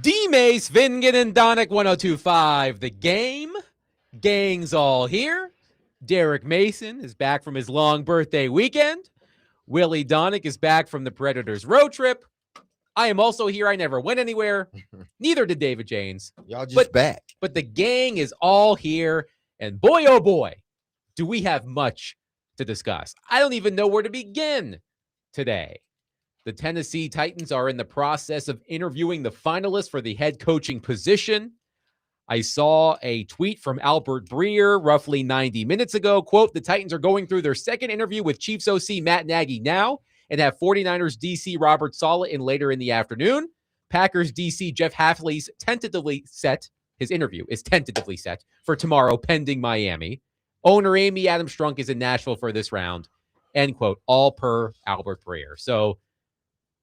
D-Mace, Vingen, and Donick 102.5. The game. Gang's all here. Derek Mason is back from his long birthday weekend. Willie Donick is back from the Predators road trip. I am also here. I never went anywhere. Neither did David Janes. Y'all just back. But the gang is all here. And boy, oh boy, do we have much to discuss. I don't even know where to begin today. The Tennessee Titans are in the process of interviewing the finalists for the head coaching position. I saw a tweet from Albert Breer roughly 90 minutes ago. Quote, the Titans are going through their second interview with Chiefs OC Matt Nagy now and have 49ers DC Robert Saleh in later in the afternoon. Packers DC Jeff Hafley's his interview is tentatively set for tomorrow pending Miami. Owner Amy Adam Strunk is in Nashville for this round. End quote, all per Albert Breer. So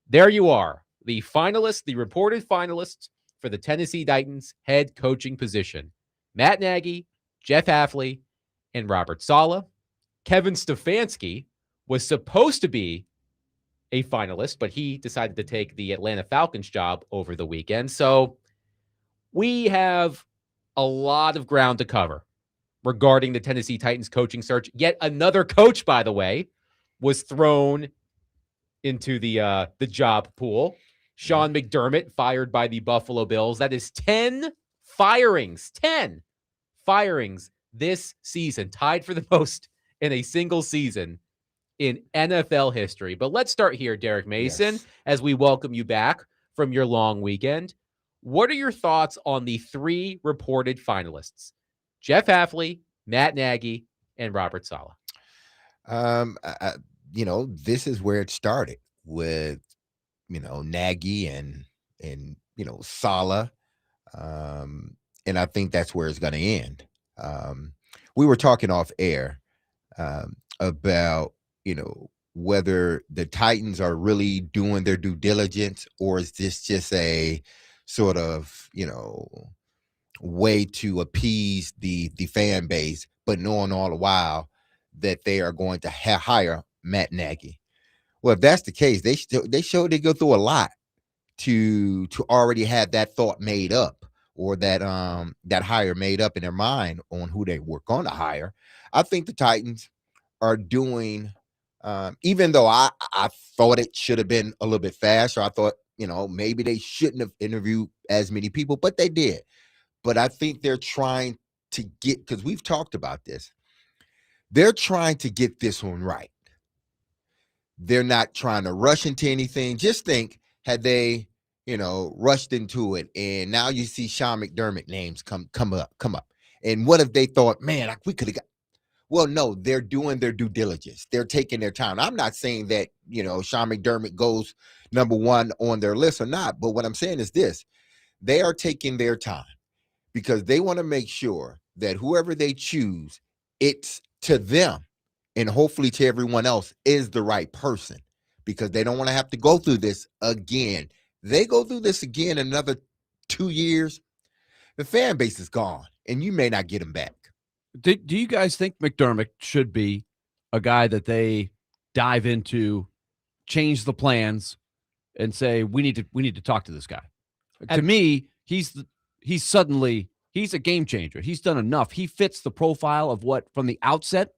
there you are, the finalists, the reported finalists for the Tennessee Titans head coaching position. Matt Nagy, Jeff Hafley, and Robert Saleh. Kevin Stefanski was supposed to be a finalist, but he decided to take the Atlanta Falcons job over the weekend. So we have a lot of ground to cover regarding the Tennessee Titans coaching search. Yet another coach, by the way, was thrown into the job pool. Sean McDermott fired by the Buffalo Bills. That is 10 firings this season, tied for the most in a single season in NFL history. But let's start here, Derek Mason, as we welcome you back from your long weekend. What are your thoughts on the three reported finalists? Jeff Hafley, Matt Nagy, and Robert Saleh. This is where it started with, Nagy and Saleh. And I think that's where it's going to end. We were talking off air about, whether the Titans are really doing their due diligence, or is this just a sort of, way to appease the fan base, but knowing all the while that they are going to hire Matt Nagy. Well, if that's the case, they showed they go through a lot to already have that thought made up, or that hire made up in their mind on who they were going to hire. I think the Titans are doing, even though I thought it should have been a little bit faster. I thought, maybe they shouldn't have interviewed as many people, but they did. But I think they're trying to get, because we've talked about this, they're trying to get this one right. They're not trying to rush into anything. Just think, had they, rushed into it, and now you see Sean McDermott names come up. And what if they thought, man, we could have got. Well, no, they're doing their due diligence. They're taking their time. I'm not saying that, Sean McDermott goes number one on their list or not. But what I'm saying is this: they are taking their time because they want to make sure that whoever they choose, it's to them and hopefully to everyone else is the right person, because they don't want to have to go through this again. They go through this again in another 2 years, the fan base is gone, and you may not get them back. Do you guys think McDermott should be a guy that they dive into, change the plans, and say we need to talk to this guy? To me, he's a game changer. He's done enough. He fits the profile of what from the outset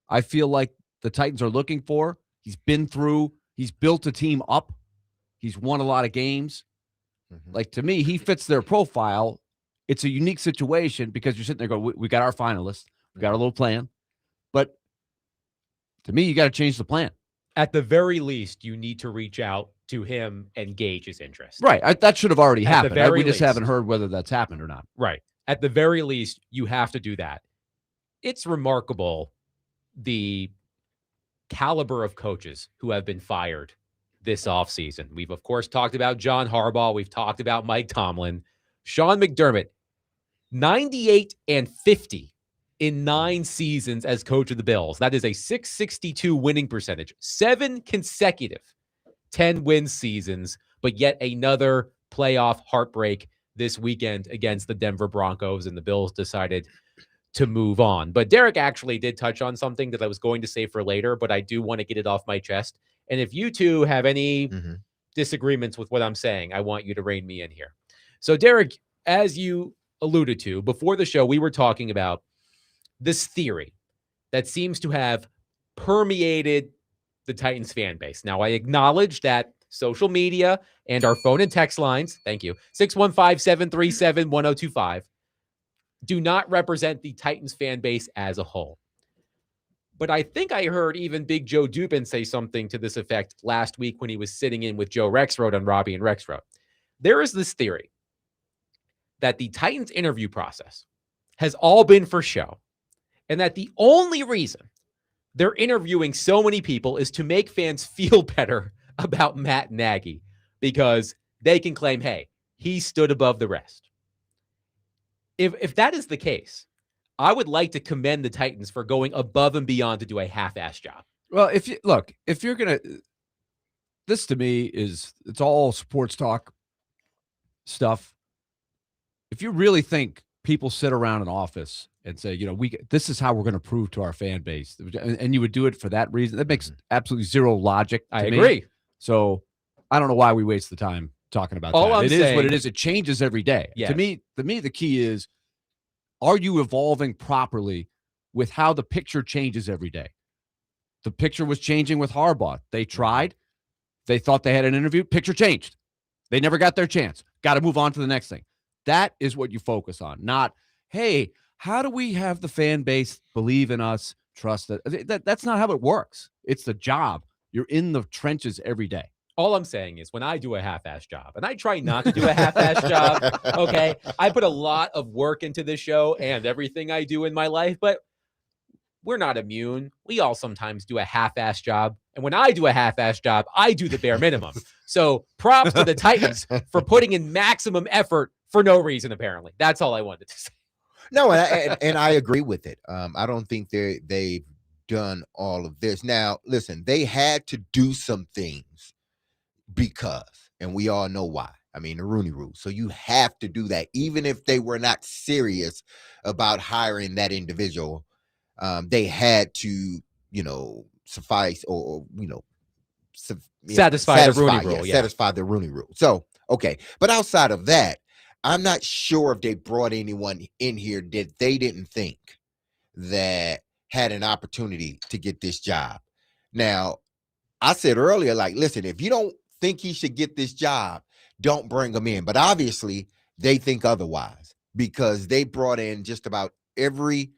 I feel like the Titans are looking for. He's built a team up. He's won a lot of games. Mm-hmm. Like, to me, he fits their profile. It's a unique situation because you're sitting there going, we got our finalists. We got a little plan. But to me, you got to change the plan. At the very least, you need to reach out to him and gauge his interest. Right. That should have already happened. We just haven't heard whether that's happened or not. Right. At the very least, you have to do that. It's remarkable the caliber of coaches who have been fired this offseason. We've, of course, talked about John Harbaugh. We've talked about Mike Tomlin. Sean McDermott, 98-50 in 9 seasons as coach of the Bills. That is a .662 winning percentage. 7 consecutive 10-win seasons, but yet another playoff heartbreak this weekend against the Denver Broncos, and the Bills decided to move on. But Derek actually did touch on something that I was going to say for later, but I do want to get it off my chest. And if you two have any disagreements with what I'm saying, I want you to rein me in here. So, Derek, as you alluded to before the show, we were talking about this theory that seems to have permeated the Titans fan base. Now, I acknowledge that social media and our phone and text lines, thank you, 615-737-1025, do not represent the Titans fan base as a whole. But I think I heard even Big Joe Dubin say something to this effect last week when he was sitting in with Joe Rexrode on Robbie and Rexrode. There is this theory that the Titans interview process has all been for show, and that the only reason they're interviewing so many people is to make fans feel better about Matt Nagy, because they can claim, hey, he stood above the rest. If that is the case, I would like to commend the Titans for going above and beyond to do a half-ass job. Well, if you're going to, this to me it's all sports talk stuff. If you really think people sit around an office and say, this is how we're going to prove to our fan base, and you would do it for that reason, that makes absolutely zero logic to I me. agree. So I don't know why we waste the time talking about All that. I'm It is saying, what it is. It changes every day. Yes. To me, the key is, are you evolving properly with how the picture changes every day? The picture was changing with Harbaugh. They tried. They thought they had an interview. Picture changed. They never got their chance. Got to move on to the next thing. That is what you focus on, not, hey, how do we have the fan base believe in us, trust us? That's not how it works. It's the job. You're in the trenches every day. all I'm saying is when I do a half-ass job, and I try not to do a half-ass job, okay? I put a lot of work into this show and everything I do in my life, but we're not immune. We all sometimes do a half-ass job. And when I do a half-ass job, I do the bare minimum. So props to the Titans for putting in maximum effort for no reason, apparently. That's all I wanted to say. No, and I agree with it. I don't think they've done all of this. Now, listen, they had to do some things because, and we all know why. I mean, the Rooney Rule. So you have to do that, even if they were not serious about hiring that individual. They had to, suffice or satisfy the Rooney Rule. Yeah. Satisfy the Rooney Rule. So, okay. But outside of that, I'm not sure if they brought anyone in here that they didn't think that had an opportunity to get this job. Now, I said earlier, listen, if you don't think he should get this job, don't bring him in. But obviously, they think otherwise because they brought in just about every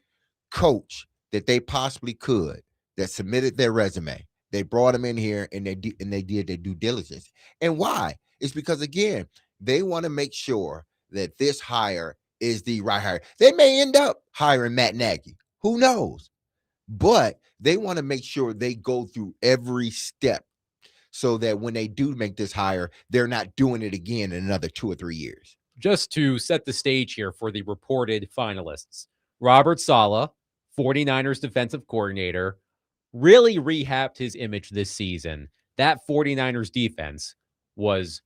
coach that they possibly could that submitted their resume. They brought them in here and they did their due diligence. And why? It's because, again, they want to make sure that this hire is the right hire. They may end up hiring Matt Nagy. Who knows? But they want to make sure they go through every step so that when they do make this hire, they're not doing it again in another 2 or 3 years. Just to set the stage here for the reported finalists, Robert Saleh, 49ers defensive coordinator, really rehabbed his image this season. That 49ers defense was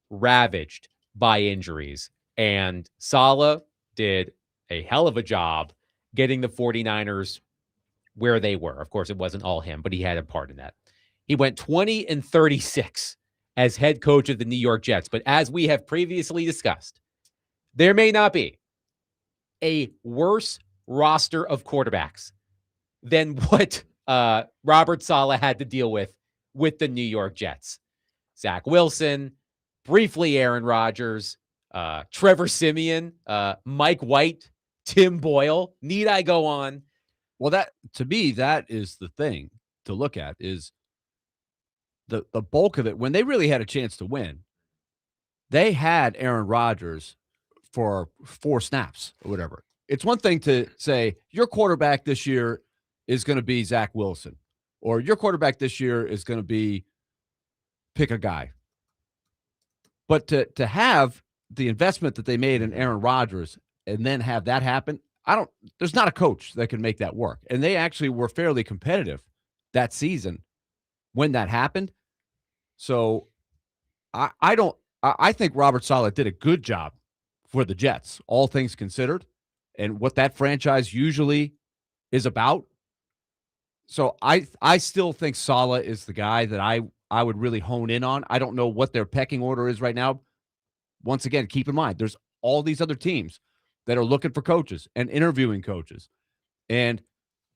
ravaged by injuries, and Saleh did a hell of a job getting the 49ers where they were. Of course, it wasn't all him, but he had a part in that. He went 20-36 as head coach of the New York Jets. But as we have previously discussed, there may not be a worse roster of quarterbacks than what Robert Saleh had to deal with the New York Jets. Zach Wilson, briefly Aaron Rodgers, Trevor Siemian, Mike White, Tim Boyle. Need I go on? Well, that to me, that is the thing to look at is the bulk of it. When they really had a chance to win, they had Aaron Rodgers for 4 snaps or whatever. It's one thing to say your quarterback this year is going to be Zach Wilson, or your quarterback this year is going to be pick a guy. But to have the investment that they made in Aaron Rodgers and then have that happen, there's not a coach that can make that work. And they actually were fairly competitive that season when that happened. So I think Robert Saleh did a good job for the Jets, all things considered, and what that franchise usually is about. So I still think Saleh is the guy that I would really hone in on. I don't know what their pecking order is right now, once again, keep in mind, there's all these other teams that are looking for coaches and interviewing coaches. And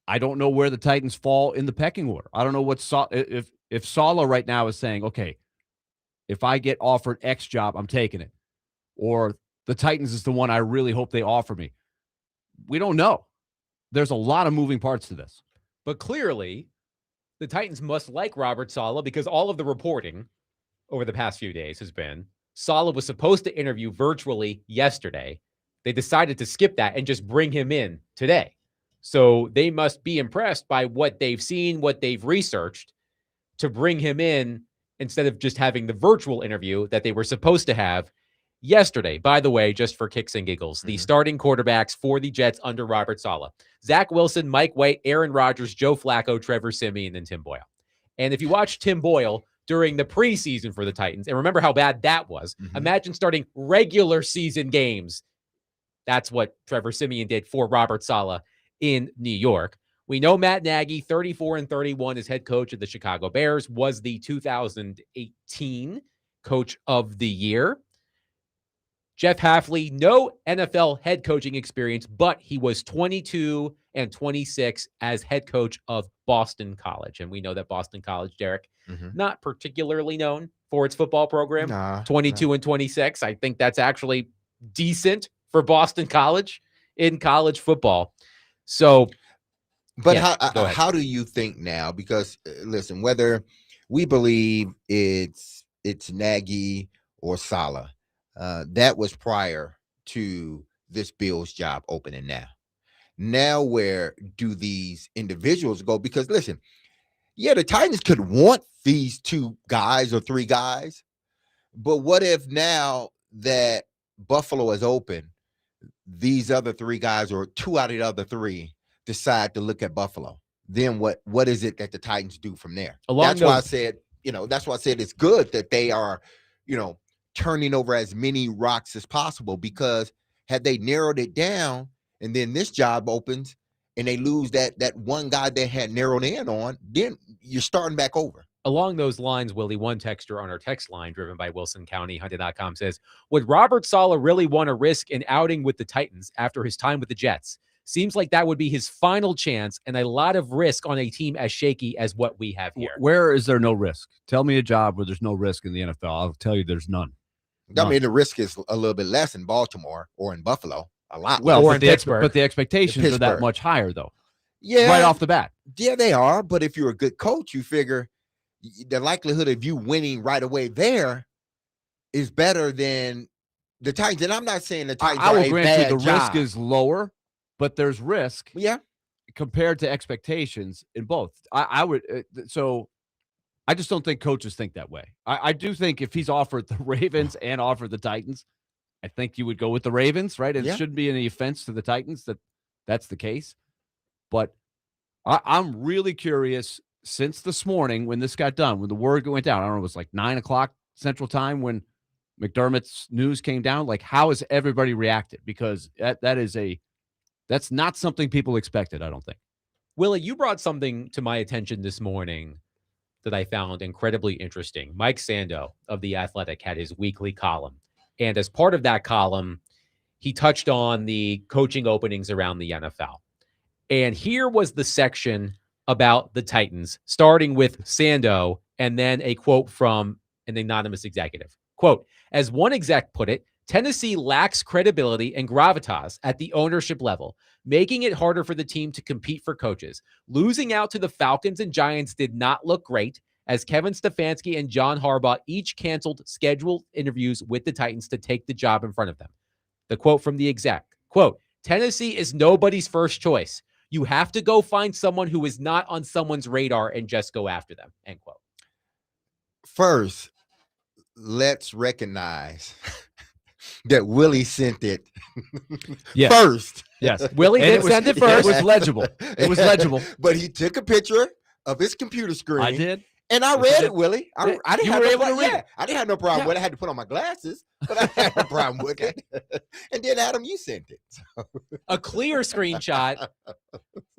I don't know where the Titans fall in the pecking order. I don't know what if Saleh right now is saying, okay, if I get offered X job, I'm taking it. Or the Titans is the one I really hope they offer me. We don't know. There's a lot of moving parts to this. But clearly, the Titans must like Robert Saleh because all of the reporting over the past few days has been Saleh was supposed to interview virtually yesterday. They decided to skip that and just bring him in today. So they must be impressed by what they've seen, what they've researched to bring him in instead of just having the virtual interview that they were supposed to have yesterday. By the way, just for kicks and giggles, the starting quarterbacks for the Jets under Robert Saleh: Zach Wilson, Mike White, Aaron Rodgers, Joe Flacco, Trevor Siemian, and Tim Boyle. And if you watch Tim Boyle during the preseason for the Titans, and remember how bad that was, imagine starting regular season games. That's what Trevor Siemian did for Robert Saleh in New York. We know Matt Nagy, 34-31, as head coach of the Chicago Bears, was the 2018 Coach of the Year. Jeff Hafley, no NFL head coaching experience, but he was 22-26 as head coach of Boston College. And we know that Boston College, Derek, not particularly known for its football program. 22-26. I think that's actually decent for Boston College in college football. So, but how do you think now? Because listen, whether we believe it's Nagy or Saleh, that was prior to this Bills job opening now. Where do these individuals go? Because listen, the Titans could want these 2 guys or 3 guys, but what if now that Buffalo is open, these other 3 guys or 2 out of the other 3 decide to look at Buffalo? Then what is it that the Titans do from there? That's why I said it's good that they are, turning over as many rocks as possible, because had they narrowed it down and then this job opens and they lose that one guy they had narrowed in on, then you're starting back over. Along those lines, Willie, one texter on our text line driven by Wilson County, Hunted.com says, would Robert Saleh really want to risk an outing with the Titans after his time with the Jets? Seems like that would be his final chance and a lot of risk on a team as shaky as what we have here. Where is there no risk? Tell me a job where there's no risk in the NFL. I'll tell you there's none. I mean, the risk is a little bit less in Baltimore or in Buffalo, a lot less. Or in Pittsburgh. But the expectations are that much higher, though. Yeah. Right off the bat. Yeah, they are. But if you're a good coach, you figure the likelihood of you winning right away there is better than the Titans. And I'm not saying the Titans I will are a grant bad you the job. risk is lower, but there's risk. Yeah. Compared to expectations in both. I would so I just don't think coaches think that way. I do think if he's offered the Ravens and offered the Titans, I think you would go with the Ravens, right? And it shouldn't be any offense to the Titans that's the case. But I'm really curious since this morning when this got done, when the word went down, I don't know, it was like 9:00 Central Time when McDermott's news came down. Like, how has everybody reacted? Because that's not something people expected, I don't think. Willie, you brought something to my attention this morning that I found incredibly interesting. Mike Sando of The Athletic had his weekly column. And as part of that column, he touched on the coaching openings around the NFL. And here was the section about the Titans, starting with Sando and then a quote from an anonymous executive. Quote, as one exec put it, Tennessee lacks credibility and gravitas at the ownership level, making it harder for the team to compete for coaches. Losing out to the Falcons and Giants did not look great, as Kevin Stefanski and John Harbaugh each canceled scheduled interviews with the Titans to take the job in front of them. The quote from the exec, quote, Tennessee is nobody's first choice. You have to go find someone who is not on someone's radar and just go after them, end quote. First, let's recognize that Willie sent it first. Yes. Willie did send it first. It was legible. It was legible. But he took a picture of his computer screen. I did. And I read it, Willie. I didn't You have were no able to problem. read it. I didn't have no problem with it. I had to put on my glasses, but I had no problem with it. And then, Adam, you sent it. A clear screenshot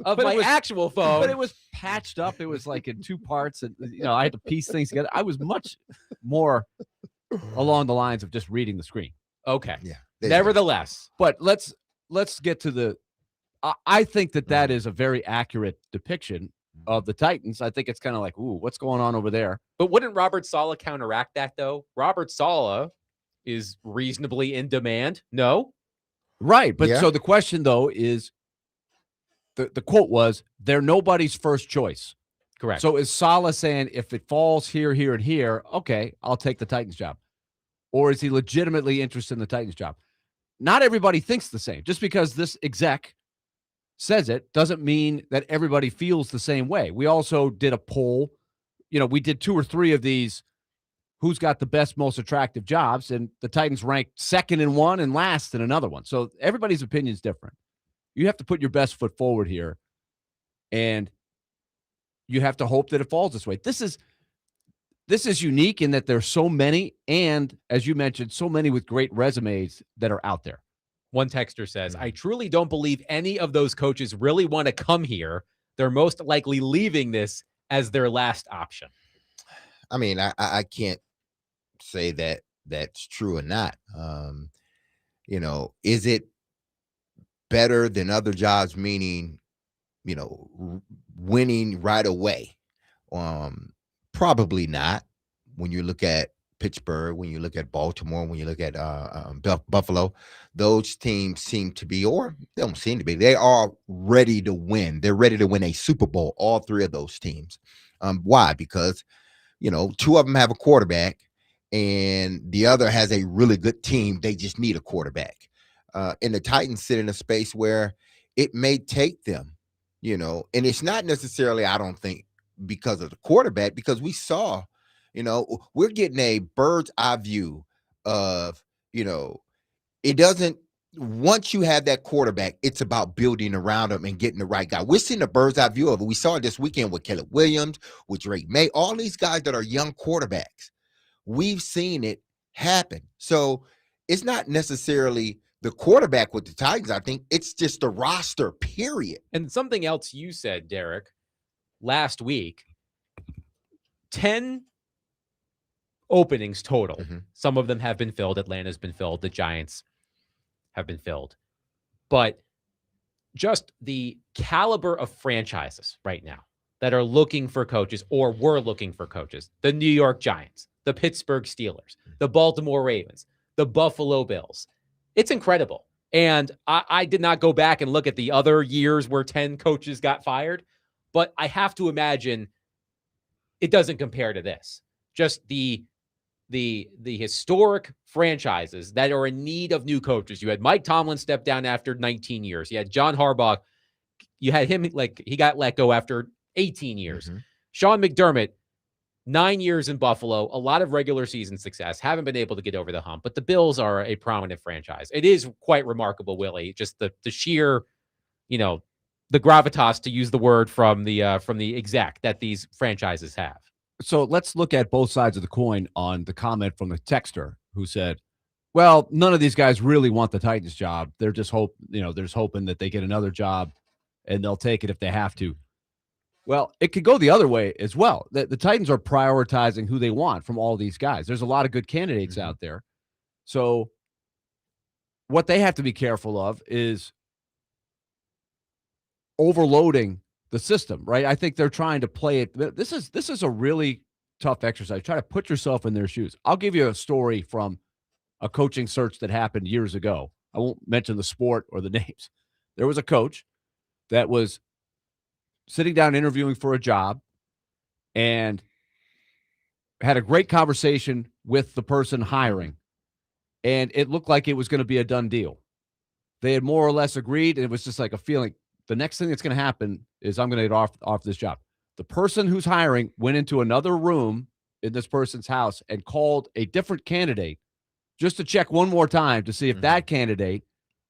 of But my actual phone. But it was patched up. It was like in 2 parts. And, I had to piece things together. I was much more along the lines of just reading the screen. Okay. Yeah. Nevertheless, But let's get to the. I think that is a very accurate depiction of the Titans. I think it's kind of like, ooh, what's going on over there? but wouldn't Robert Saleh counteract that though? Robert Saleh is reasonably in demand. No, Right. But Yeah. so the question though is, the quote was, "They're nobody's first choice." correct. So is Saleh saying, if it falls here, here, and here, okay, I'll take the Titans job? Or is he legitimately interested in the Titans job? Not everybody thinks the same. Just because this exec says it doesn't mean that everybody feels the same way. We also did a poll. We did 2 or 3 of these, who's got the best, most attractive jobs, and the Titans ranked second in one and last in another one. So everybody's opinion is different. You have to put your best foot forward here, and you have to hope that it falls this way. This is unique in that there's so many, and as you mentioned, so many with great resumes that are out there. One texter says, I truly don't believe any of those coaches really want to come here. They're most likely leaving this as their last option. I mean, I can't say that that's true or not. Is it better than other jobs, meaning, winning right away? Probably not. When you look at Pittsburgh, when you look at Baltimore, when you look at Buffalo, those teams seem to be, or they don't seem to be, they are ready to win. They're ready to win a Super Bowl, all 3 of those teams. Why? Because, 2 of them have a quarterback and the other has a really good team. They just need a quarterback. And the Titans sit in a space where it may take them, and it's not necessarily, I don't think, because of the quarterback, because we saw, we're getting a bird's eye view of, it doesn't, once you have that quarterback, it's about building around him and getting the right guy. We're seeing a bird's eye view of it. We saw it this weekend with Caleb Williams, with Drake May, all these guys that are young quarterbacks. We've seen it happen. So it's not necessarily the quarterback with the Titans. I think it's just the roster, period. And something else you said, Derek, last week, 10 openings total. Some of them have been filled. Atlanta's been filled. The Giants have been filled. But just the caliber of franchises right now that are looking for coaches or were looking for coaches: the New York Giants, the Pittsburgh Steelers, the Baltimore Ravens, the Buffalo Bills. It's incredible. And I did not go back and look at the other years where 10 coaches got fired, but I have to imagine it doesn't compare to this. Just the historic franchises that are in need of new coaches. You had Mike Tomlin step down after 19 years. You had John Harbaugh. You had him, he got let go after 18 years. Sean McDermott, 9 years in Buffalo, a lot of regular season success, haven't been able to get over the hump, but the Bills are a prominent franchise. It is quite remarkable, Willie, just the sheer, the gravitas, to use the word from the exec, that these franchises have. So let's look at both sides of the coin on the comment from the texter who said, well, none of these guys really want the Titans job. They're just they're just hoping that they get another job and they'll take it if they have to. Well, it could go the other way as well. The Titans are prioritizing who they want from all these guys. There's a lot of good candidates out there. So what they have to be careful of is overloading the system, right? I think they're trying to play it. This is a really tough exercise. Try to put yourself in their shoes. I'll give you a story from a coaching search that happened years ago. I won't mention the sport or the names. There was a coach that was sitting down interviewing for a job and had a great conversation with the person hiring, and it looked like it was going to be a done deal. They had more or less agreed, and it was just like a feeling, the next thing that's going to happen is I'm going to get off this job. The person who's hiring went into another room in this person's house and called a different candidate just to check one more time to see if that candidate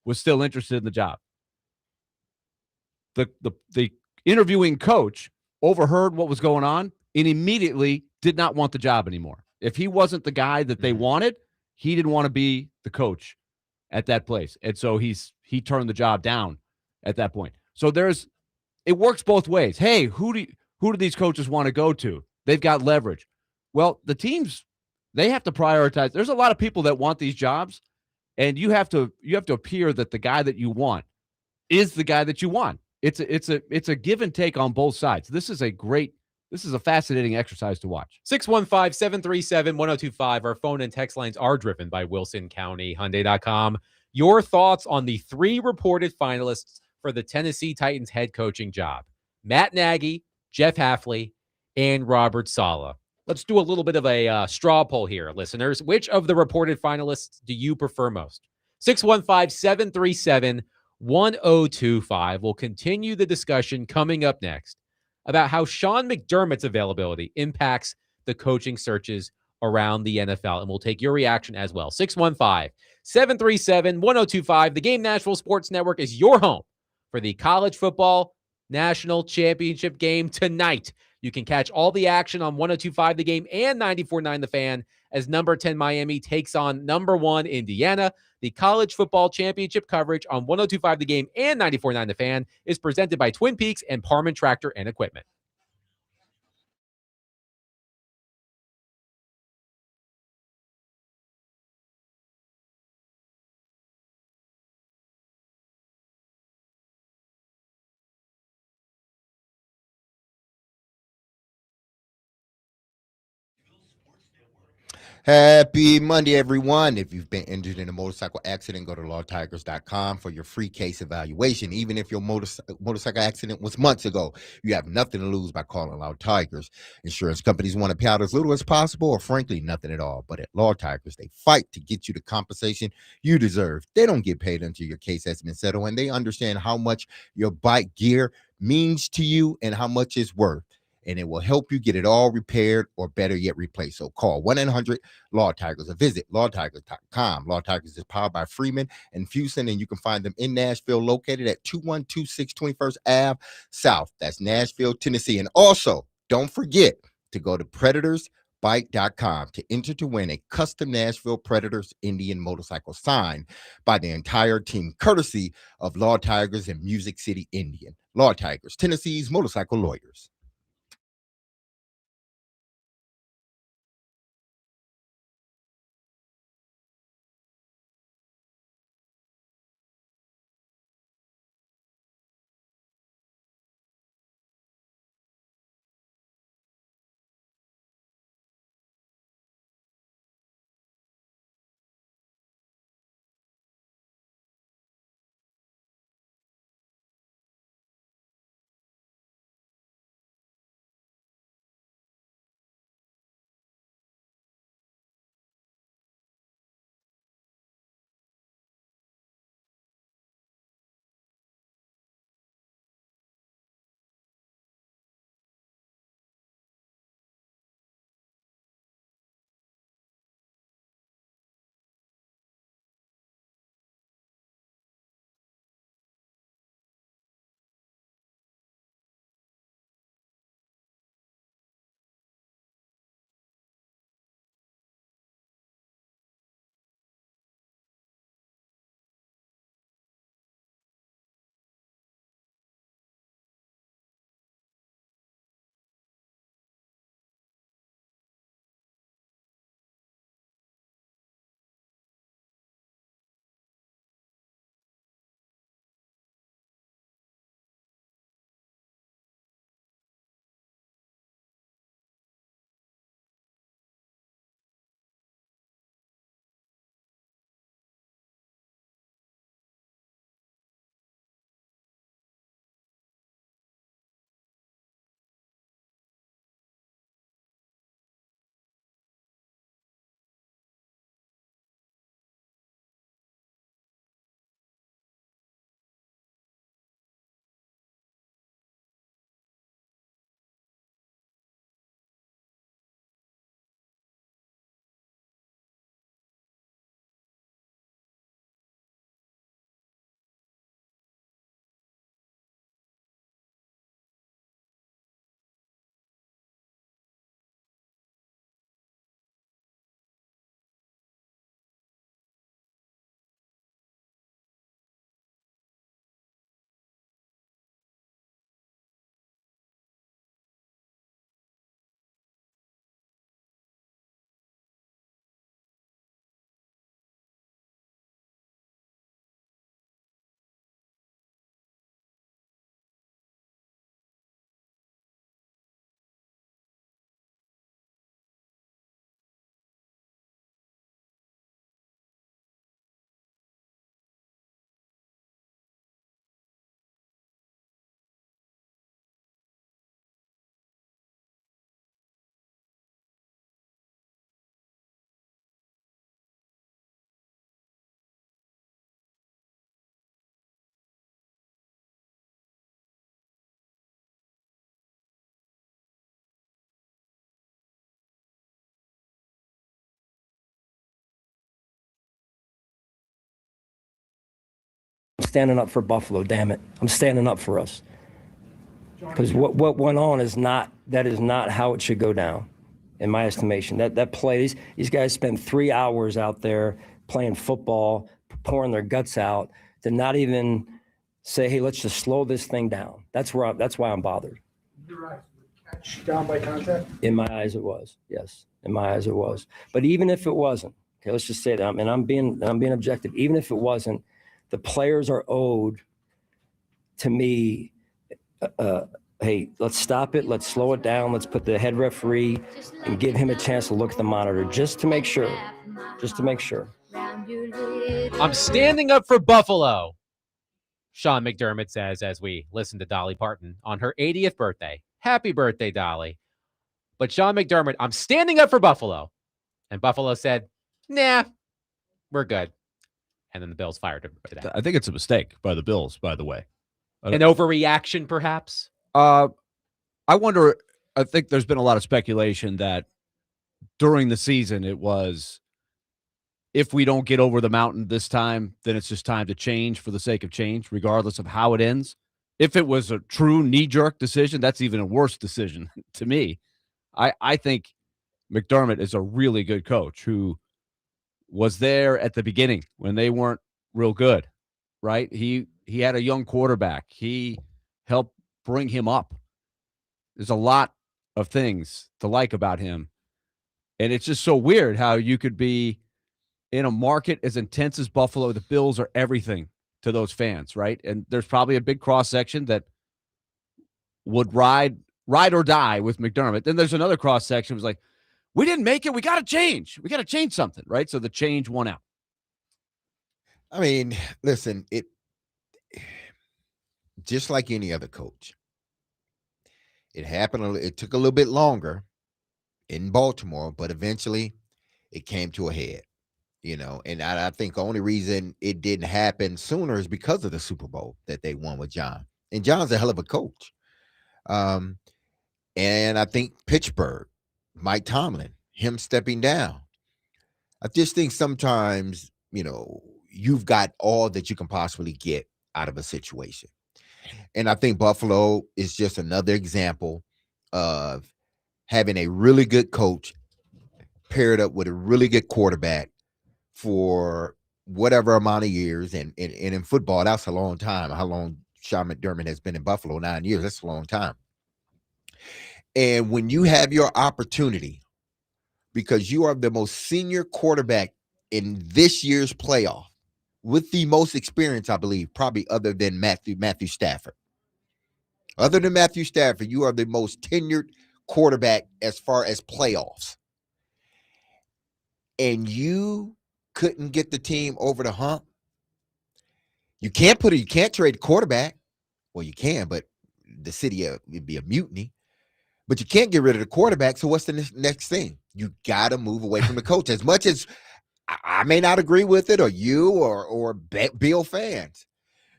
was still interested in the job. The interviewing coach overheard what was going on and immediately did not want the job anymore. If he wasn't the guy that they wanted, he didn't want to be the coach at that place. And so he turned the job down at that point. So it works both ways. Hey, who do these coaches want to go to? They've got leverage. Well, the teams They have to prioritize. There's a lot of people that want these jobs, and you have to appear that the guy that you want is the guy that you want. It's a give and take on both sides. This is a fascinating exercise to watch. 615-737-1025. Our phone and text lines are driven by WilsonCountyHyundai.com. Your thoughts on the 3 reported finalists for the Tennessee Titans head coaching job: Matt Nagy, Jeff Hafley, and Robert Saleh. Let's do a little bit of a straw poll here, listeners. Which of the reported finalists do you prefer most? 615-737-1025. We'll continue the discussion coming up next about how Sean McDermott's availability impacts the coaching searches around the NFL. And we'll take your reaction as well. 615-737-1025. The Game Nashville Sports Network is your home for the college football national championship game tonight. You can catch all the action on 102.5 The Game and 94.9 The Fan as number 10 Miami takes on number 1 Indiana. The college football championship coverage on 102.5 The Game and 94.9 The Fan is presented by Twin Peaks and Parman Tractor and Equipment. Happy Monday, everyone. If you've been injured in a motorcycle accident, go to lawtigers.com for your free case evaluation. Even if your motorcycle accident was months ago, you have nothing to lose by calling Law Tigers. Insurance companies want to pay out as little as possible, or frankly, nothing at all. But at Law Tigers, they fight to get you the compensation you deserve. They don't get paid until your case has been settled, and they understand how much your bike gear means to you and how much it's worth. And it will help you get it all repaired or better yet replaced. So call 1-800-LAW Tigers or visit lawtigers.com. Law Tigers is powered by Freeman and Fuson, and you can find them in Nashville, located at 2126 21st Ave South. That's Nashville, Tennessee. And also, don't forget to go to predatorsbike.com to enter to win a custom Nashville Predators Indian motorcycle signed by the entire team, courtesy of Law Tigers and Music City Indian. Law Tigers, Tennessee's motorcycle lawyers. standing up for Buffalo, damn it. I'm standing up for us. Because what went on is not how it should go down, in my estimation. That play, these guys spend 3 hours out there playing football, pouring their guts out, to not even say, hey, let's just slow this thing down. That's why I'm bothered. Your eyes were catch down by contact? In my eyes, it was. Yes, in my eyes, it was. But even if it wasn't, okay, let's just say that. And I'm being objective. Even if it wasn't, the players are owed, to me, hey, let's stop it. Let's slow it down. Let's put the head referee and give him a chance to look at the monitor just to make sure. Just to make sure. I'm standing up for Buffalo, Sean McDermott says as we listen to Dolly Parton on her 80th birthday. Happy birthday, Dolly. But Sean McDermott, I'm standing up for Buffalo. And Buffalo said, nah, we're good. And then the Bills fired him today. I think it's a mistake by the Bills, by the way. An overreaction, perhaps? I wonder, I think there's been a lot of speculation that during the season it was, if we don't get over the mountain this time, then it's just time to change for the sake of change, regardless of how it ends. If it was a true knee-jerk decision, that's even a worse decision to me. I think McDermott is a really good coach who was there at the beginning when they weren't real good, right? He had a young quarterback. He helped bring him up. There's a lot of things to like about him. And it's just so weird how you could be in a market as intense as Buffalo. The Bills are everything to those fans, right? And there's probably a big cross-section that would ride or die with McDermott. Then there's another cross-section was like, we didn't make it. We got to change. We got to change something, right? So the change won out. I mean, listen, it just like any other coach. It happened. It took a little bit longer in Baltimore, but eventually it came to a head, and I think the only reason it didn't happen sooner is because of the Super Bowl that they won with John. And John's a hell of a coach. And I think Pittsburgh, Mike Tomlin, him stepping down. I just think sometimes, you've got all that you can possibly get out of a situation. And I think Buffalo is just another example of having a really good coach paired up with a really good quarterback for whatever amount of years. And in football, that's a long time. How long Sean McDermott has been in Buffalo? 9 years. That's a long time. And when you have your opportunity, because you are the most senior quarterback in this year's playoff, with the most experience, I believe, probably other than Matthew Stafford. Other than Matthew Stafford, you are the most tenured quarterback as far as playoffs. And you couldn't get the team over the hump. You can't trade the quarterback. Well, you can, but the city would be a mutiny. But you can't get rid of the quarterback. So what's the next thing? You got to move away from the coach. As much as I may not agree with it, or you or Bill fans,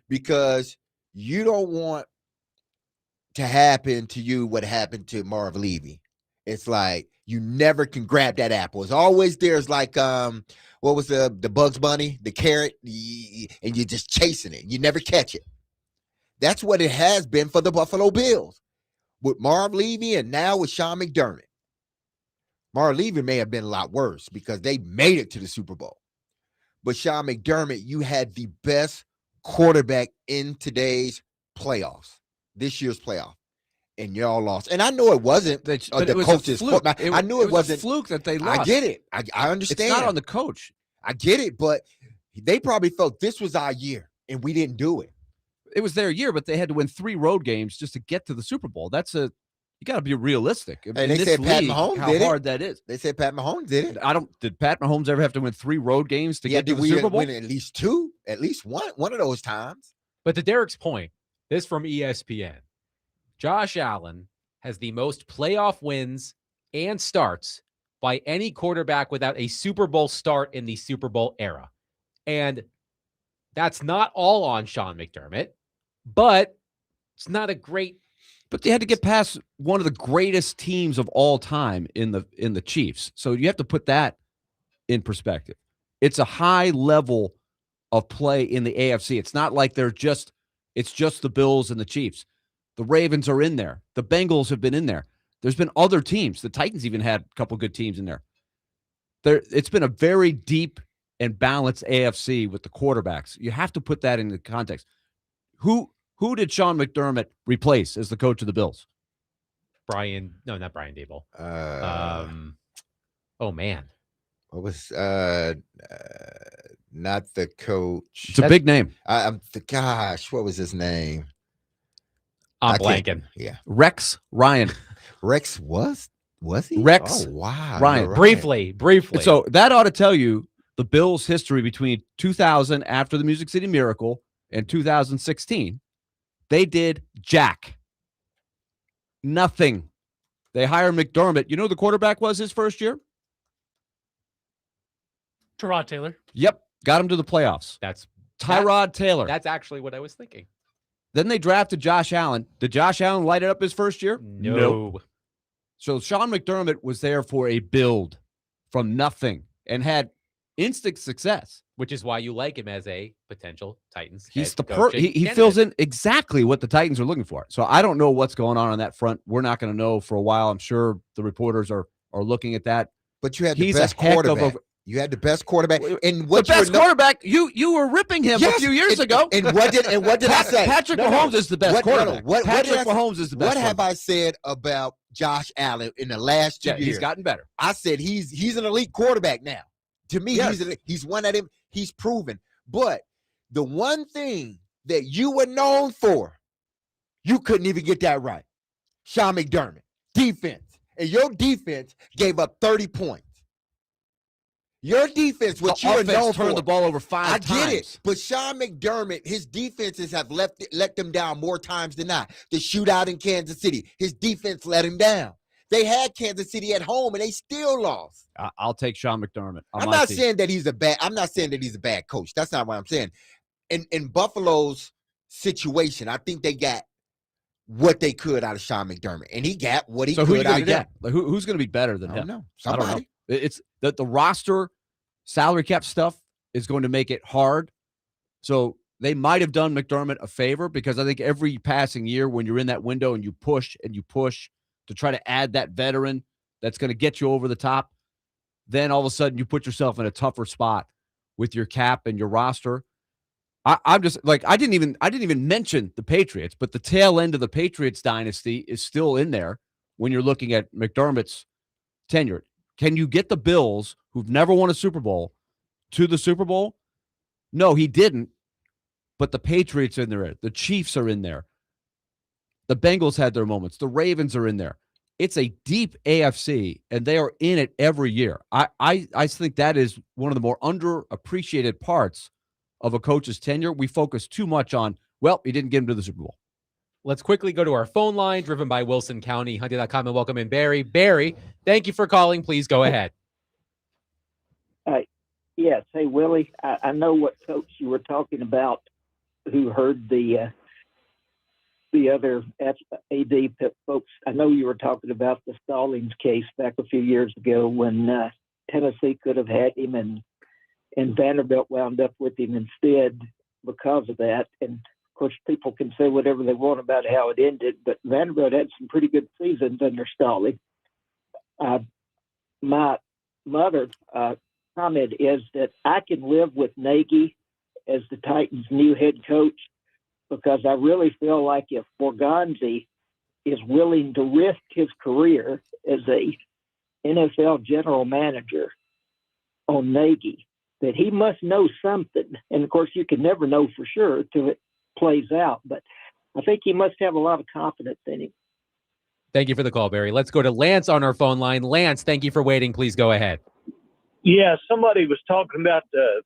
because you don't want to happen to you what happened to Marv Levy. It's like you never can grab that apple. It's always there's like what was the Bugs Bunny, the carrot, and you're just chasing it. You never catch it. That's what it has been for the Buffalo Bills with Marv Levy and now with Sean McDermott. Marv Levy may have been a lot worse because they made it to the Super Bowl. But Sean McDermott, you had the best quarterback in today's playoffs, this year's playoff, and y'all lost. And I know it wasn't the coach's fault. I knew it wasn't a fluke that they lost. I get it. I understand. It's not on the coach. I get it, but they probably felt this was our year, and we didn't do it. It was their year, but they had to win 3 road games just to get to the Super Bowl. You got to be realistic. And they said Pat Mahomes did it. How hard that is. They said Pat Mahomes did it. Did Pat Mahomes ever have to win 3 road games to get to the Super Bowl? Win at least 2, at least one of those times. But to Derek's point, this from ESPN, Josh Allen has the most playoff wins and starts by any quarterback without a Super Bowl start in the Super Bowl era. And that's not all on Sean McDermott, but it's not a great. But they had to get past one of the greatest teams of all time in the Chiefs. So you have to put that in perspective. It's a high level of play in the AFC. It's not like it's just the Bills and the Chiefs. The Ravens are in there. The Bengals have been in there. There's been other teams. The Titans even had a couple good teams in there. It's been a very deep and balanced AFC with the quarterbacks. You have to put that into context. Who did Sean McDermott replace as the coach of the Bills? Not Brian Dable. Oh man. What was not the coach? It's a big name. Gosh, what was his name? I'm blanking. Yeah, Rex Ryan. Rex was he? Rex Oh wow, Ryan. you're right. Briefly. And so that ought to tell you the Bills' history between 2000 after the Music City Miracle and 2016. They did jack. Nothing. They hired McDermott. You know who the quarterback was his first year? Tyrod Taylor. Yep. Got him to the playoffs. That's Tyrod Taylor. That's actually what I was thinking. Then they drafted Josh Allen. Did Josh Allen light it up his first year? No. Nope. So Sean McDermott was there for a build from nothing and had instant success. Which is why you like him as a potential Titans. He's head the coaching he candidate. fills in exactly what the Titans are looking for. So I don't know what's going on that front. We're not going to know for a while. I'm sure the reporters are looking at that. But you had the He's best a heck of quarterback. a- You had the best quarterback, and The what best quarterback, you were ripping him a few years ago. And what did I say? Patrick No, Mahomes is the best quarterback. What did Patrick I say? Mahomes is the best. What have I said about Josh Allen in the last 2 years? He's gotten better. I said he's an elite quarterback now. To me, Yes. he's one of them. He's proven. But the one thing that you were known for, you couldn't even get that right. Sean McDermott, defense. And your defense gave up 30 points. Your defense, what you were known for, turned the ball over 5 times. I get it, but Sean McDermott, his defenses have let them down more times than not. The shootout in Kansas City, his defense let him down. They had Kansas City at home and they still lost. I'll take Sean McDermott. I'm not saying that he's a bad coach. That's not what I'm saying. In Buffalo's situation, I think they got what they could out of Sean McDermott, and he got what he could out of them. Like, who's going to be better than I him? don't know. I don't know. Somebody. It's the roster salary cap stuff is going to make it hard. So they might have done McDermott a favor because I think every passing year when you're in that window and you push to try to add that veteran that's going to get you over the top, then all of a sudden you put yourself in a tougher spot with your cap and your roster. I'm just like, I didn't even mention the Patriots, but the tail end of the Patriots dynasty is still in there when you're looking at McDermott's tenure. Can you get the Bills, who've never won a Super Bowl, to the Super Bowl? No, he didn't. But the Patriots are in there. The Chiefs are in there. The Bengals had their moments. The Ravens are in there. It's a deep AFC, and they are in it every year. I think that is one of the more underappreciated parts of a coach's tenure. We focus too much on, well, he didn't get him to the Super Bowl. Let's quickly go to our phone line, driven by Wilson County, Hunting.com, and welcome in Barry. Barry, thank you for calling. Please go ahead. Yes. Hey, Willie, I know what coach you were talking about who heard the other AD folks. I know you were talking about the Stallings case back a few years ago when Tennessee could have had him and Vanderbilt wound up with him instead because of that. And of course, people can say whatever they want about how it ended, but Vanderbilt had some pretty good seasons under Stallings. My mother comment is that I can live with Nagy as the Titans' new head coach because I really feel like if Borgonzi is willing to risk his career as a NFL general manager on Nagy, that he must know something. And of course, you can never know for sure till it plays out, but I think he must have a lot of confidence in him. Thank you for the call, Barry. Let's go to Lance on our phone line. Lance, thank you for waiting. Please go ahead. Yeah, somebody was talking about the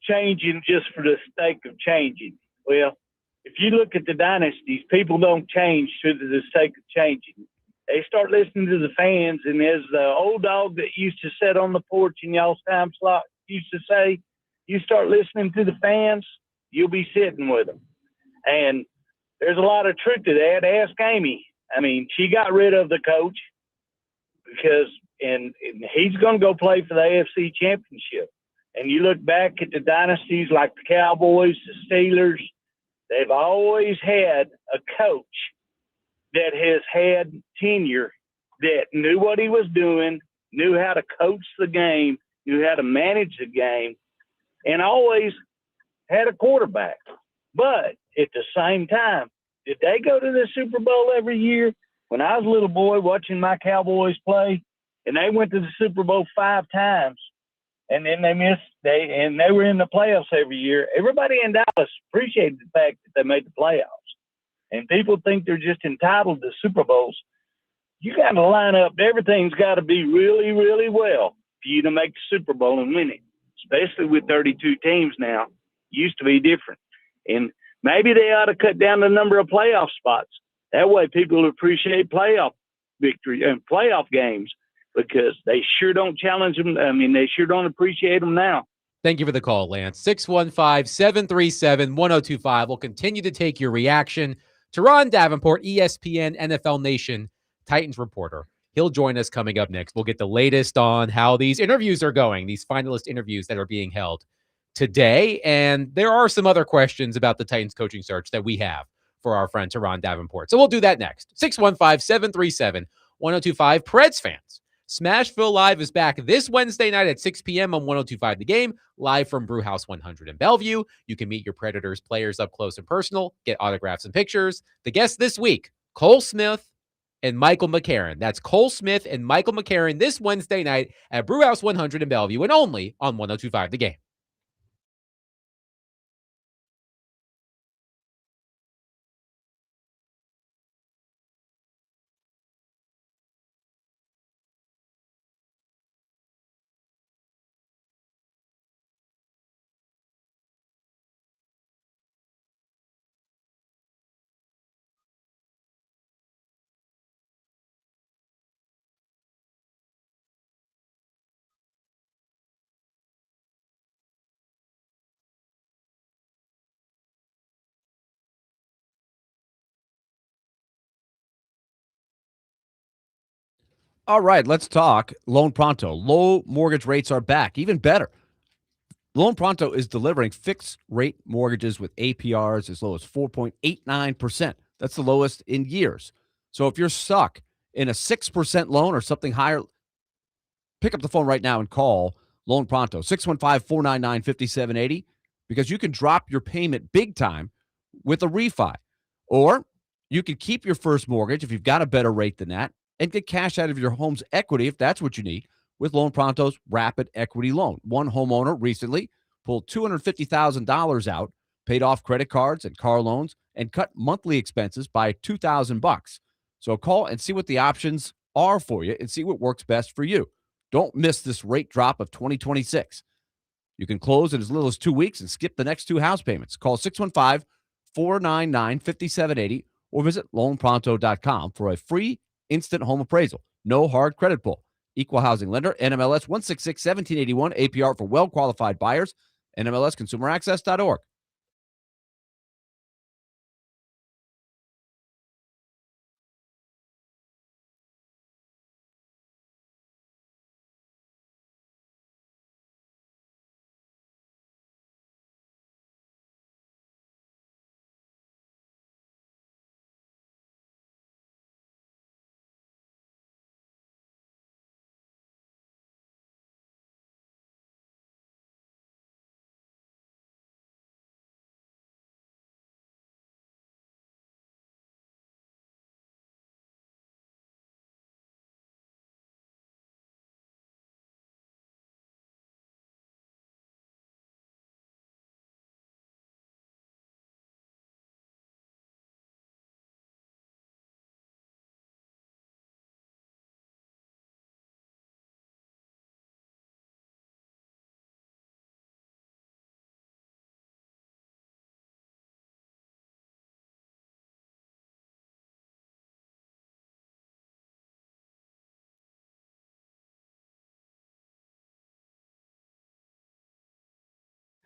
changing just for the sake of changing. Well, if you look at the dynasties, people don't change for the sake of changing. They start listening to the fans, and as the old dog that used to sit on the porch in y'all's time slot used to say, you start listening to the fans, you'll be sitting with them. And there's a lot of truth to that. Ask Amy. I mean, she got rid of the coach because and he's going to go play for the AFC Championship. And you look back at the dynasties like the Cowboys, the Steelers, they've always had a coach that has had tenure, that knew what he was doing, knew how to coach the game, knew how to manage the game, and always had a quarterback. But at the same time, did they go to the Super Bowl every year? When I was a little boy watching my Cowboys play, and they went to the Super Bowl 5 times, and then they were in the playoffs every year. Everybody in Dallas appreciated the fact that they made the playoffs. And people think they're just entitled to Super Bowls. You got to line up. Everything's got to be really, really well for you to make the Super Bowl and win it, especially with 32 teams now. Used to be different. And maybe they ought to cut down the number of playoff spots. That way people appreciate playoff victory and playoff games, because they sure don't challenge them. I mean, they sure don't appreciate them now. Thank you for the call, Lance. 615-737-1025. We'll continue to take your reaction to Ron Davenport, ESPN NFL Nation Titans reporter. He'll join us coming up next. We'll get the latest on how these interviews are going, these finalist interviews that are being held today. And there are some other questions about the Titans coaching search that we have for our friend Teron Davenport. So we'll do that next. 615-737-1025. Preds fans, Smashville Live is back this Wednesday night at 6 p.m. on 102.5 The Game, live from Brewhouse 100 in Bellevue. You can meet your Predators players up close and personal, get autographs and pictures. The guests this week, Cole Smith and Michael McCarron. That's Cole Smith and Michael McCarron this Wednesday night at Brewhouse 100 in Bellevue, and only on 102.5 The Game. All right, let's talk Loan Pronto. Low mortgage rates are back. Even better, Loan Pronto is delivering fixed rate mortgages with APRs as low as 4.89%. That's the lowest in years. So if you're stuck in a 6% loan or something higher, pick up the phone right now and call Loan Pronto, 615-499-5780, because you can drop your payment big time with a refi. Or you can keep your first mortgage if you've got a better rate than that, and get cash out of your home's equity if that's what you need with Loan Pronto's Rapid Equity Loan. One homeowner recently pulled $250,000 out, paid off credit cards and car loans, and cut monthly expenses by $2,000. So call and see what the options are for you and see what works best for you. Don't miss this rate drop of 2026. You can close in as little as 2 weeks and skip the next 2 house payments. Call 615-499-5780 or visit loanpronto.com for a free instant home appraisal. No hard credit pull. Equal housing lender, NMLS 166-1781, APR for well-qualified buyers, NMLSconsumeraccess.org.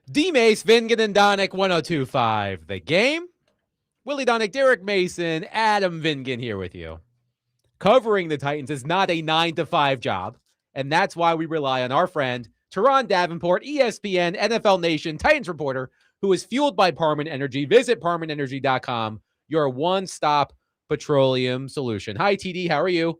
D-Mace, Vingan, and Donick, 102.5 The Game. Willie Donick, Derek Mason, Adam Vingan here with you. Covering the Titans is not a 9-to-5 job, and that's why we rely on our friend Teron Davenport, ESPN, NFL Nation, Titans reporter, who is fueled by Parman Energy. Visit parmanenergy.com, your one-stop petroleum solution. Hi, TD. How are you?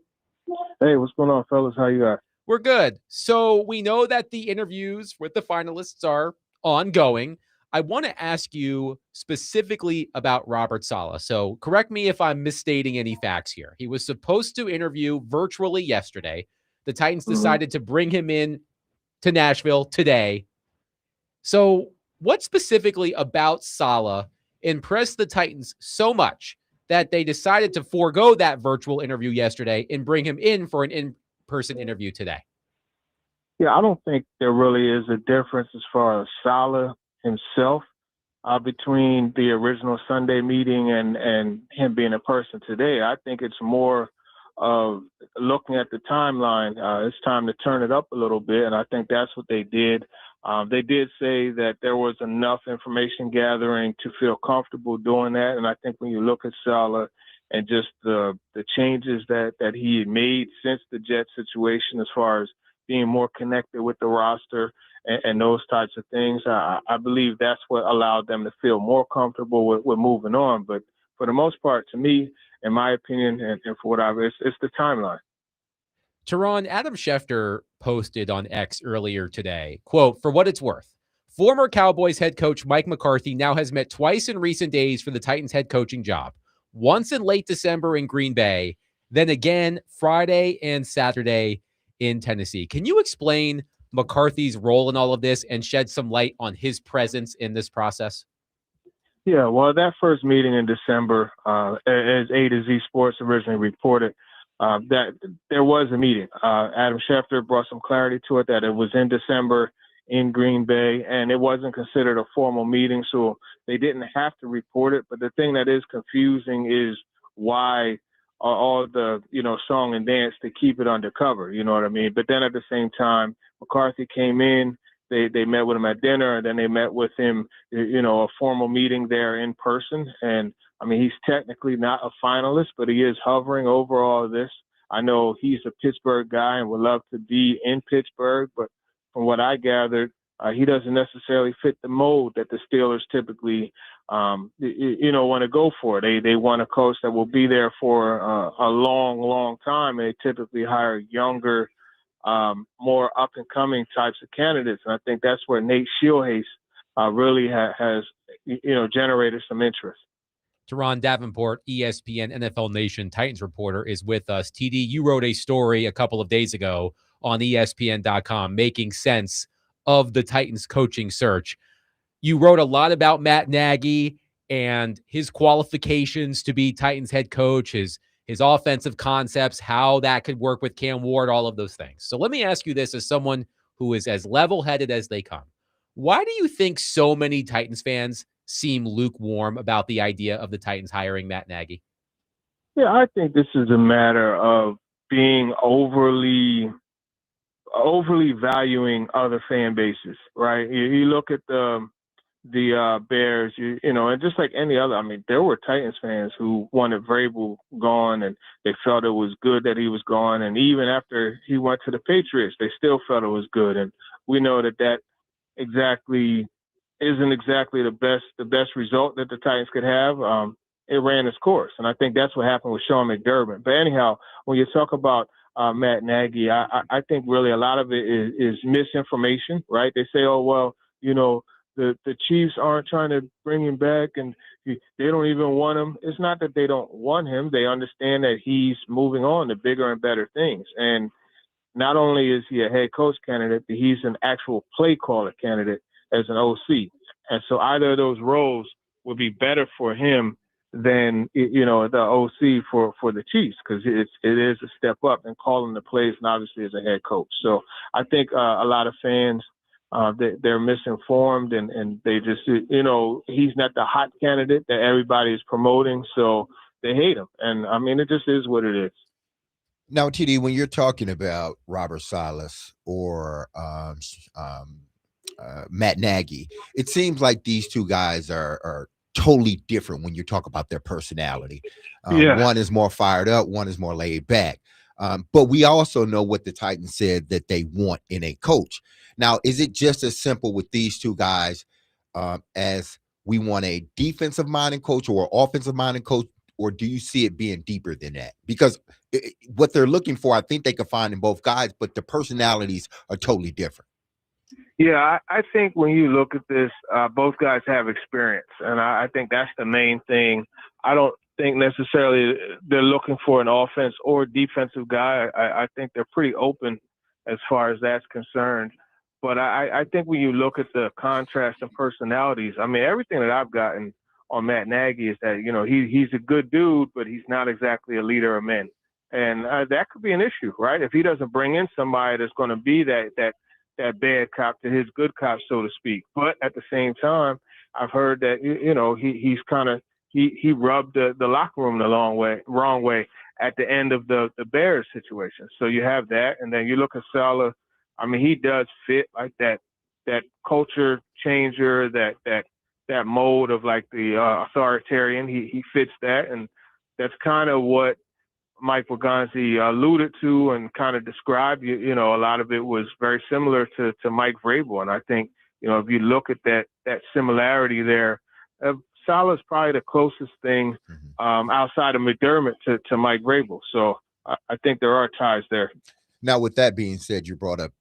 Hey, what's going on, fellas? How you guys? We're good. So we know that the interviews with the finalists are ongoing. I want to ask you specifically about Robert Saleh. So correct me if I'm misstating any facts here. He was supposed to interview virtually yesterday. The Titans decided to bring him in to Nashville today. So what specifically about Saleh impressed the Titans so much that they decided to forego that virtual interview yesterday and bring him in for an in-person interview today? Yeah, I don't think there really is a difference as far as Saleh himself between the original Sunday meeting and him being in person today. I think it's more of looking at the timeline. It's time to turn it up a little bit, and I think that's what they did. They did say that there was enough information gathering to feel comfortable doing that, and I think when you look at Saleh and just the changes that he had made since the Jets situation as far as being more connected with the roster and those types of things, I believe that's what allowed them to feel more comfortable with moving on. But for the most part, to me, in my opinion, and for what it's the timeline. Teron, Adam Schefter posted on X earlier today, quote, "For what it's worth, former Cowboys head coach Mike McCarthy now has met twice in recent days for the Titans head coaching job. Once in late December in Green Bay, then again Friday and Saturday in Tennessee." Can you explain McCarthy's role in all of this and shed some light on his presence in this process? Yeah, well, that first meeting in December, as A to Z Sports originally reported, that there was a meeting. Adam Schefter brought some clarity to it that it was in December in Green Bay, and it wasn't considered a formal meeting, so they didn't have to report it. But the thing that is confusing is why all the, song and dance to keep it undercover, you know what I mean? But then at the same time, McCarthy came in, they met with him at dinner, and then they met with him, a formal meeting there in person. And I mean, he's technically not a finalist, but he is hovering over all of this. I know he's a Pittsburgh guy and would love to be in Pittsburgh, but from what I gathered, he doesn't necessarily fit the mold that the Steelers typically, want to go for. They want a coach that will be there for a long, long time, and they typically hire younger, more up-and-coming types of candidates. And I think that's where Nate Shilhace really has generated some interest. Teron Davenport, ESPN NFL Nation Titans reporter, is with us. TD, you wrote a story a couple of days ago on ESPN.com making sense of the Titans coaching search. You wrote a lot about Matt Nagy and his qualifications to be Titans head coach, his offensive concepts, how that could work with Cam Ward, all of those things. So let me ask you this as someone who is as level-headed as they come. Why do you think so many Titans fans seem lukewarm about the idea of the Titans hiring Matt Nagy? Yeah, I think this is a matter of being overly valuing other fan bases, right? You look at the Bears, and just like any other, I mean, there were Titans fans who wanted Vrabel gone, and they felt it was good that he was gone. And even after he went to the Patriots, they still felt it was good. And we know that isn't exactly the best result that the Titans could have. It ran its course, and I think that's what happened with Sean McDermott. But anyhow, when you talk about Matt Nagy, I think really a lot of it is misinformation, right? They say, oh, well, the Chiefs aren't trying to bring him back and they don't even want him. It's not that they don't want him. They understand that he's moving on to bigger and better things. And not only is he a head coach candidate, but he's an actual play caller candidate as an OC. And so either of those roles would be better for him than, the OC for the Chiefs, because it is a step up in calling the plays and obviously as a head coach. So I think a lot of fans, they're misinformed and they just, he's not the hot candidate that everybody is promoting. So they hate him. And I mean, it just is what it is. Now, TD, when you're talking about Robert Saleh or Matt Nagy, it seems like these two guys are totally different when you talk about their personality. One is more fired up, one is more laid back. But we also know what the Titans said that they want in a coach. Now, is it just as simple with these two guys as we want a defensive-minded coach or offensive-minded coach, or do you see it being deeper than that? Because what they're looking for, I think they can find in both guys, but the personalities are totally different. Yeah, I think when you look at this, both guys have experience, and I think that's the main thing. I don't think necessarily they're looking for an offense or defensive guy. I think they're pretty open as far as that's concerned. But I think when you look at the contrast in personalities, I mean, everything that I've gotten on Matt Nagy is that, he's a good dude, but he's not exactly a leader of men. And that could be an issue, right? If he doesn't bring in somebody that's going to be that bad cop to his good cop, so to speak. But at the same time, I've heard that, he's kind of, he rubbed the locker room the wrong way at the end of the Bears situation. So you have that. And then you look at Saleh. I mean, he does fit like that culture changer, that mold of like the authoritarian. He fits that. And that's kind of what Mike Bergonzi alluded to and kind of described. A lot of it was very similar to Mike Vrabel. And I think, if you look at that similarity there, Saleh's probably the closest thing outside of McDermott to Mike Vrabel. So I think there are ties there. Now, with that being said, you brought up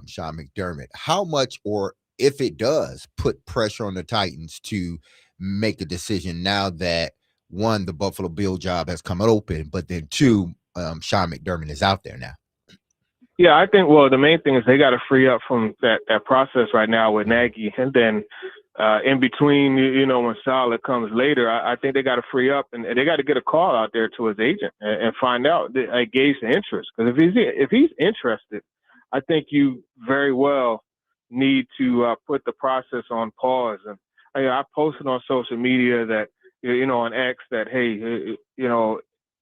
Sean McDermott. How much, or if it does, put pressure on the Titans to make a decision now that, one, the Buffalo Bill job has come open, but then two, Sean McDermott is out there now? Yeah, I think, well, the main thing is they got to free up from that process right now with Nagy. And then in between, when Saleh comes later, I think they got to free up and they got to get a call out there to his agent and find out, gauge the interest. Because if he's interested, I think you very well need to put the process on pause. And I posted on social media that, on X that, hey,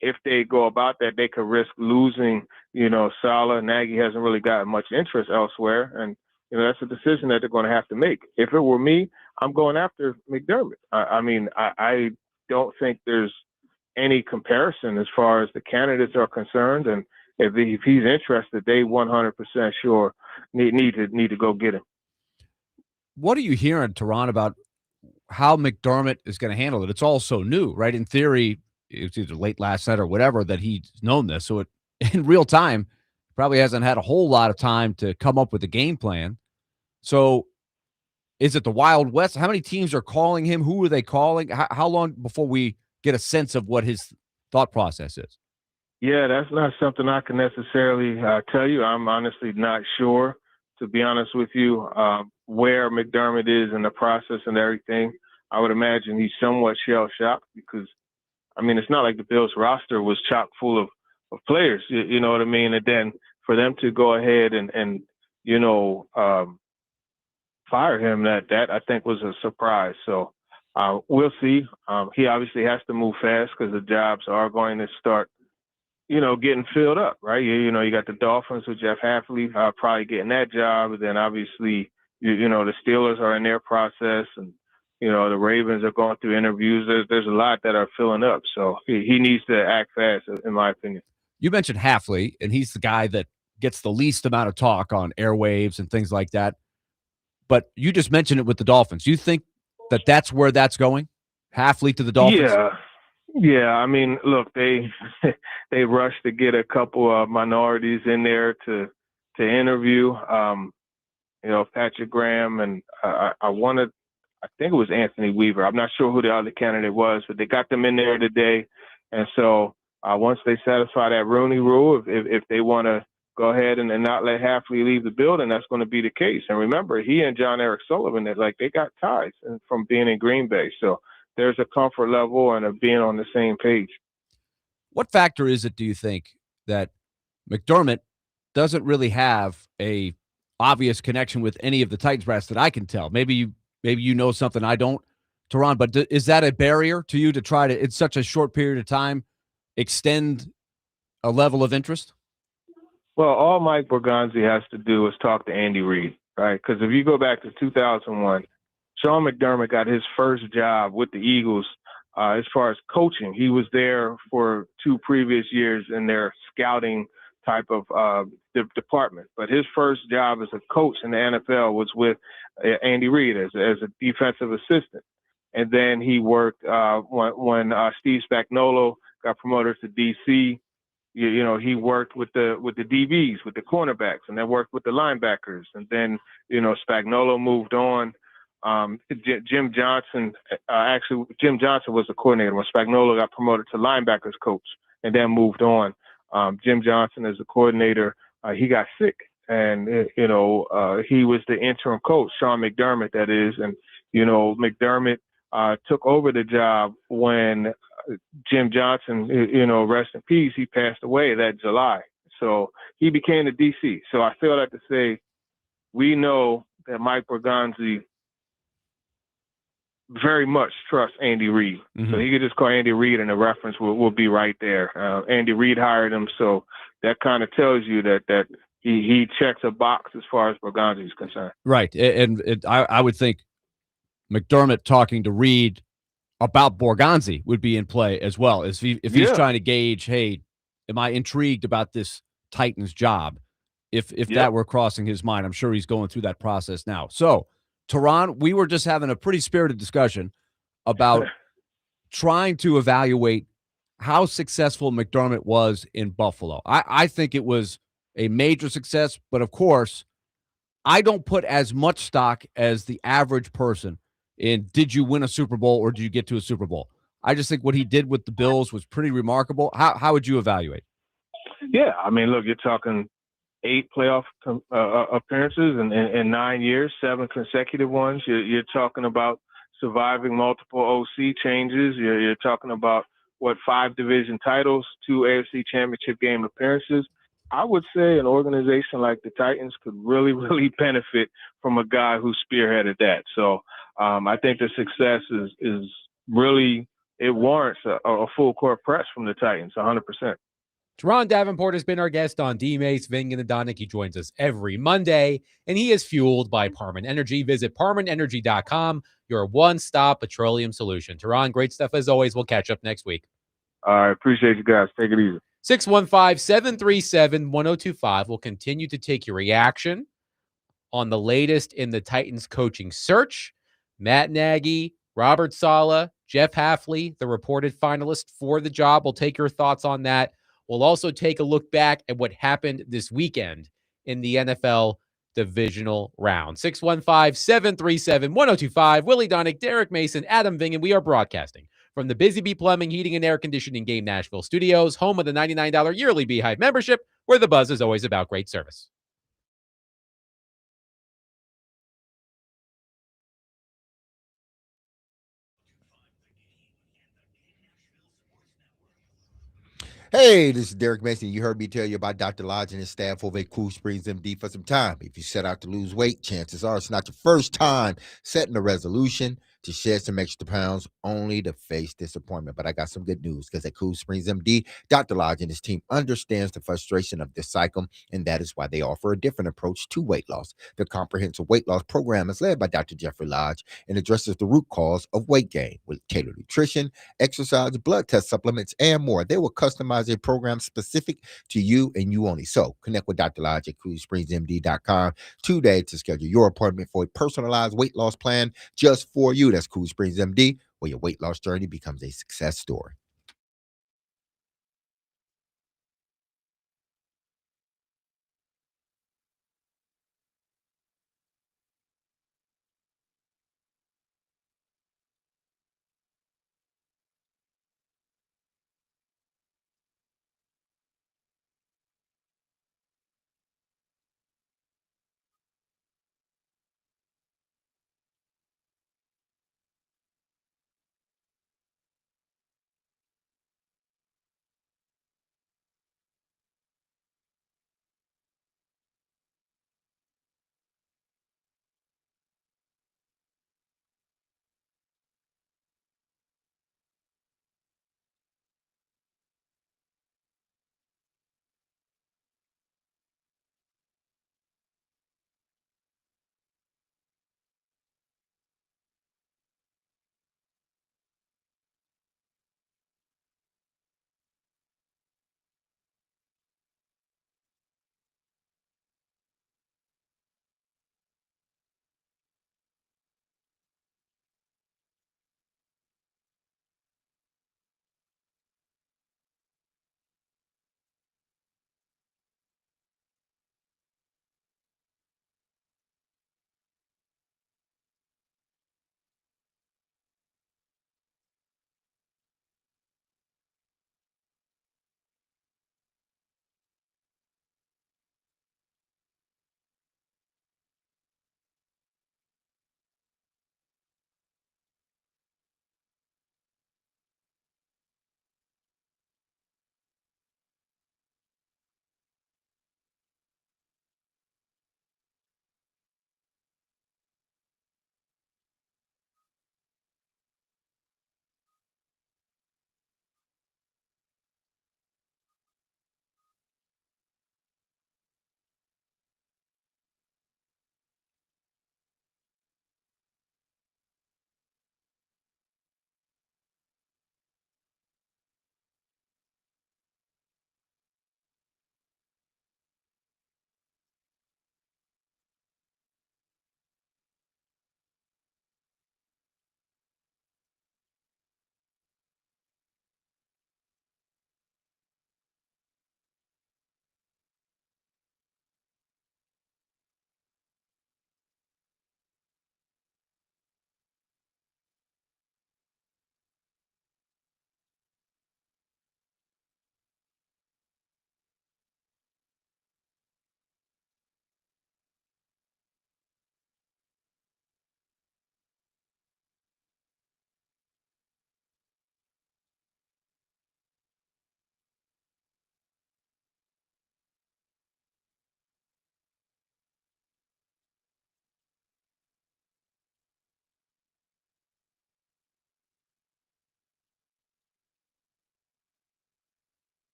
if they go about that, they could risk losing, Saleh. Nagy hasn't really gotten much interest elsewhere. And, that's a decision that they're going to have to make. If it were me, I'm going after McDermott. I don't think there's any comparison as far as the candidates are concerned. And if he's interested, they 100% sure need to go get him. What are you hearing, Teron, about how McDermott is going to handle it? It's all so new, right? In theory, it's either late last night or whatever that he's known this. So in real time, probably hasn't had a whole lot of time to come up with a game plan. So is it the Wild West? How many teams are calling him? Who are they calling? How long before we get a sense of what his thought process is? Yeah, that's not something I can necessarily tell you. I'm honestly not sure, to be honest with you, where McDermott is in the process and everything. I would imagine he's somewhat shell-shocked because, it's not like the Bills roster was chock full of players, you know what I mean? And then for them to go ahead and fire him, that I think was a surprise. So we'll see. He obviously has to move fast because the jobs are going to start, getting filled up, right? You got the Dolphins with Jeff Hafley probably getting that job. And then obviously, the Steelers are in their process and, the Ravens are going through interviews. There's a lot that are filling up. So he needs to act fast, in my opinion. You mentioned Hafley, and he's the guy that gets the least amount of talk on airwaves and things like that. But you just mentioned it with the Dolphins. You think that that's where that's going? Hafley to the Dolphins? Yeah. Look, they rushed to get a couple of minorities in there to interview. Patrick Graham and I think it was Anthony Weaver. I'm not sure who the other candidate was, but they got them in there today. And so once they satisfy that Rooney rule, if they want to go ahead and not let Hafley leave the building, that's going to be the case. And remember, he and John Eric Sullivan, they got ties from being in Green Bay. So there's a comfort level and a being on the same page. What factor is it, do you think, that McDermott doesn't really have a obvious connection with any of the Titans brass that I can tell? Maybe you know something I don't, Teron, but is that a barrier to you to try to, in such a short period of time, extend a level of interest? Well, all Mike Bergonzi has to do is talk to Andy Reid, right? Because if you go back to 2001, Sean McDermott got his first job with the Eagles as far as coaching, he was there for 2 previous years in their scouting type of department. But his first job as a coach in the NFL was with Andy Reid as a defensive assistant. And then he worked when Steve Spagnuolo got promoted to DC. He worked with the DBs, with the cornerbacks, and then worked with the linebackers. And then Spagnuolo moved on. Jim Johnson was the coordinator when Spagnuolo got promoted to linebackers coach, and then moved on. Jim Johnson as the coordinator, he got sick, and he was the interim coach, Sean McDermott, that is, and McDermott took over the job when Jim Johnson, rest in peace, he passed away that July. So he became the DC. So I feel like to say, we know that Mike Bergonzi very much trusts Andy Reid. Mm-hmm. So he could just call Andy Reid and the reference will be right there. Andy Reid hired him. So that kind of tells you that he checks a box as far as Bergonzi is concerned. Right. And I would think McDermott talking to Reid about Borgonzi would be in play as well. If he's trying to gauge, hey, am I intrigued about this Titans job? If that were crossing his mind, I'm sure he's going through that process now. So, Tehran, we were just having a pretty spirited discussion about trying to evaluate how successful McDermott was in Buffalo. I think it was a major success, but of course, I don't put as much stock as the average person in did you win a Super Bowl or did you get to a Super Bowl. I just think what he did with the Bills was pretty remarkable. How would you evaluate? Yeah, I mean, look, you're talking 8 playoff appearances in 9 years, 7 consecutive ones. You're talking about surviving multiple OC changes. You're talking about 5 division titles, 2 AFC Championship game appearances. I would say an organization like the Titans could really, really benefit from a guy who spearheaded that. So I think the success is really, it warrants a full court press from the Titans, 100%. Tehran Davenport has been our guest on D-Mace, Ving, and the Donick. He joins us every Monday, and he is fueled by Parman Energy. Visit parmanenergy.com, your one-stop petroleum solution. Tehran, great stuff as always. We'll catch up next week. I appreciate you guys. Take it easy. 615-737-1025. We'll continue to take your reaction on the latest in the Titans coaching search. Matt Nagy, Robert Saleh, Jeff Hafley, the reported finalist for the job. We'll take your thoughts on that. We'll also take a look back at what happened this weekend in the NFL divisional round. 615-737-1025. Willie Donick, Derek Mason, Adam Ving, and we are broadcasting from the Busy Bee Plumbing, Heating, and Air Conditioning Game Nashville Studios, home of the $99 yearly Beehive membership, where the buzz is always about great service. Hey, this is Derek Mason. You heard me tell you about Dr. Lodge and his staff over at Cool Springs MD for some time. If you set out to lose weight, chances are it's not your first time setting a resolution to shed some extra pounds only to face disappointment. But I got some good news because at Cool Springs MD, Dr. Lodge and his team understands the frustration of this cycle, and that is why they offer a different approach to weight loss. The comprehensive weight loss program is led by Dr. Jeffrey Lodge and addresses the root cause of weight gain with tailored nutrition, exercise, blood test supplements, and more. They will customize a program specific to you and you only. So connect with Dr. Lodge at CoolSpringsMD.com today to schedule your appointment for a personalized weight loss plan just for you. That's Cool Springs MD, where your weight loss journey becomes a success story.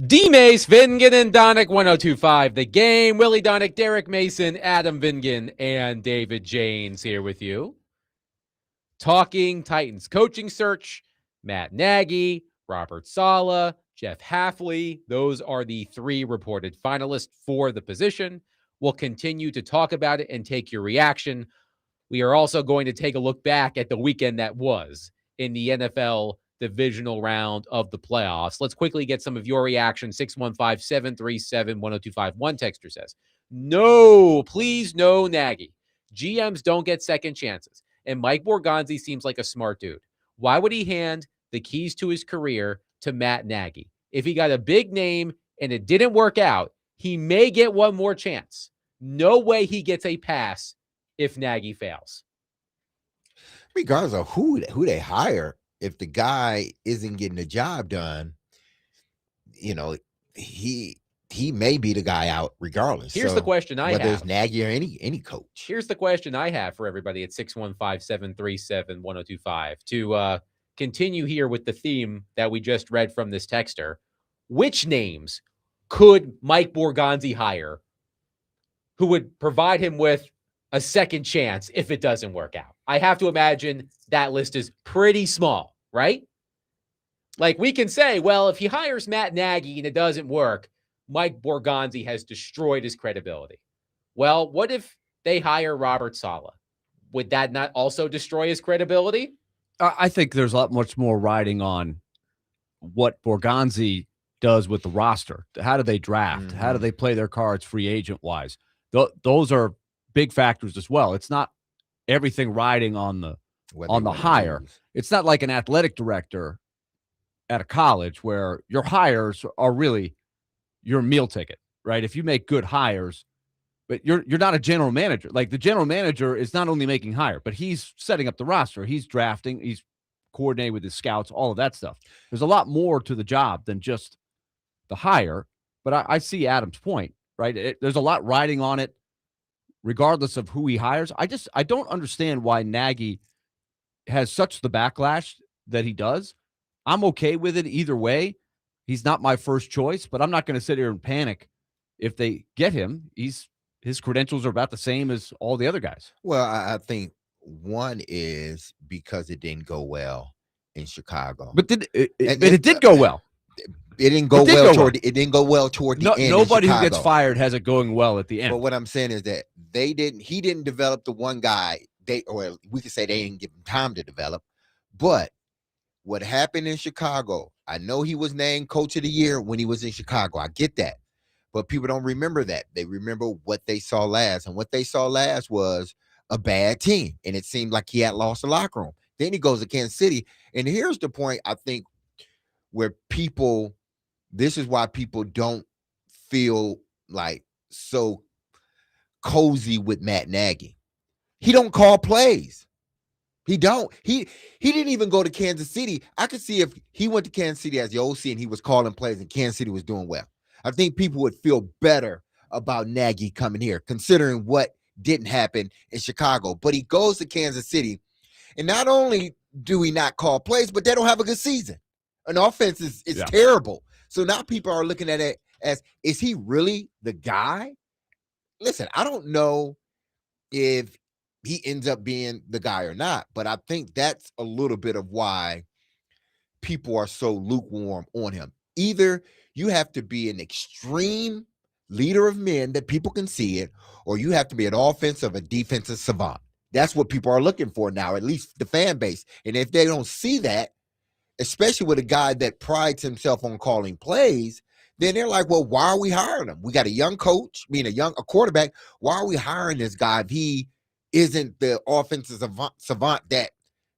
D-Mace, Vingen, and Donick, 1025 The Game. Willie Donick, Derek Mason, Adam Vingen, and David Janes here with you. Talking Titans coaching search, Matt Nagy, Robert Saleh, Jeff Hafley. Those are the 3 reported finalists for the position. We'll continue to talk about it and take your reaction. We are also going to take a look back at the weekend that was in the NFL divisional round of the playoffs. Let's quickly get some of your reaction. 615-737-1025. One texter says, no, please no Nagy. GMs don't get second chances. And Mike Borgonzi seems like a smart dude. Why would he hand the keys to his career to Matt Nagy? If he got a big name and it didn't work out, he may get one more chance. No way he gets a pass if Nagy fails. Regardless of who they hire, if the guy isn't getting the job done, you know, he may be the guy out regardless. Here's the question I have. Whether it's Nagy or any coach. Here's the question I have for everybody at 615-737-1025. To continue here with the theme that we just read from this texter, which names could Mike Borgonzi hire who would provide him with a second chance if it doesn't work out? I have to imagine that list is pretty small, right? Like we can say, well, if he hires Matt Nagy and it doesn't work, Mike Borgonzi has destroyed his credibility. Well, what if they hire Robert Saleh? Would that not also destroy his credibility? I think there's a lot much more riding on what Borgonzi does with the roster. How do they draft? Mm-hmm. How do they play their cards free agent wise? Those are big factors as well. It's not everything riding on the hire. It's not like an athletic director at a college where your hires are really your meal ticket, right? If you make good hires, but you're not a general manager. Like the general manager is not only making hire, but he's setting up the roster. He's drafting, he's coordinating with his scouts, all of that stuff. There's a lot more to the job than just the hire. But I see Adam's point, right? There's a lot riding on it, regardless of who he hires. I don't understand why Nagy has such the backlash that he does. I'm okay with it either way. He's not my first choice, but I'm not going to sit here and panic if they get him. His credentials are about the same as all the other guys. Well, I think one is because it didn't go well in Chicago. But it did go well. It didn't go well toward the end. Nobody who gets fired has it going well at the end. But what I'm saying is that he didn't develop the one guy. Or we could say they didn't give him time to develop. But what happened in Chicago, I know he was named coach of the year when he was in Chicago. I get that. But people don't remember that. They remember what they saw last. And what they saw last was a bad team. And it seemed like he had lost the locker room. Then he goes to Kansas City. And here's the point, I think, where this is why people don't feel like so cozy with Matt Nagy. He don't call plays. He don't. He didn't even go to Kansas City. I could see if he went to Kansas City as the OC and he was calling plays and Kansas City was doing well. I think people would feel better about Nagy coming here, considering what didn't happen in Chicago. But he goes to Kansas City, and not only do we not call plays, but they don't have a good season. An offense is terrible. So now people are looking at it as, is he really the guy? Listen, I don't know if he ends up being the guy or not, but I think that's a little bit of why people are so lukewarm on him. Either you have to be an extreme leader of men that people can see it, or you have to be an offensive or defensive savant. That's what people are looking for now, at least the fan base. And if they don't see that, especially with a guy that prides himself on calling plays, then they're like, well, why are we hiring him? We got a young coach, a quarterback. Why are we hiring this guy if he isn't the offensive savant that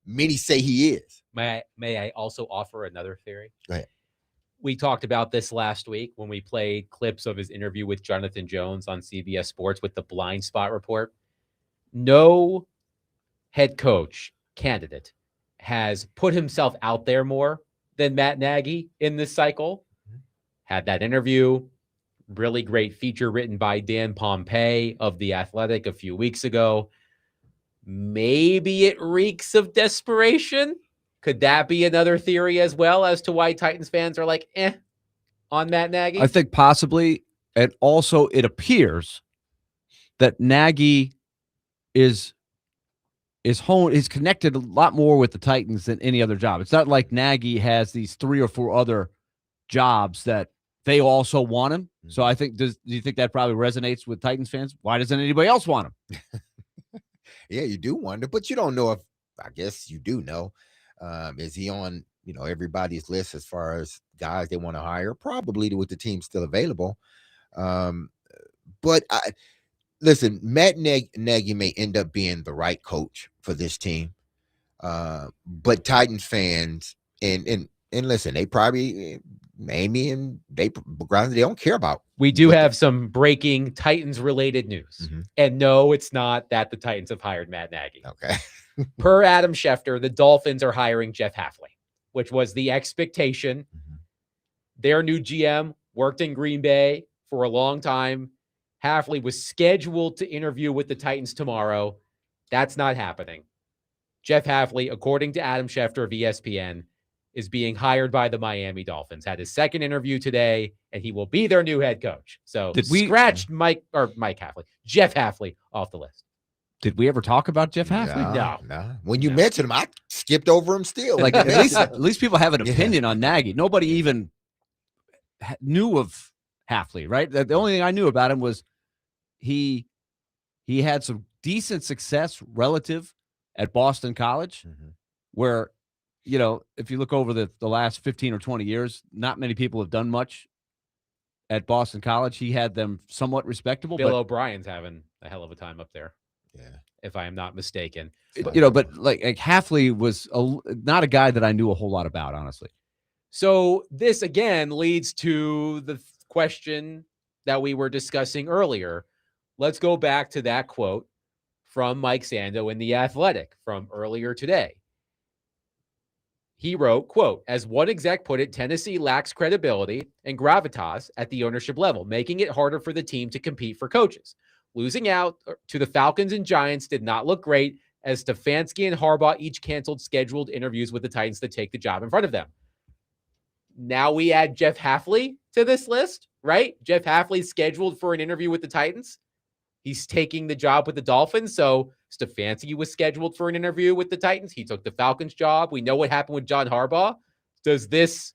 many say he is? May I also offer another theory? Go ahead. We talked about this last week when we played clips of his interview with Jonathan Jones on CBS Sports with the blind spot report. No head coach candidate has put himself out there more than Matt Nagy in this cycle. Had that interview, really great feature written by Dan Pompei of The Athletic a few weeks ago. Maybe it reeks of desperation. Could that be another theory as well as to why Titans fans are like, on Matt Nagy? I think possibly, and also it appears that Nagy is connected a lot more with the Titans than any other job. It's not like Nagy has these 3 or 4 other jobs that they also want him. So I think, do you think that probably resonates with Titans fans? Why doesn't anybody else want him? Yeah, you do wonder, but you don't know if, I guess you do know. Is he on, everybody's list as far as guys they want to hire? Probably, with the team still available. But listen, Matt Nagy may end up being the right coach for this team. But Titans fans and listen, they probably they don't care about. We do have some breaking Titans related news. Mm-hmm. And no, it's not that the Titans have hired Matt Nagy. Okay. Per Adam Schefter, the Dolphins are hiring Jeff Hafley, which was the expectation. Mm-hmm. Their new GM worked in Green Bay for a long time. Hafley was scheduled to interview with the Titans tomorrow. That's not happening. Jeff Hafley, according to Adam Schefter of ESPN, is being hired by the Miami Dolphins. Had his second interview today, and he will be their new head coach. So scratched Jeff Hafley off the list. Did we ever talk about Jeff Hafley? No. When you mentioned him, I skipped over him still. Like at least people have an opinion on Nagy. Nobody even knew of Hafley, right? The only thing I knew about him was he had some decent success relative at Boston College, where, if you look over the last 15 or 20 years, not many people have done much at Boston College. He had them somewhat respectable. Bill O'Brien's having a hell of a time up there. Yeah. If I am not mistaken. But like Hafley was not a guy that I knew a whole lot about, honestly. So this, again, leads to the question that we were discussing earlier. Let's go back to that quote from Mike Sando in The Athletic from earlier today. He wrote, quote, as one exec put it, Tennessee lacks credibility and gravitas at the ownership level, making it harder for the team to compete for coaches. Losing out to the Falcons and Giants did not look great, as Stefanski and Harbaugh each canceled scheduled interviews with the Titans to take the job in front of them. Now we add Jeff Hafley to this list, right? Jeff Hafley's scheduled for an interview with the Titans. He's taking the job with the Dolphins. So Stefanski was scheduled for an interview with the Titans. He took the Falcons job. We know what happened with John Harbaugh. Does this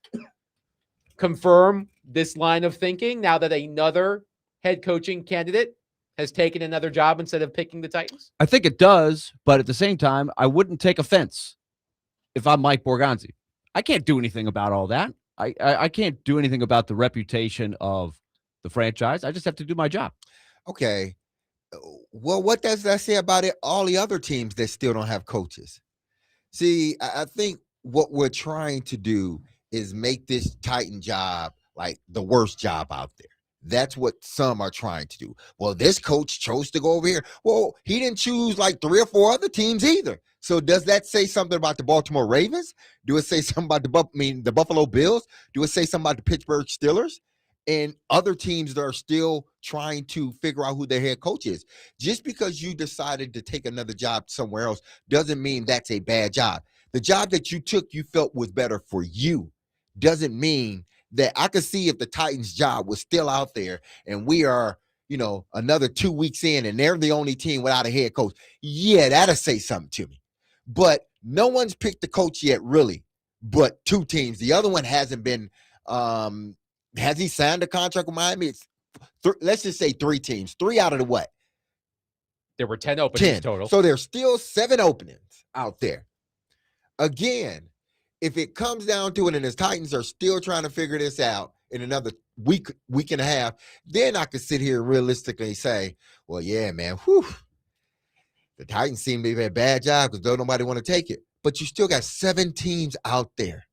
confirm this line of thinking now that another head coaching candidate has taken another job instead of picking the Titans? I think it does, but at the same time, I wouldn't take offense if I'm Mike Borgonzi. I can't do anything about all that. I can't do anything about the reputation of the franchise. I just have to do my job. Okay. Well, what does that say about it? All the other teams that still don't have coaches. See, I think what we're trying to do is make this Titan job like the worst job out there. That's what some are trying to do. Well, this coach chose to go over here. Well, he didn't choose like 3 or 4 other teams either. So does that say something about the Baltimore Ravens? Do it say something about the Buffalo Bills? Do it say something about the Pittsburgh Steelers? And other teams that are still trying to figure out who their head coach is. Just because you decided to take another job somewhere else doesn't mean that's a bad job. The job that you took, you felt was better for you. Doesn't mean that I could see if the Titans job was still out there and we are, another 2 weeks in and they're the only team without a head coach. Yeah, that'll say something to me. But no one's picked the coach yet, really, but 2 teams. The other one hasn't been has he signed a contract with Miami? It's let's just say 3 teams. 3 out of the what? There were 10 openings 10 total. So there's still 7 openings out there. Again, if it comes down to it and the Titans are still trying to figure this out in another week and a half, then I could sit here and realistically say, well, yeah, man, the Titans seem to be a bad job because nobody want to take it. But you still got 7 teams out there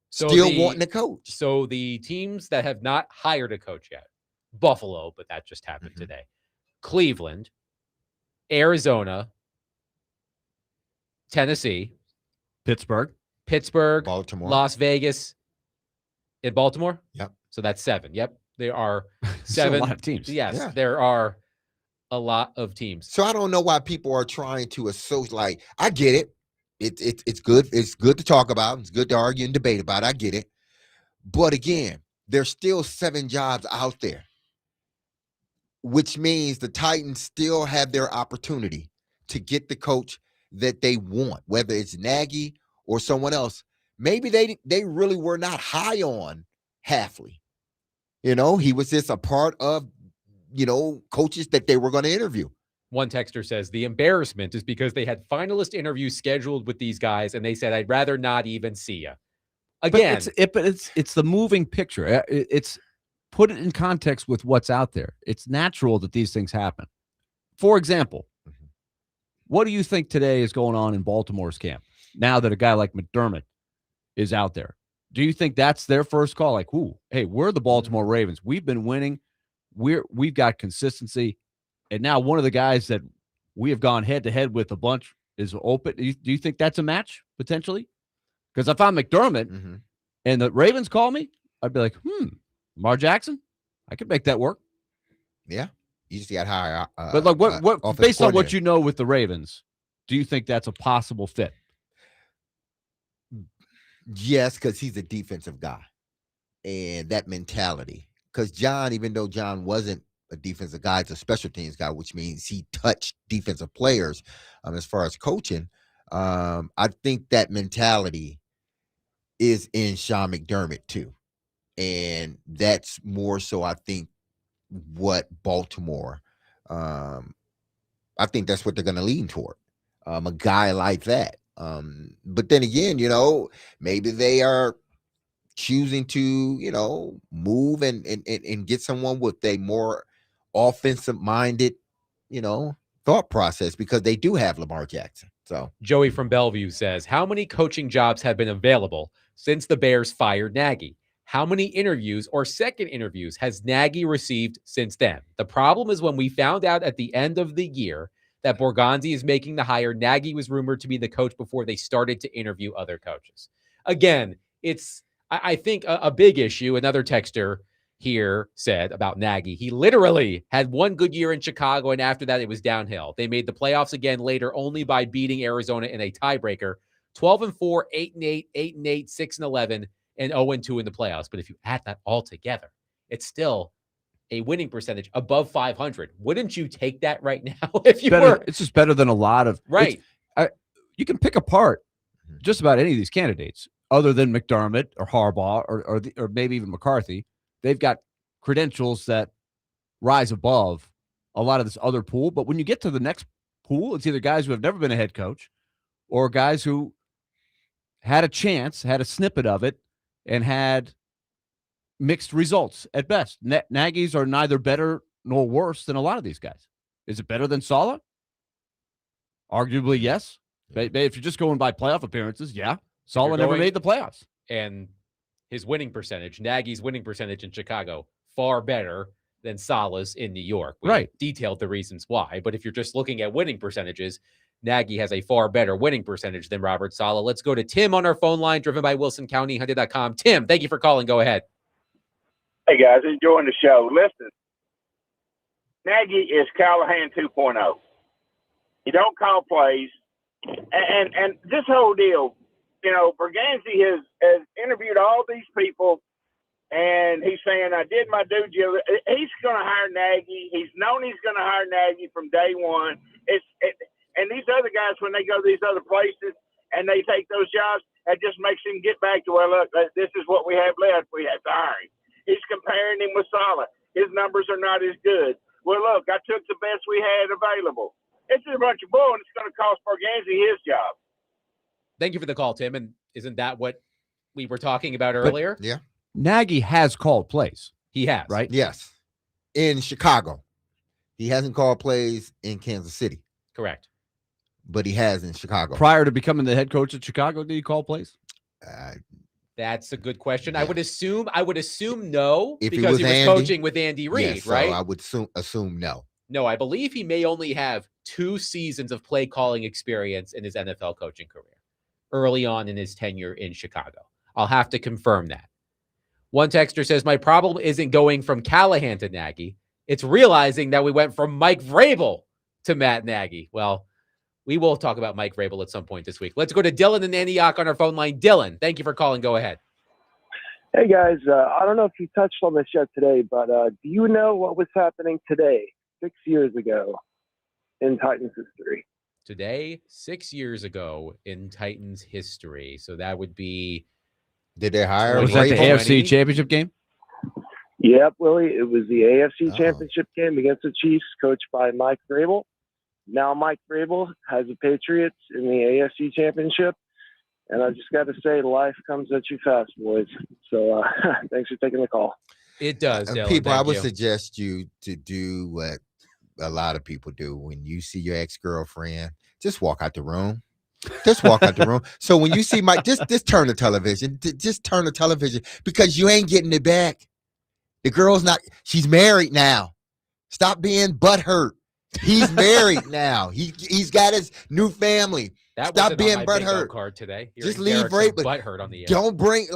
still wanting a coach. So the teams that have not hired a coach yet, Buffalo, but that just happened today, Cleveland, Arizona, Tennessee, Pittsburgh, Baltimore, Las Vegas, in Baltimore. Yep. So that's 7. Yep. There are 7 Still a lot of teams. Yes, Yeah. there are a lot of teams. So I don't know why people are trying to associate. Like, I get it. It's good. It's good to talk about. It's good to argue and debate about. I get it. But again, there's still 7 jobs out there, which means the Titans still have their opportunity to get the coach that they want, whether it's Nagy or someone else. Maybe they really were not high on Halfley. He was just a part of, coaches that they were going to interview. One texter says the embarrassment is because they had finalist interviews scheduled with these guys, and they said, "I'd rather not even see you." Again, but it's the moving picture. It's put it in context with what's out there. It's natural that these things happen. For example, what do you think today is going on in Baltimore's camp now that a guy like McDermott is out there? Do you think that's their first call? Like, hey, we're the Baltimore Ravens. We've been winning. We've got consistency. And now one of the guys that we have gone head-to-head with a bunch is open. Do you think that's a match, potentially? Because if I'm McDermott and the Ravens call me, I'd be like, Lamar Jackson? I could make that work. Yeah. You just got higher. But look, what based on what you know with the Ravens, do you think that's a possible fit? Yes, because he's a defensive guy. And that mentality. Because John, even though John wasn't a defensive guy, it's a special teams guy, which means he touched defensive players as far as coaching. I think that mentality is in Sean McDermott too. And that's more so, I think, what Baltimore, I think that's what they're going to lean toward, a guy like that. But then again, maybe they are choosing to, move and get someone with a more offensive-minded, thought process, because they do have Lamar Jackson. So Joey from Bellevue says, how many coaching jobs have been available since the Bears fired Nagy? How many interviews or second interviews has Nagy received since then? The problem is when we found out at the end of the year that Borgonzi is making the hire, Nagy was rumored to be the coach before they started to interview other coaches. Again, it's, I think, a big issue. Another texter here said about Nagy, he literally had one good year in Chicago, and after that, it was downhill. They made the playoffs again later only by beating Arizona in a tiebreaker, 12-4, 8-8, 8-8, 6-11, and 0-2 in the playoffs. But if you add that all together, it's still a winning percentage above 500. Wouldn't you take that right now if you were? It's just better than a lot of right. You can pick apart just about any of these candidates, other than McDermott or Harbaugh or maybe even McCarthy. They've got credentials that rise above a lot of this other pool. But when you get to the next pool, it's either guys who have never been a head coach or guys who had a chance, had a snippet of it, and had mixed results at best. Nagy's are neither better nor worse than a lot of these guys. Is it better than Saleh? Arguably, yes. But if you're just going by playoff appearances, yeah. Saleh never made the playoffs. And his winning percentage, Nagy's winning percentage in Chicago, far better than Saleh's in New York. We detailed the reasons why. But if you're just looking at winning percentages, Nagy has a far better winning percentage than Robert Saleh. Let's go to Tim on our phone line, driven by WilsonCountyHunted.com. Tim, thank you for calling. Go ahead. Hey, guys, enjoying the show. Listen, Nagy is Callahan 2.0. He don't call plays. And this whole deal, Berganzi has interviewed all these people, and he's saying, I did my due diligence. He's going to hire Nagy. He's known he's going to hire Nagy from day one. And these other guys, when they go to these other places and they take those jobs, that just makes him get back to, well, look, this is what we have left. We have to hire him. He's comparing him with Saleh. His numbers are not as good. Well, look, I took the best we had available. It's a bunch of bull, and it's going to cost Borganzi his job. Thank you for the call, Tim. And isn't that what we were talking about earlier? Yeah. Nagy has called plays. He has. Right? Yes. In Chicago. He hasn't called plays in Kansas City. Correct. But he has in Chicago. Prior to becoming the head coach at Chicago, did he call plays? That's a good question. Yeah. I would assume no, if because he was Andy, coaching with Andy Reid, yes, right? So I would assume no. No, I believe he may only have 2 seasons of play calling experience in his NFL coaching career, early on in his tenure in Chicago. I'll have to confirm that. One texter says, my problem isn't going from Callahan to Nagy. It's realizing that we went from Mike Vrabel to Matt Nagy. Well, we will talk about Mike Vrabel at some point this week. Let's go to Dylan in Antioch on our phone line. Dylan, thank you for calling. Go ahead. Hey guys, I don't know if you touched on this yet today, but do you know what was happening today, 6 years ago, in Titans history? Today, 6 years ago in Titans history. So that would be Did they hire Was that the Vrabel? AFC Championship game? Yep, Willie, it was the AFC Oh. Championship game against the Chiefs, coached by Mike Vrabel. Now Mike Vrabel has the Patriots in the AFC Championship, and I just got to say, life comes at you fast, boys. So thanks for taking the call. It does, Dylan. People, I Thank would you. suggest you to do what a lot of people do when you see your ex-girlfriend. Just walk out the room. Just walk out the room. So when you see just turn the television. Just turn the television because you ain't getting it back. The girl's not. She's married now. Stop being butthurt. He's married now. He's got his new family. That Stop wasn't being on my bingo butthurt. card today. Just Hearing leave Derek so Vrabel. butthurt on the air. Don't bring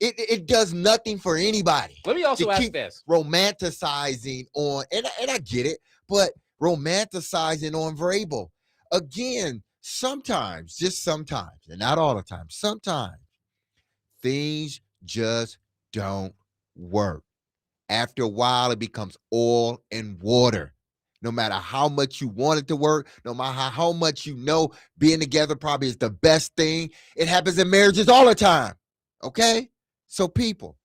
it does nothing for anybody. Let me also to ask keep this. romanticizing on, and I get it, but romanticizing on Vrabel. Again, sometimes, just sometimes, and not all the time, sometimes things just don't work. After a while, it becomes oil and water. No matter how much you want it to work, no matter how much you know being together probably is the best thing. It happens in marriages all the time. Okay? So people,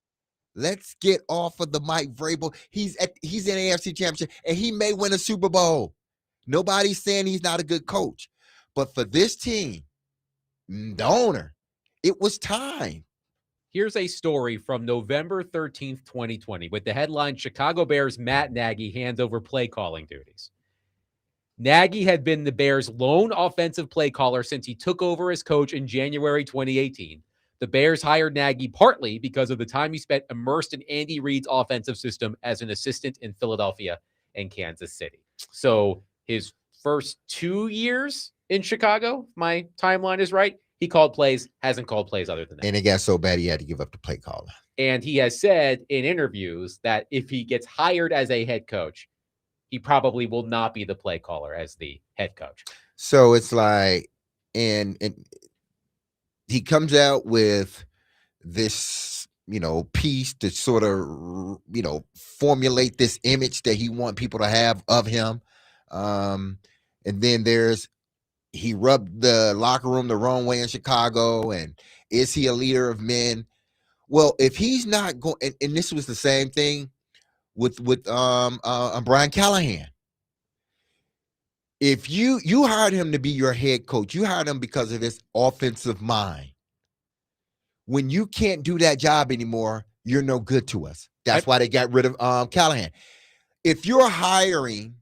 let's get off of the Mike Vrabel. He's in AFC Championship, and he may win a Super Bowl. Nobody's saying he's not a good coach. But for this team, the owner, it was time. Here's a story from November 13th, 2020, with the headline Chicago Bears Matt Nagy hands over play calling duties. Nagy had been the Bears' lone offensive play caller since he took over as coach in January 2018. The Bears hired Nagy partly because of the time he spent immersed in Andy Reid's offensive system as an assistant in Philadelphia and Kansas City. So his first 2 years in Chicago, if my timeline is right, he called plays, hasn't called plays other than that. And it got so bad he had to give up the play caller. And he has said in interviews that if he gets hired as a head coach, he probably will not be the play caller as the head coach. So it's like, and he comes out with this, piece to sort of, formulate this image that he want people to have of him. And then he rubbed the locker room the wrong way in Chicago. And is he a leader of men? Well, if he's not going, and this was the same thing with Brian Callahan. If you hired him to be your head coach, you hired him because of his offensive mind. When you can't do that job anymore, you're no good to us. That's why they got rid of Callahan. If you're hiring,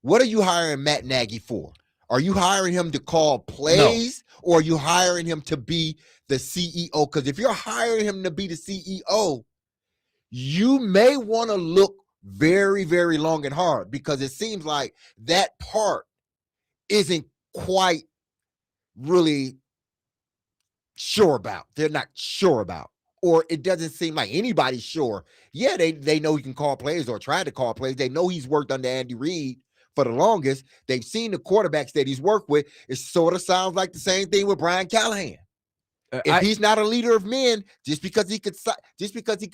what are you hiring Matt Nagy for? Are you hiring him to call plays, or are you hiring him to be the CEO? Because if you're hiring him to be the CEO, you may want to look very, very long and hard, because it seems like that part isn't quite really sure about. They're not sure about, or it doesn't seem like anybody's sure. Yeah, they know he can call plays or try to call plays. They know he's worked under Andy Reid for the longest. They've seen the quarterbacks that he's worked with. It sort of sounds like the same thing with Brian Callahan. If he's not a leader of men, just because he could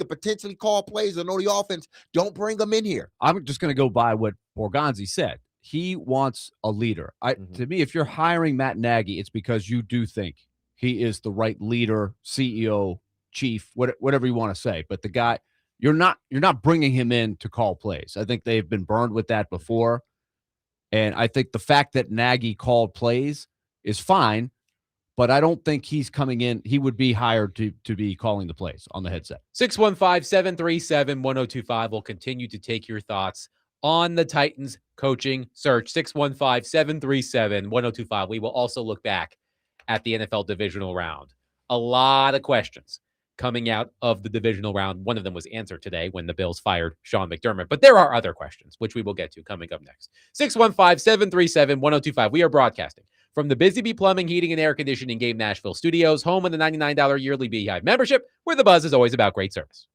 potentially call plays or know the offense, don't bring him in here. I'm just going to go by what Borgonzi said. He wants a leader. To me, if you're hiring Matt Nagy, it's because you do think he is the right leader, CEO, chief, whatever you want to say. But the guy, you're not bringing him in to call plays. I think they've been burned with that before. And I think the fact that Nagy called plays is fine, but I don't think he's coming in. He would be hired to be calling the plays on the headset. 615-737-1025 will continue to take your thoughts on the Titans coaching search. 615-737-1025. We will also look back at the NFL divisional round. A lot of questions coming out of the divisional round. One of them was answered today when the Bills fired Sean McDermott. But there are other questions, which we will get to coming up next. 615-737-1025. We are broadcasting from the Busy Bee Plumbing, Heating, and Air Conditioning Game Nashville Studios, home of the $99 yearly Beehive membership, where the buzz is always about great service.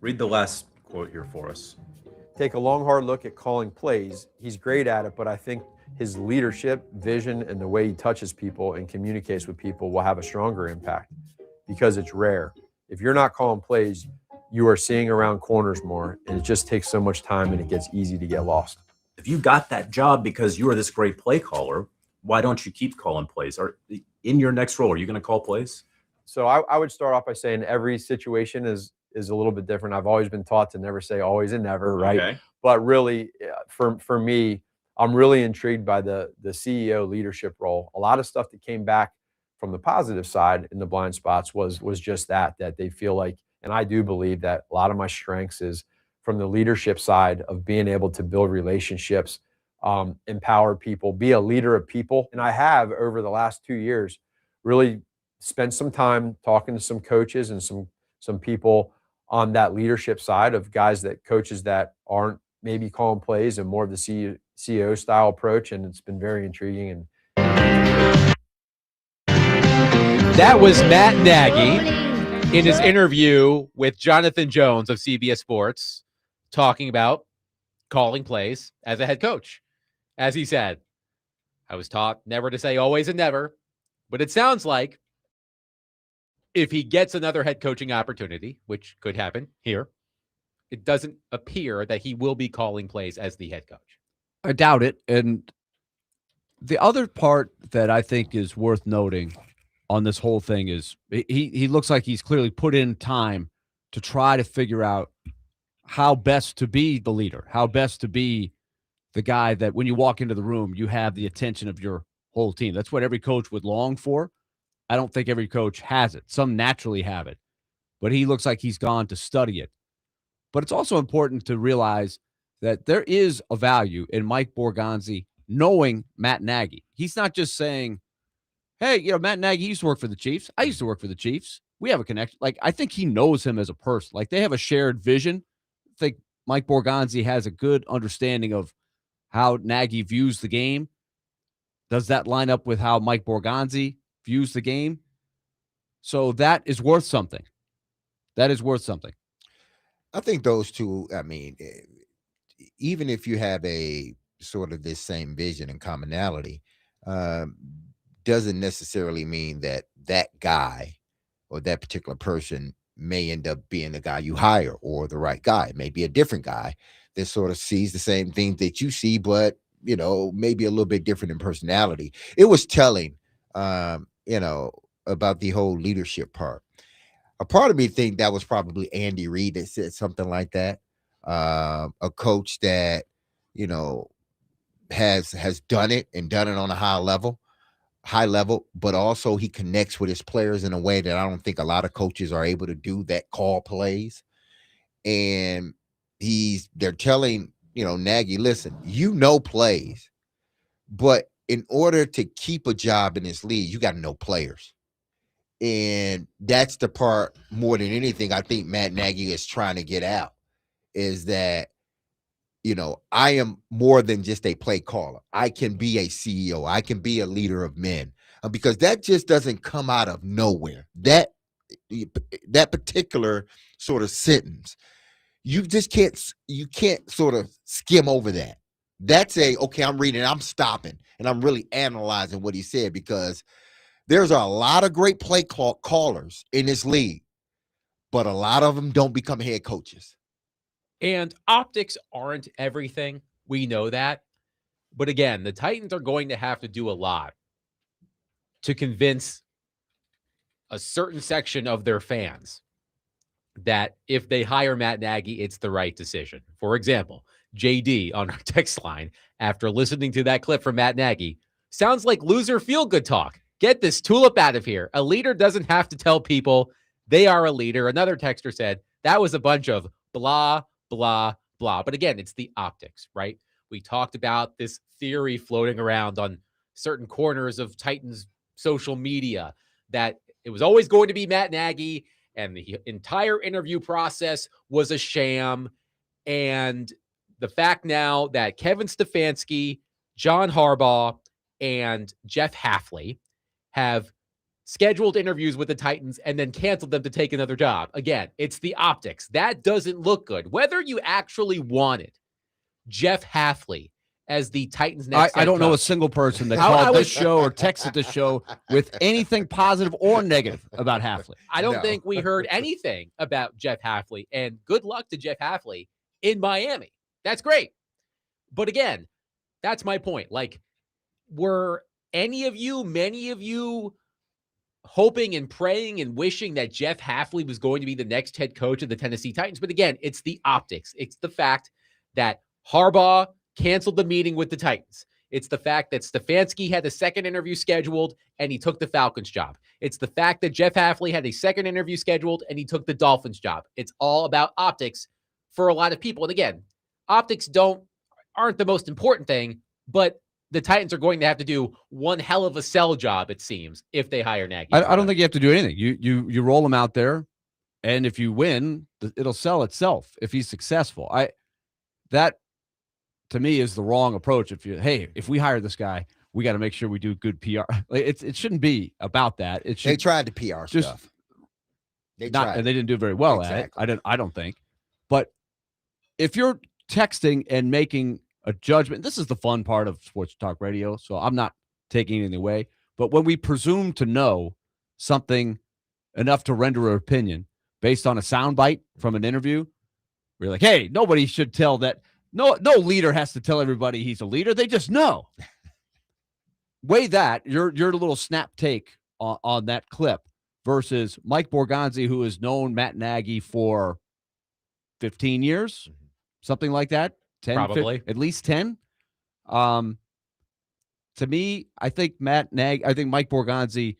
Read the last quote here for us. Take a long, hard look at calling plays. He's great at it, but I think his leadership, vision, and the way he touches people and communicates with people will have a stronger impact because it's rare. If you're not calling plays, you are seeing around corners more, and it just takes so much time and it gets easy to get lost. If you got that job because you are this great play caller, why don't you keep calling plays? Or in your next role, are you going to call plays? So I would start off by saying every situation is a little bit different. I've always been taught to never say always and never, right? Okay. But really, for me, I'm really intrigued by the CEO leadership role. A lot of stuff that came back from the positive side in the blind spots was just that they feel like, and I do believe that a lot of my strengths is from the leadership side of being able to build relationships, empower people, be a leader of people. And I have, over the last 2 years, really spent some time talking to some coaches and some people on that leadership side of coaches that aren't maybe calling plays and more of the CEO style approach. And it's been very intriguing. And that was Matt Nagy in his interview with Jonathan Jones of CBS Sports, talking about calling plays as a head coach. As he said, I was taught never to say always and never, but it sounds like if he gets another head coaching opportunity, which could happen here, it doesn't appear that he will be calling plays as the head coach. I doubt it. And the other part that I think is worth noting on this whole thing is he looks like he's clearly put in time to try to figure out how best to be the leader, how best to be the guy that when you walk into the room, you have the attention of your whole team. That's what every coach would long for. I don't think every coach has it. Some naturally have it, but he looks like he's gone to study it. But it's also important to realize that there is a value in Mike Borgonzi knowing Matt Nagy. He's not just saying, hey, Matt Nagy used to work for the Chiefs. I used to work for the Chiefs. We have a connection. Like, I think he knows him as a person. Like, they have a shared vision. I think Mike Borgonzi has a good understanding of how Nagy views the game. Does that line up with how Mike Borgonzi views the game? So that is worth something. That is worth something. I think those two, I mean, even if you have a sort of this same vision and commonality, doesn't necessarily mean that that guy or that particular person may end up being the guy you hire or the right guy. It may be a different guy that sort of sees the same things that you see, but, maybe a little bit different in personality. It was telling, about the whole leadership part. A part of me think that was probably Andy Reid that said something like that. A coach that, has done it and done it on a high level, but also he connects with his players in a way that I don't think a lot of coaches are able to do, that call plays. And they're telling, Nagy, listen, plays, but in order to keep a job in this league, you got to know players. And that's the part more than anything I think Matt Nagy is trying to get out, is that, I am more than just a play caller. I can be a CEO. I can be a leader of men, because that just doesn't come out of nowhere. That particular sort of sentence, you can't sort of skim over that. That's okay, I'm reading, I'm stopping, and I'm really analyzing what he said, because there's a lot of great play callers in this league, but a lot of them don't become head coaches. And optics aren't everything. We know that. But again, the Titans are going to have to do a lot to convince a certain section of their fans that if they hire Matt Nagy, it's the right decision. For example, JD on our text line, after listening to that clip from Matt Nagy, sounds like loser feel-good talk. Get this tulip out of here. A leader doesn't have to tell people they are a leader. Another texter said that was a bunch of blah, blah, blah. But again, it's the optics, right? We talked about this theory floating around on certain corners of Titans social media that it was always going to be Matt Nagy and the entire interview process was a sham. And the fact now that Kevin Stefanski, John Harbaugh, and Jeff Hafley have scheduled interviews with the Titans and then canceled them to take another job. Again, it's the optics. That doesn't look good. Whether you actually wanted Jeff Hafley as the Titans' next I don't know a coach, single person that I called this was- show or texted this show with anything positive or negative about Hafley. I don't No. think we heard anything about Jeff Hafley, and good luck to Jeff Hafley in Miami. That's great. But again, that's my point. Like, were many of you hoping and praying and wishing that Jeff Hafley was going to be the next head coach of the Tennessee Titans? But again, it's the optics. It's the fact that Harbaugh canceled the meeting with the Titans. It's the fact that Stefanski had the second interview scheduled and he took the Falcons job. It's the fact that Jeff Hafley had a second interview scheduled and he took the Dolphins job. It's all about optics for a lot of people. And again, optics aren't the most important thing, but the Titans are going to have to do one hell of a sell job, it seems, if they hire Nagy. I don't think you have to do anything. You roll him out there, and if you win, it'll sell itself if he's successful. That to me is the wrong approach. If we hire this guy, we got to make sure we do good PR. It shouldn't be about that. They tried the PR stuff. And they didn't do very well at it. I don't think. But if you're texting and making a judgment, this is the fun part of sports talk radio, so I'm not taking anything away. But when we presume to know something enough to render an opinion based on a soundbite from an interview, we're like, hey, nobody should tell that. No leader has to tell everybody he's a leader. They just know. Weigh that, your little snap take on that clip versus Mike Borgonzi, who has known Matt Nagy for 15 years, something like that. 10, Probably. at least 10. To me, I think Mike Borgonzi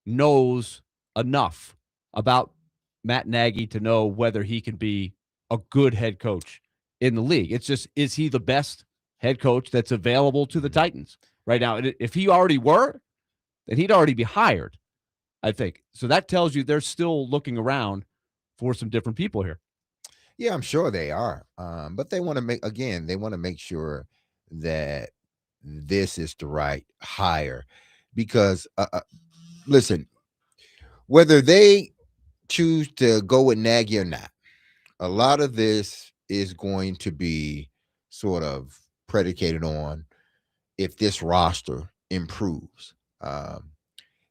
knows enough about Matt Nagy to know whether he can be a good head coach in the league. It's just, is he the best head coach that's available to the Titans right now? And if he already were, then he'd already be hired, I think. So that tells you they're still looking around for some different people here. Yeah, I'm sure they are. But they want to make sure that this is the right hire because, listen, whether they choose to go with Nagy or not, a lot of this is going to be sort of predicated on if this roster improves.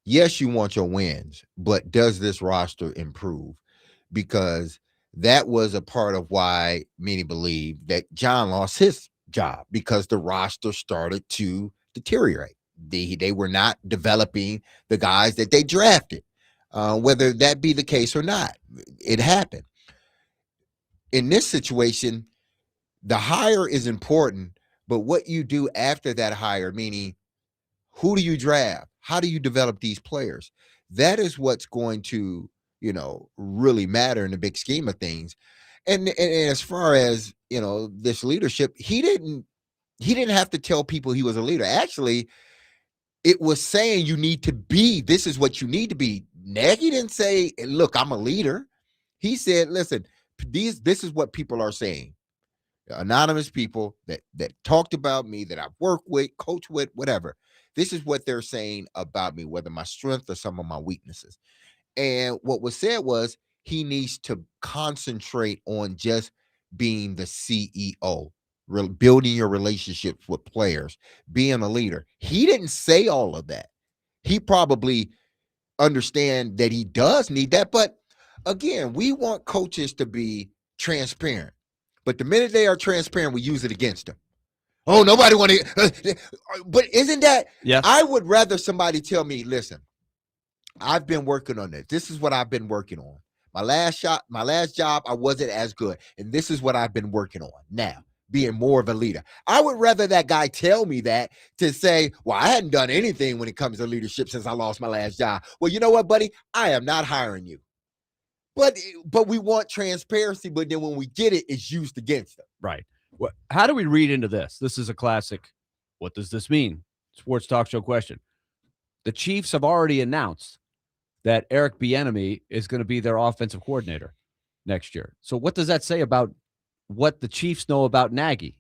Yes, you want your wins, but does this roster improve? Because that was a part of why many believe that John lost his job because the roster started to deteriorate. They were not developing the guys that they drafted, whether that be the case or not. It happened. In this situation, the hire is important, but what you do after that hire, meaning who do you draft? How do you develop these players? That is what's going to really matter in the big scheme of things. And as far as, this leadership, he didn't have to tell people he was a leader. Actually, it was saying this is what you need to be. Nagy didn't say, look, I'm a leader. He said, listen, this is what people are saying. Anonymous people that talked about me, that I've worked with, coached with, whatever. This is what they're saying about me, whether my strength or some of my weaknesses. And what was said was he needs to concentrate on just being the CEO, building your relationships with players, being a leader. He didn't say all of that. He probably understand that he does need that. But again, we want coaches to be transparent. But the minute they are transparent, we use it against them. Oh, nobody want to. But isn't that? Yes. I would rather somebody tell me, listen, I've been working on this. This is what I've been working on. My last job, I wasn't as good. And this is what I've been working on now, being more of a leader. I would rather that guy tell me that to say, well, I hadn't done anything when it comes to leadership since I lost my last job. Well, you know what, buddy? I am not hiring you. But we want transparency, but then when we get it, it's used against them. Right. How do we read into this? This is a classic. What does this mean? Sports talk show question. The Chiefs have already announced that Eric Bieniemy is going to be their offensive coordinator next year. So what does that say about what the Chiefs know about Nagy?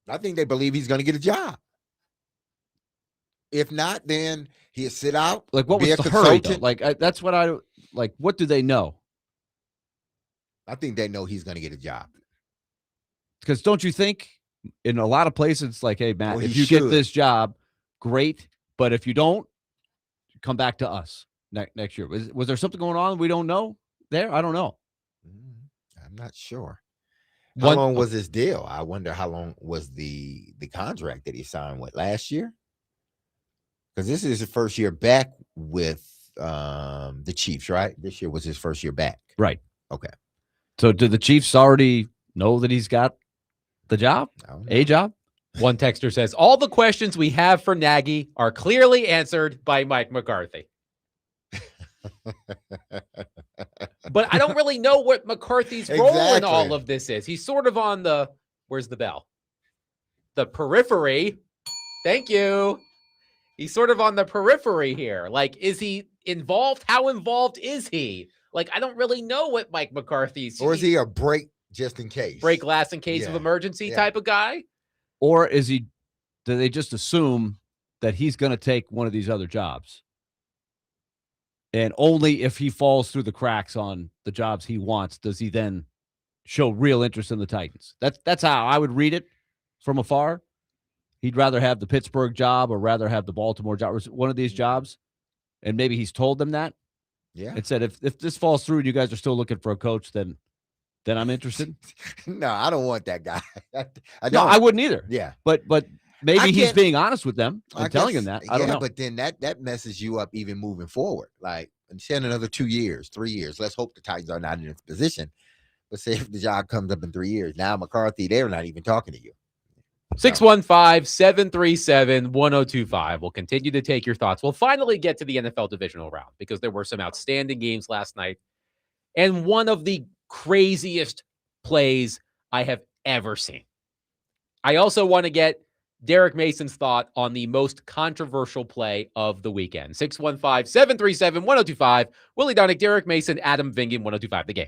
I think they believe he's going to get a job. If not, then he'll sit out. Like, what be was a the hurry, though? consultant. Like, that's what I like. What do they know? I think they know he's going to get a job. Because don't you think in a lot of places, it's like, hey, Matt, Well, if he you get should. this job, great. But if you don't, come back to us next year. Was there something going on we don't know there? I don't know. I'm not sure. How One, long was this deal? I wonder how long was the contract that he signed with last year? Because this is his first year back with the Chiefs, right? This year was his first year back. Right. Okay. So do the Chiefs already know that he's got the job? A job? one texter says, all the questions we have for Nagy are clearly answered by Mike McCarthy. But I don't really know what McCarthy's role in all Exactly. of this is. He's sort of on the, where's the bell? The periphery. Thank you. He's sort of on the periphery here. Like, is he involved? How involved is he? Like, I don't really know what Mike McCarthy's. Or is he a break just in case? Break glass in case of Yeah. emergency Yeah. type of guy? Or is he, do they just assume that he's going to take one of these other jobs? And only if he falls through the cracks on the jobs he wants does he then show real interest in the Titans. That's how I would read it from afar. He'd rather have the Pittsburgh job or rather have the Baltimore job or one of these jobs. And maybe he's told them that. Yeah. And said, if this falls through and you guys are still looking for a coach, then I'm interested. No, I don't want that guy. I No, don't. I wouldn't either. Yeah. But I maybe he's can't- being honest with them and I telling guess- them that. I don't know. But then that messes you up even moving forward. Like, say in another 2 years, 3 years. Let's hope the Titans are not in this position. But say if the job comes up in 3 years, now McCarthy, they're not even talking to you. 615-737-1025. We'll continue to take your thoughts. We'll finally get to the NFL divisional round because there were some outstanding games last night. And one of the craziest plays I have ever seen. I also want to get Derek Mason's thought on the most controversial play of the weekend. 615-737-1025. Willie Donick, Derek Mason, Adam Vingan, 1025 The Game.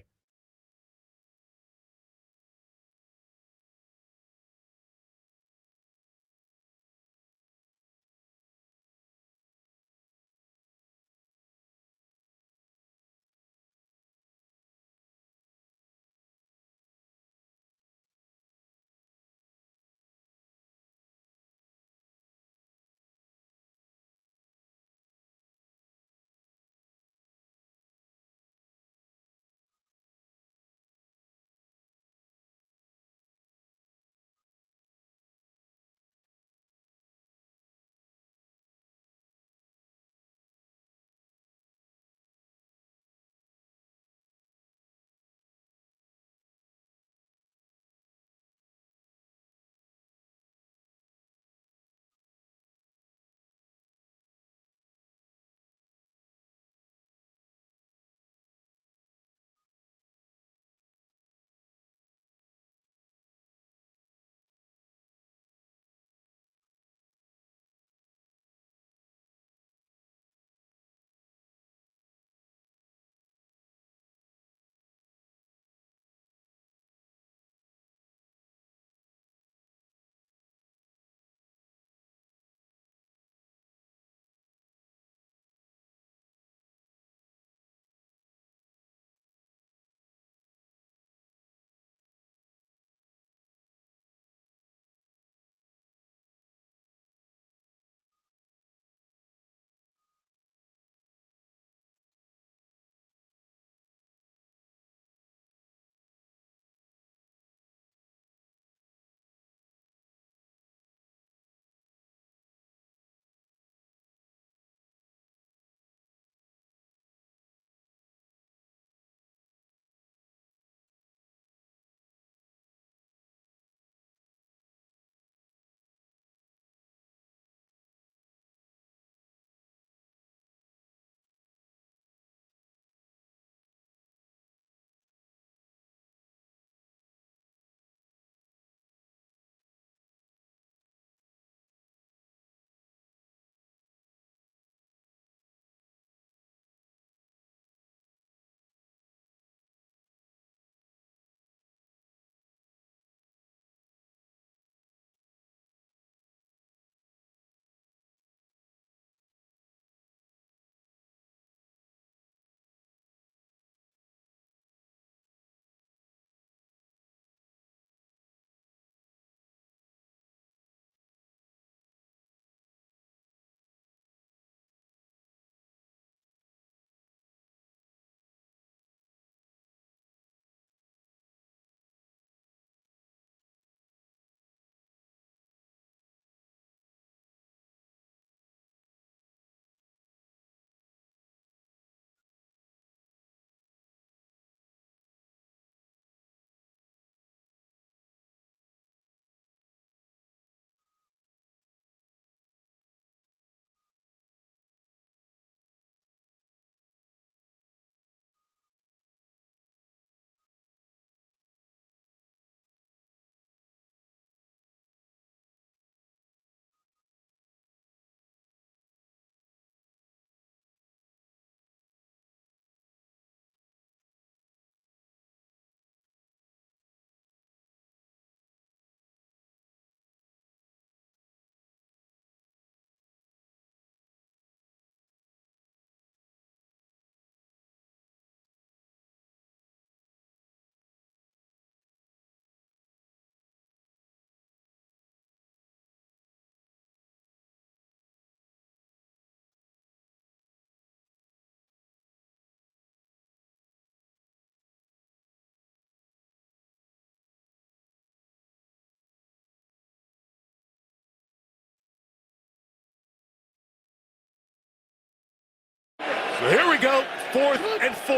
So here we go, 4th and 4.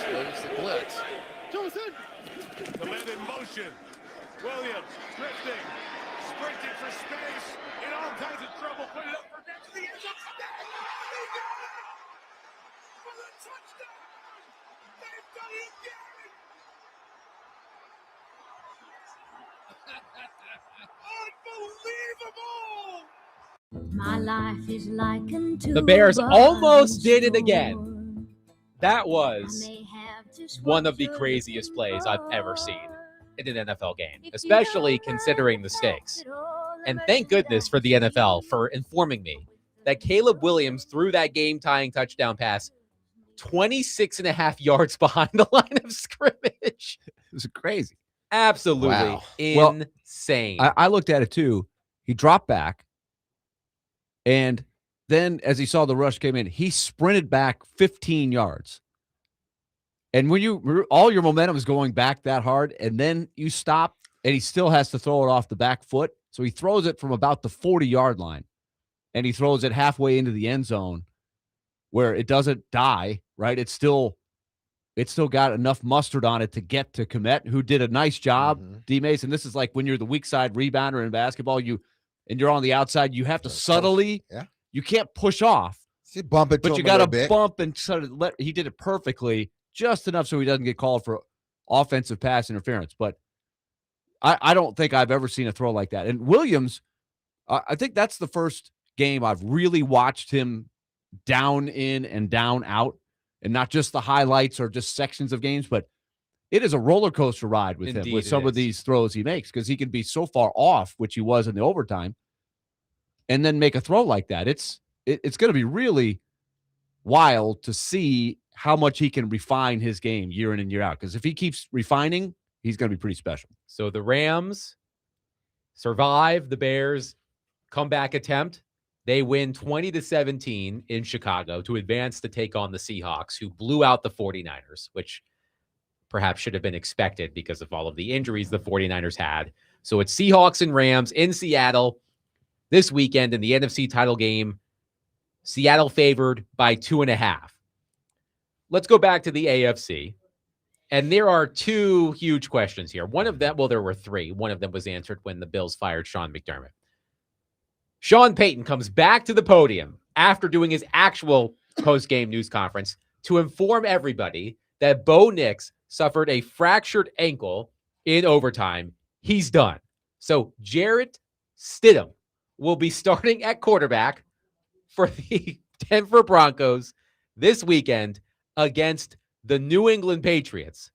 Slows the blitz. The men in motion. Williams drifting, sprinting for space, in all kinds of trouble. Put it up for next. The end zone. He got it for the touchdown. They've done it again. Unbelievable. My life is like unto The Bears a almost did it store. again. That was I may have just one what of the you're craziest looking plays I've ever for. seen in an NFL game, If you especially don't considering like the the stakes. fact that all the And thank goodness for the NFL for informing me that Caleb Williams threw that game-tying touchdown pass 26 and a half yards behind the line of scrimmage. It was crazy. Absolutely Wow. Well, insane. I looked at it too. He dropped back, and then as he saw the rush came in, he sprinted back 15 yards. And when all your momentum is going back that hard, and then you stop, and he still has to throw it off the back foot. So he throws it from about the 40-yard line, and he throws it halfway into the end zone where it doesn't die, right? It's still got enough mustard on it to get to Komet, who did a nice job, D-Mace. And this is like when you're the weak side rebounder in basketball, and you're on the outside, you have to subtly, you can't push off. Just bump it to But him you a got little to bit. bump and sort of he did it perfectly, just enough so he doesn't get called for offensive pass interference. But I don't think I've ever seen a throw like that. And Williams, I think that's the first game I've really watched him down in and down out, and not just the highlights or just sections of games, but it is a roller coaster ride with him with some of these throws he makes, because he can be so far off, which he was in the overtime, and then make a throw like that. It's going to be really wild to see how much he can refine his game year in and year out, because if he keeps refining, he's going to be pretty special. So the Rams survive the Bears' comeback attempt. They win 20-17 in Chicago to advance to take on the Seahawks, who blew out the 49ers, which perhaps should have been expected because of all of the injuries the 49ers had. So it's Seahawks and Rams in Seattle this weekend in the NFC title game. Seattle favored by 2.5. Let's go back to the AFC. And there are two huge questions here. One of them, well, there were three. One of them was answered when the Bills fired Sean McDermott. Sean Payton comes back to the podium after doing his actual post-game news conference to inform everybody that Bo Nix suffered a fractured ankle in overtime. He's done. So Jarrett Stidham will be starting at quarterback for the Denver Broncos this weekend against the New England Patriots.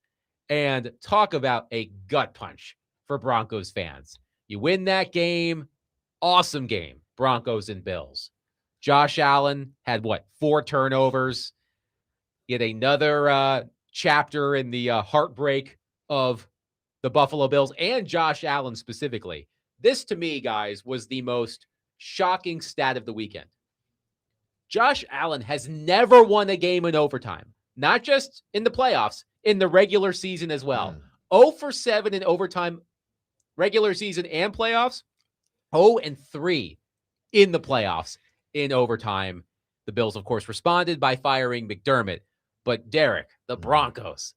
And talk about a gut punch for Broncos fans. You win that game. Awesome game, Broncos and Bills. Josh Allen had, 4 turnovers. Yet another chapter in the heartbreak of the Buffalo Bills and Josh Allen specifically. This, to me, guys, was the most shocking stat of the weekend. Josh Allen has never won a game in overtime, not just in the playoffs, in the regular season as well. 0 for 7 in overtime, regular season and playoffs. 0-3 in the playoffs in overtime. The Bills, of course, responded by firing McDermott. But Derek, the Broncos,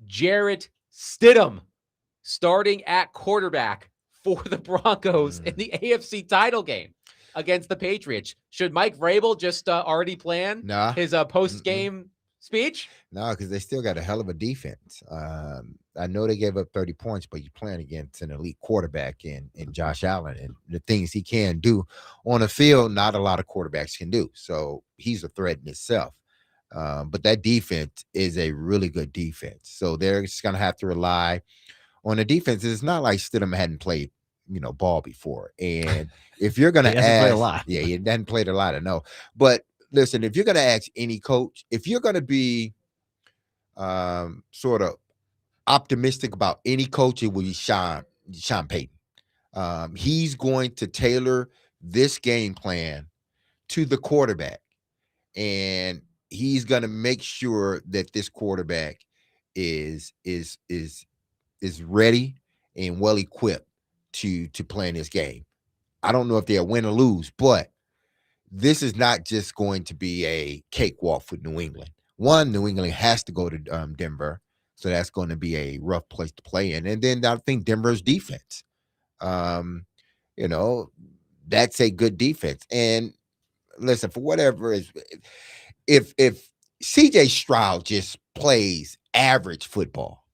Jarrett Stidham starting at quarterback for the Broncos in the AFC title game against the Patriots. Should Mike Vrabel just already plan his post-game speech? No, because they still got a hell of a defense. I know they gave up 30 points, but you're playing against an elite quarterback in Josh Allen, and the things he can do on the field, not a lot of quarterbacks can do. So he's a threat in itself. But that defense is a really good defense. So they're just going to have to rely on the defense. It's not like Stidham hadn't played, ball before. And if you're going to played a lot. Yeah, he hadn't played a lot, I know. But listen, if you're going to ask any coach, if you're going to be sort of optimistic about any coach, it will be Sean Payton. He's going to tailor this game plan to the quarterback, and he's going to make sure that this quarterback is ready and well equipped to play in this game. I don't know if they'll win or lose, but this is not just going to be a cakewalk for New England. One, New England has to go to Denver, so that's going to be a rough place to play in. And then I think Denver's defense, you know, that's a good defense. And listen, for whatever is, if CJ Stroud just plays average football,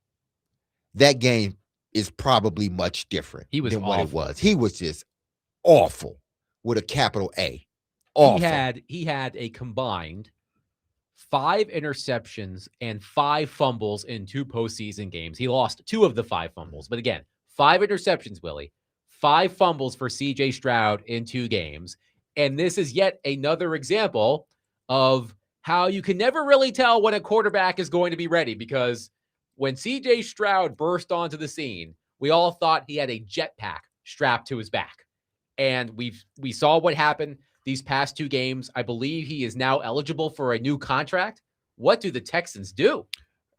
that game is probably much different He was than what it awful. was. He was just awful with a capital A. Awful. He had a combined 5 interceptions and 5 fumbles in 2 postseason games. He lost 2 of the 5 fumbles. But again, 5 interceptions, Willie. 5 fumbles for CJ Stroud in 2 games. And this is yet another example of how you can never really tell when a quarterback is going to be ready, because when CJ Stroud burst onto the scene, we all thought he had a jetpack strapped to his back. And we saw what happened these past 2 games. I believe he is now eligible for a new contract. What do the Texans do?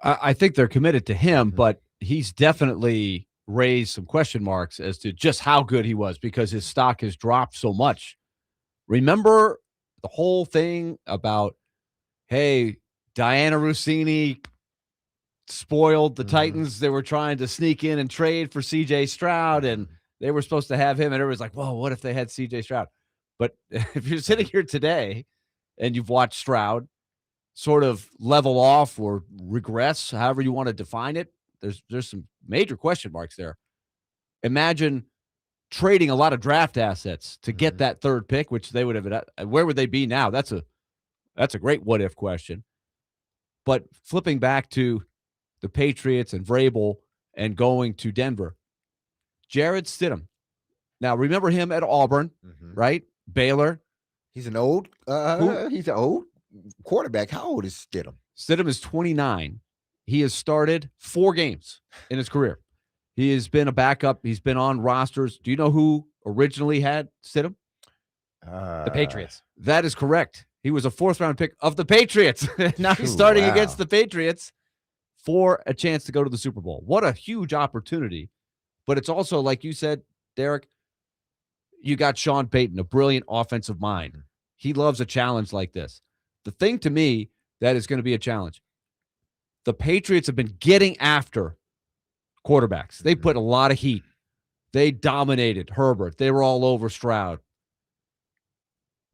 I think they're committed to him, but he's definitely raised some question marks as to just how good he was, because his stock has dropped so much. Remember the whole thing about, hey, Diana Rossini spoiled the Titans. They were trying to sneak in and trade for CJ Stroud, and they were supposed to have him, and everybody's like, whoa, what if they had CJ Stroud? But if you're sitting here today and you've watched Stroud sort of level off or regress, however you want to define it, there's some major question marks there. Imagine trading a lot of draft assets to get that 3rd pick, which they would have. Where would they be now? That's a great what if question. But flipping back to the Patriots and Vrabel and going to Denver, Jarrett Stidham. Now remember him at Auburn, right? Baylor. He's an old. He's an old quarterback. How old is Stidham? Stidham is 29. He has started 4 games in his career. He has been a backup. He's been on rosters. Do you know who originally had Stidham? The Patriots. That is correct. He was a 4th-round pick of the Patriots. Now he's starting against the Patriots for a chance to go to the Super Bowl. What a huge opportunity. But it's also, like you said, Derek, you got Sean Payton, a brilliant offensive mind. He loves a challenge like this. The thing to me that is going to be a challenge, the Patriots have been getting after quarterbacks. They put a lot of heat. They dominated Herbert. They were all over Stroud.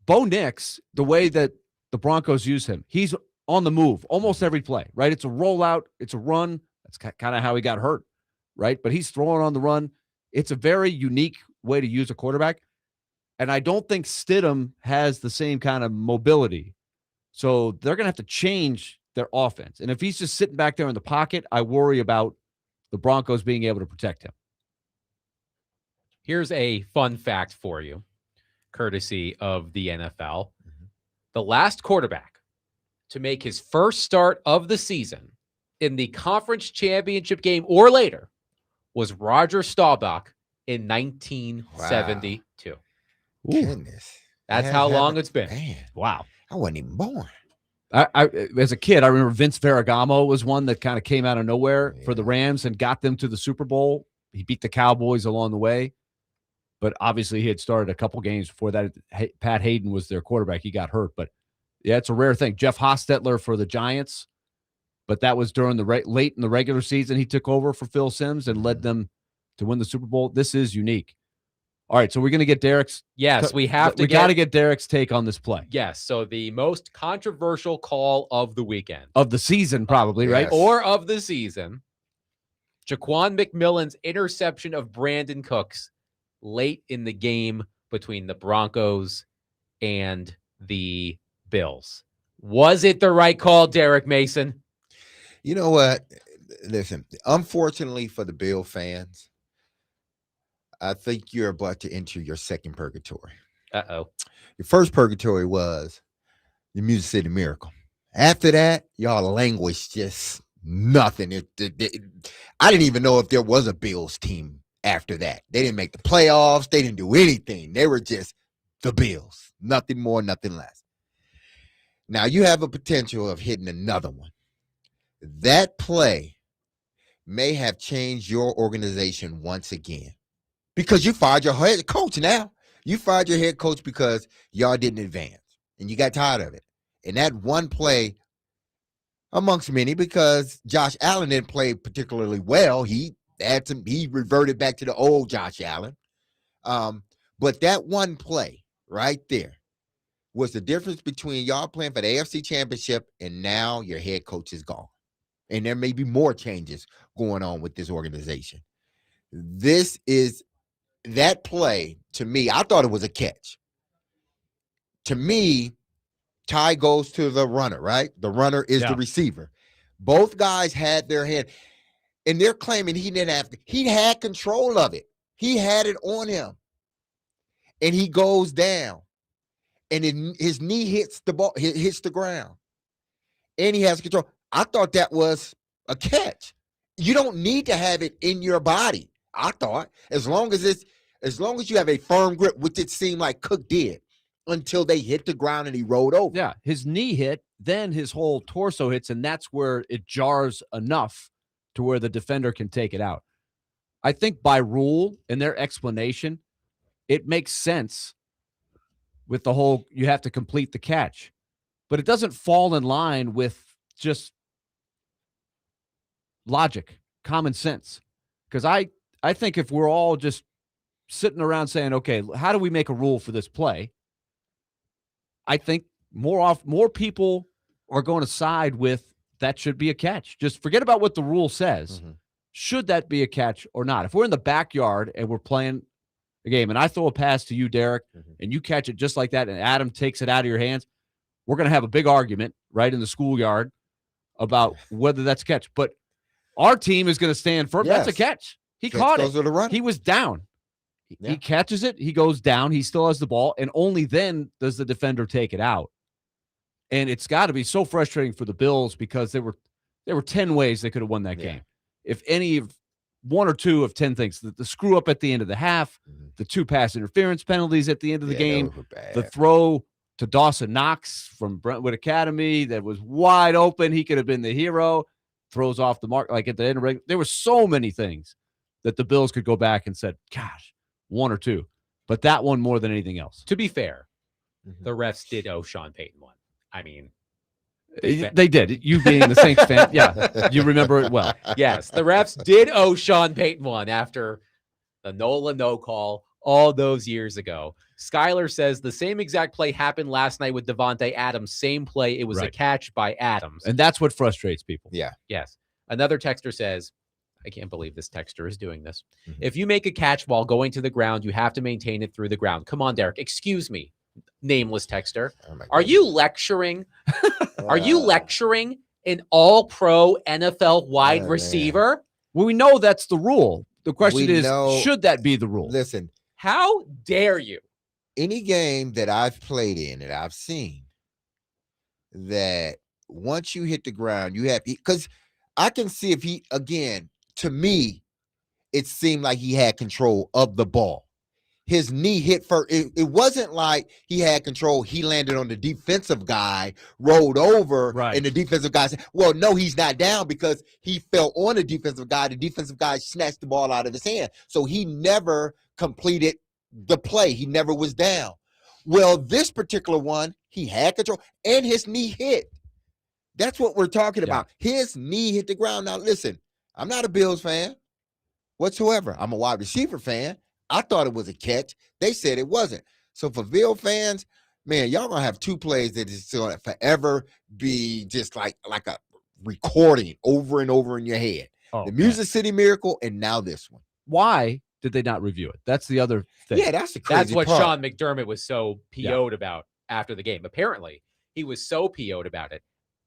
Bo Nix, the way that the Broncos use him, he's on the move almost every play, right? It's a rollout. It's a run. That's kind of how he got hurt, right? But he's throwing on the run. It's a very unique way to use a quarterback. And I don't think Stidham has the same kind of mobility. So they're going to have to change their offense. And if he's just sitting back there in the pocket, I worry about the Broncos being able to protect him. Here's a fun fact for you, courtesy of the NFL. The last quarterback to make his first start of the season in the conference championship game or later was Roger Staubach in 1972. Goodness. That's how long it's been. Man, wow. I wasn't even born. I as a kid, I remember Vince Ferragamo was one that kind of came out of nowhere for the Rams and got them to the Super Bowl. He beat the Cowboys along the way. But obviously he had started a couple games before that. Pat Hayden was their quarterback. He got hurt. But, yeah, it's a rare thing. Jeff Hostetler for the Giants. But that was during the late in the regular season. He took over for Phil Simms and led them to win the Super Bowl. This is unique. All right, so we're going to get Derek's. Yes, we have to. We got to get Derek's take on this play. Yes, so the most controversial call of the weekend. Of the season, probably, right? Or of the season. Jaquan McMillan's interception of Brandon Cooks late in the game between the Broncos and the Bills. Was it the right call, Derek Mason? You know what? Listen, unfortunately for the Bill fans, I think you're about to enter your second purgatory. Uh-oh. Your first purgatory was the Music City Miracle. After that, y'all language just nothing. I didn't even know if there was a Bills team after that. They didn't make the playoffs. They didn't do anything. They were just the Bills. Nothing more, nothing less. Now you have a potential of hitting another one. That play may have changed your organization once again. Because you fired your head coach now. You fired your head coach because y'all didn't advance and you got tired of it. And that one play, amongst many, because Josh Allen didn't play particularly well. He reverted back to the old Josh Allen. But that one play right there was the difference between y'all playing for the AFC Championship and now your head coach is gone. And there may be more changes going on with this organization. This is that play, to me, I thought it was a catch. To me, Ty goes to the runner, right? The runner is the receiver. Both guys had their hand, and they're claiming he didn't have to. He had control of it. He had it on him. And he goes down. And his knee hits the ball, hits the ground. And he has control. I thought that was a catch. You don't need to have it in your body. I thought, as long as you have a firm grip, which it seemed like Cook did, until they hit the ground and he rolled over. Yeah, his knee hit, then his whole torso hits, and that's where it jars enough to where the defender can take it out. I think by rule and their explanation, it makes sense with the whole you have to complete the catch. But it doesn't fall in line with just logic, common sense. Because I think if we're all just sitting around saying, okay, how do we make a rule for this play? I think more people are going to side with that should be a catch. Just forget about what the rule says. Mm-hmm. Should that be a catch or not? If we're in the backyard and we're playing a game and I throw a pass to you, Derek, and you catch it just like that and Adam takes it out of your hands, we're going to have a big argument right in the schoolyard about whether that's a catch. But our team is going to stand firm. Yes. That's a catch. He Catch caught goes it. to the run. He was down. Yeah. He catches it. He goes down. He still has the ball. And only then does the defender take it out. And it's got to be so frustrating for the Bills because there were 10 ways they could have won that game. If any of one or two of 10 things, the screw up at the end of the half, the 2 pass interference penalties at the end of the game, the throw to Dawson Knox from Brentwood Academy that was wide open. He could have been the hero, throws off the mark. Like at the end of there were so many things that the Bills could go back and said, gosh, 1 or 2, but that one more than anything else. To be fair, the refs did owe Sean Payton one. I mean, they did. You being the Saints fan, yeah, you remember it well. Yes, the refs did owe Sean Payton one after the Nola no call all those years ago. Skyler says the same exact play happened last night with Devontae Adams. Same play. It was a catch by Adams. And that's what frustrates people. Yeah. Yes. Another texter says, I can't believe this texter is doing this. If you make a catch while going to the ground, you have to maintain it through the ground. Come on, Derek. Excuse me, nameless texter. Are you lecturing? Are you lecturing an all-pro NFL wide receiver? Well, we know that's the rule. The question is, should that be the rule? Listen. How dare you? Any game that I've played in that I've seen, that once you hit the ground, you have, because I can see if he, again, to me, it seemed like he had control of the ball. His knee hit first. It wasn't like he had control. He landed on the defensive guy, rolled over, and the defensive guy said, well, no, he's not down because he fell on the defensive guy. The defensive guy snatched the ball out of his hand. So he never completed the play. He never was down. Well, this particular one, he had control and his knee hit. That's what we're talking about. His knee hit the ground. Now, listen, I'm not a Bills fan whatsoever. I'm a wide receiver fan. I thought it was a catch. They said it wasn't. So for Bill fans, man, y'all going to have 2 plays that is going to forever be just like a recording over and over in your head. The Music City Miracle and now this one. Why did they not review it? That's the other thing. Yeah, that's the crazy That's what part. Sean McDermott was so PO'd about after the game. Apparently, he was so PO'd about it.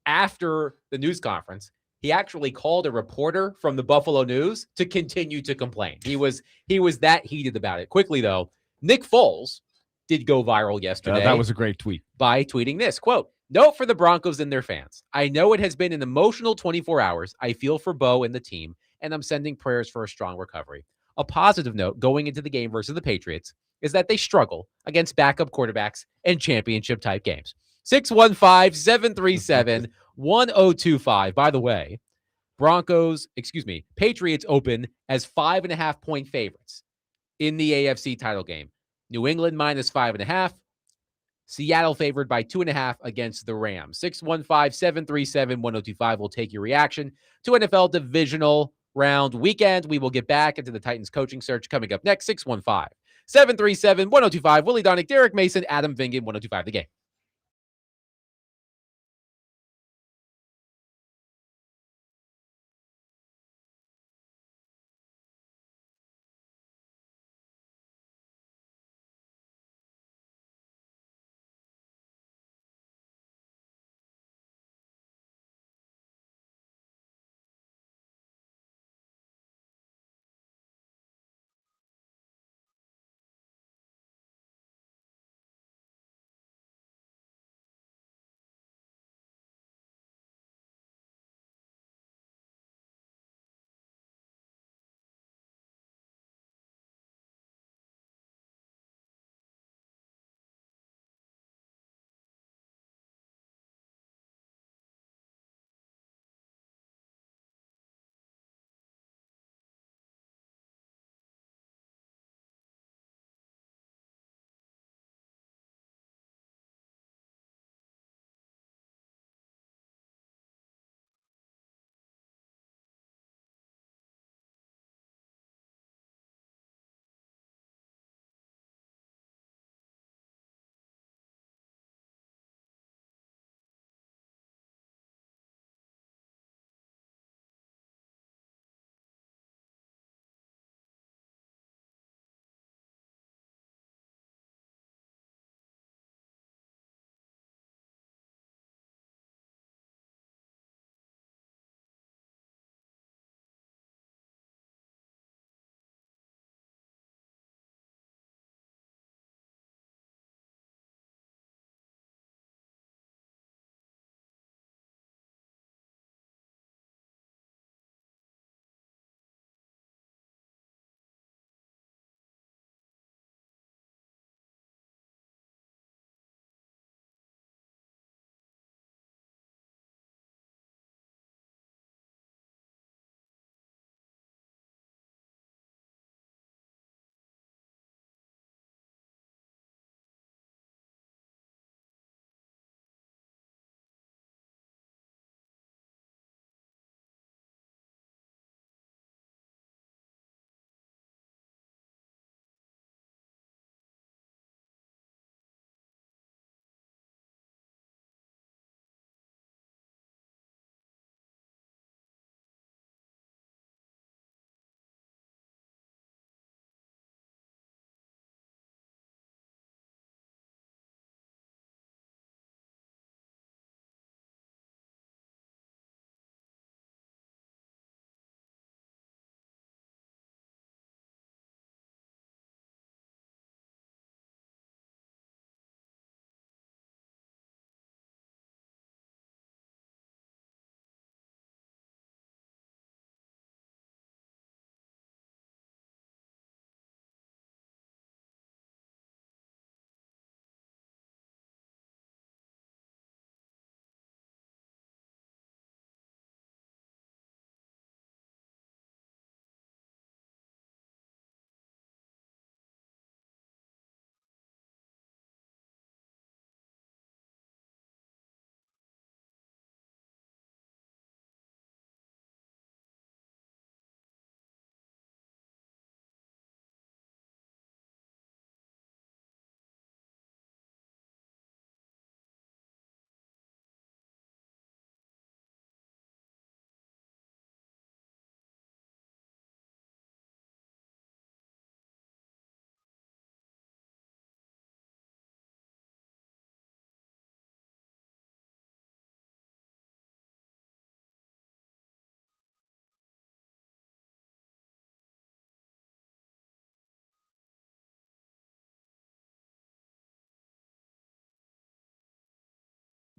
After the news conference, he actually called a reporter from the Buffalo News to continue to complain. He was that heated about it. Quickly, though, Nick Foles did go viral yesterday. That was a great tweet. By tweeting this, quote, note for the Broncos and their fans. I know it has been an emotional 24 hours. I feel for Bo and the team, and I'm sending prayers for a strong recovery. A positive note going into the game versus the Patriots is that they struggle against backup quarterbacks and championship-type games. 615-737-1025. By the way, Patriots open as 5.5-point favorites in the AFC title game. New England minus 5.5. Seattle favored by 2.5 against the Rams. 615-737-1025 will take your reaction to NFL divisional round weekend. We will get back into the Titans coaching search coming up next. 615-737-1025. Willie Donick, Derek Mason, Adam Vingan, 1025 The Game.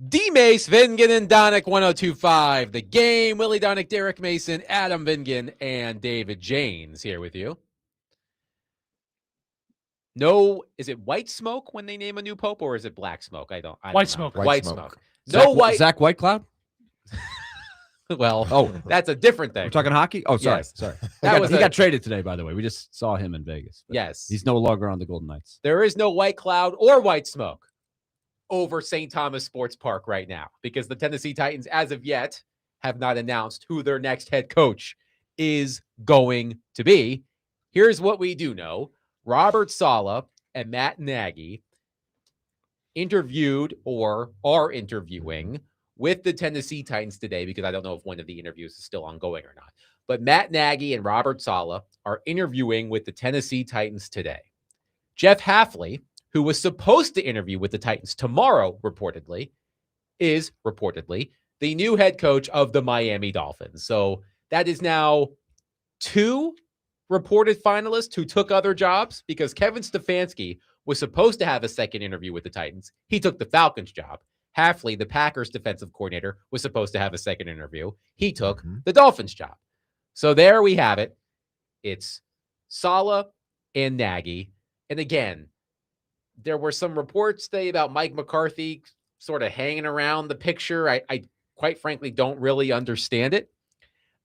D-Mace, Vingan, and Donick, 1025 The Game. Willie Donick, Derek Mason, Adam Vingan, and David Janes here with you. No, is it white smoke when they name a new pope, or is it black smoke? I don't White know. smoke. White smoke. Zach Whitecloud? Well, Oh, that's a different thing. we're talking hockey? Oh, sorry. Yes. Sorry. That was he a- got traded today, by the way. We just saw him in Vegas. but Yes. He's no longer on the Golden Knights. There is no white cloud or white smoke over St. Thomas Sports Park right now because the Tennessee Titans, as of yet, have not announced who their next head coach is going to be. Here's what we do know. Robert Saleh and Matt Nagy interviewed or are interviewing with the Tennessee Titans today, because I don't know if one of the interviews is still ongoing or not. But Matt Nagy and Robert Saleh are interviewing with the Tennessee Titans today. Jeff Hafley, who was supposed to interview with the Titans tomorrow, is reportedly the new head coach of the Miami Dolphins. So that is now 2 reported finalists who took other jobs, because Kevin Stefanski was supposed to have a second interview with the Titans. He took the Falcons job. Hafley, the Packers defensive coordinator, was supposed to have a second interview. He took the Dolphins job. So there we have it. It's Saleh and Nagy. And again, there were some reports today about Mike McCarthy sort of hanging around the picture. I quite frankly don't really understand it.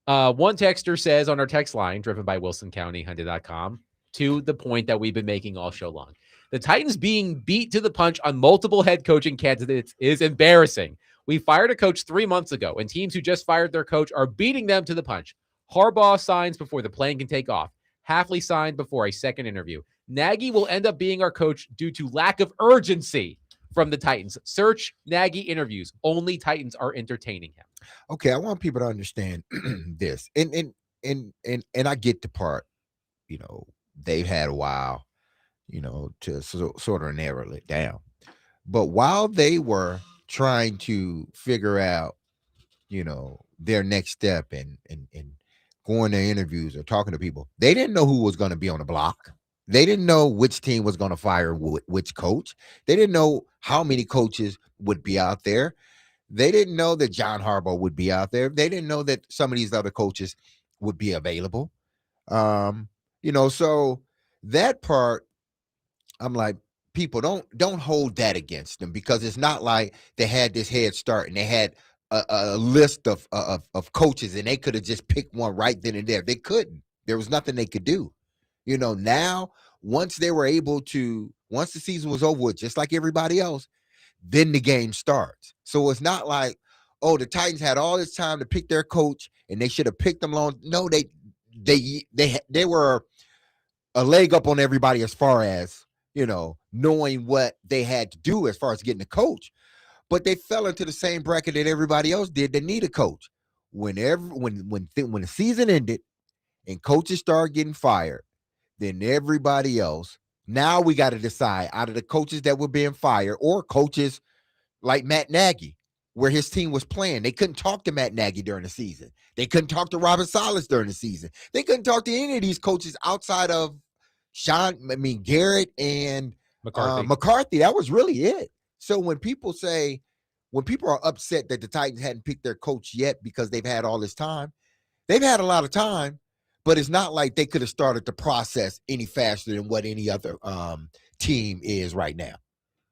One texter says on our text line, driven by WilsonCountyHunted.com, to the point that we've been making all show long. The Titans being beat to the punch on multiple head coaching candidates is embarrassing. We fired a coach 3 months ago, and teams who just fired their coach are beating them to the punch. Harbaugh signs before the plane can take off. Hafley signed before a second interview. Nagy will end up being our coach due to lack of urgency from the Titans. Search Nagy interviews. Only Titans are entertaining him. Okay, I want people to understand this, and I get the part. They've had a while, to sort of narrow it down. But while they were trying to figure out, their next step and going to interviews or talking to people, they didn't know who was going to be on the block. They didn't know which team was going to fire which coach. They didn't know how many coaches would be out there. They didn't know that John Harbaugh would be out there. They didn't know that some of these other coaches would be available. So that part, I'm like, people don't hold that against them, because it's not like they had this head start and they had a list of coaches and they could have just picked one right then and there. They couldn't. There was nothing they could do. Now, once the season was over with, just like everybody else, then the game starts. So it's not like, oh, the Titans had all this time to pick their coach and they should have picked them long. No, they were a leg up on everybody as far as, knowing what they had to do as far as getting a coach. But they fell into the same bracket that everybody else did that need a coach. When the season ended and coaches started getting fired, then everybody else, now we got to decide out of the coaches that were being fired or coaches like Matt Nagy, where his team was playing. They couldn't talk to Matt Nagy during the season. They couldn't talk to Robert Saleh during the season. They couldn't talk to any of these coaches outside of Garrett and McCarthy. That was really it. So when people are upset that the Titans hadn't picked their coach yet because they've had all this time, they've had a lot of time, but it's not like they could have started the process any faster than what any other team is right now.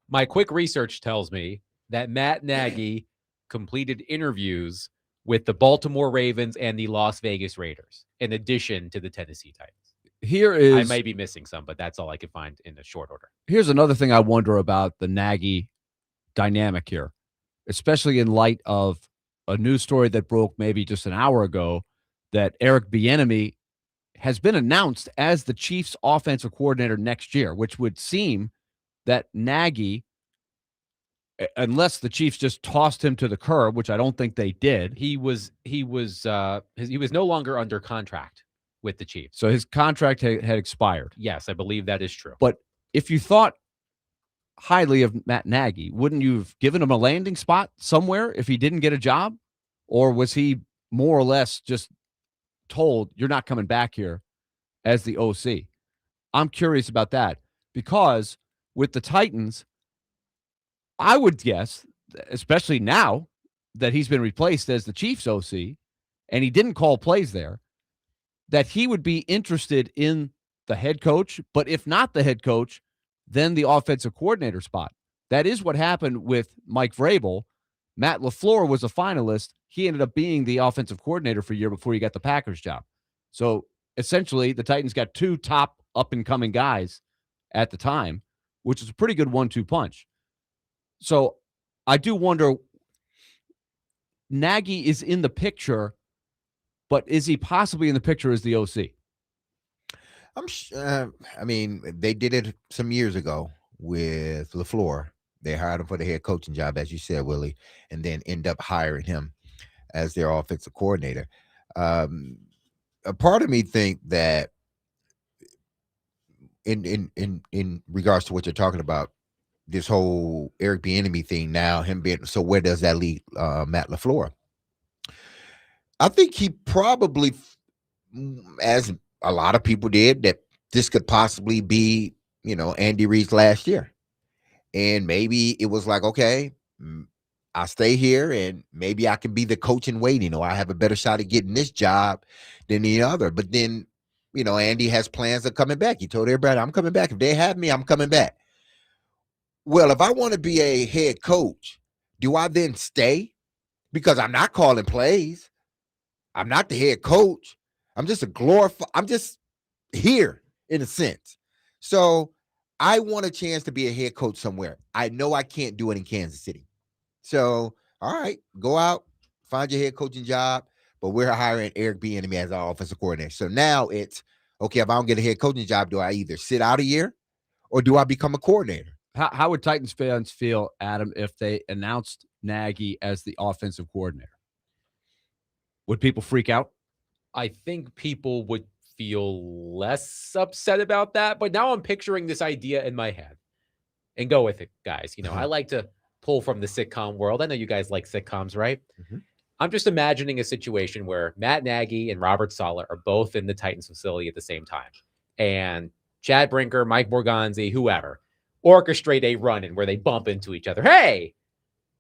My quick research tells me that Matt Nagy completed interviews with the Baltimore Ravens and the Las Vegas Raiders, in addition to the Tennessee Titans. I may be missing some, but that's all I could find in a short order. Here's another thing I wonder about the Nagy dynamic here, especially in light of a news story that broke maybe just an hour ago that Eric Bieniemy has been announced as the Chiefs offensive coordinator next year, which would seem that Nagy, unless the Chiefs just tossed him to the curb, which I don't think they did. He was no longer under contract with the Chiefs. So his contract had expired. Yes, I believe that is true. But if you thought highly of Matt Nagy, wouldn't you have given him a landing spot somewhere if he didn't get a job? Or was he more or less just told, you're not coming back here as the OC? I'm curious about that, because with the Titans, I would guess, especially now that he's been replaced as the Chiefs OC and he didn't call plays there, that he would be interested in the head coach, but if not the head coach, then the offensive coordinator spot. That is what happened with Mike Vrabel. Matt LaFleur was a finalist. he ended up being the offensive coordinator for a year before he got the Packers job. So essentially, the Titans got 2 top up-and-coming guys at the time, which is a pretty good 1-2 punch. So I do wonder, Nagy is in the picture, but is he possibly in the picture as the OC? I mean, they did it some years ago with LaFleur. They hired him for the head coaching job, as you said, Willie, and then end up hiring him as their offensive coordinator. A part of me think that in regards to what you're talking about, this whole Eric Bieniemy thing now, him being, so where does that leave Matt LaFleur? I think he probably, as a lot of people did, that this could possibly be, Andy Reid's last year. And maybe it was like, okay, I stay here and maybe I can be the coach in waiting, or I have a better shot at getting this job than the other. But then, Andy has plans of coming back. He told everybody, I'm coming back. If they have me, I'm coming back. Well, if I want to be a head coach, do I then stay? Because I'm not calling plays. I'm not the head coach. I'm just I'm just here in a sense. So I want a chance to be a head coach somewhere. I know I can't do it in Kansas City. So, all right, go out, find your head coaching job, but we're hiring Eric Bieniemy as our offensive coordinator. So now it's, okay, if I don't get a head coaching job, do I either sit out a year or do I become a coordinator? How would Titans fans feel, Adam, if they announced Nagy as the offensive coordinator? Would people freak out? I think people would feel less upset about that, but now I'm picturing this idea in my head. And go with it, guys. I like to pull from the sitcom world. I know you guys like sitcoms, right? I'm just imagining a situation where Matt Nagy and Robert Saleh are both in the Titans facility at the same time. And Chad Brinker, Mike Morganzi, whoever, orchestrate a run-in where they bump into each other. Hey,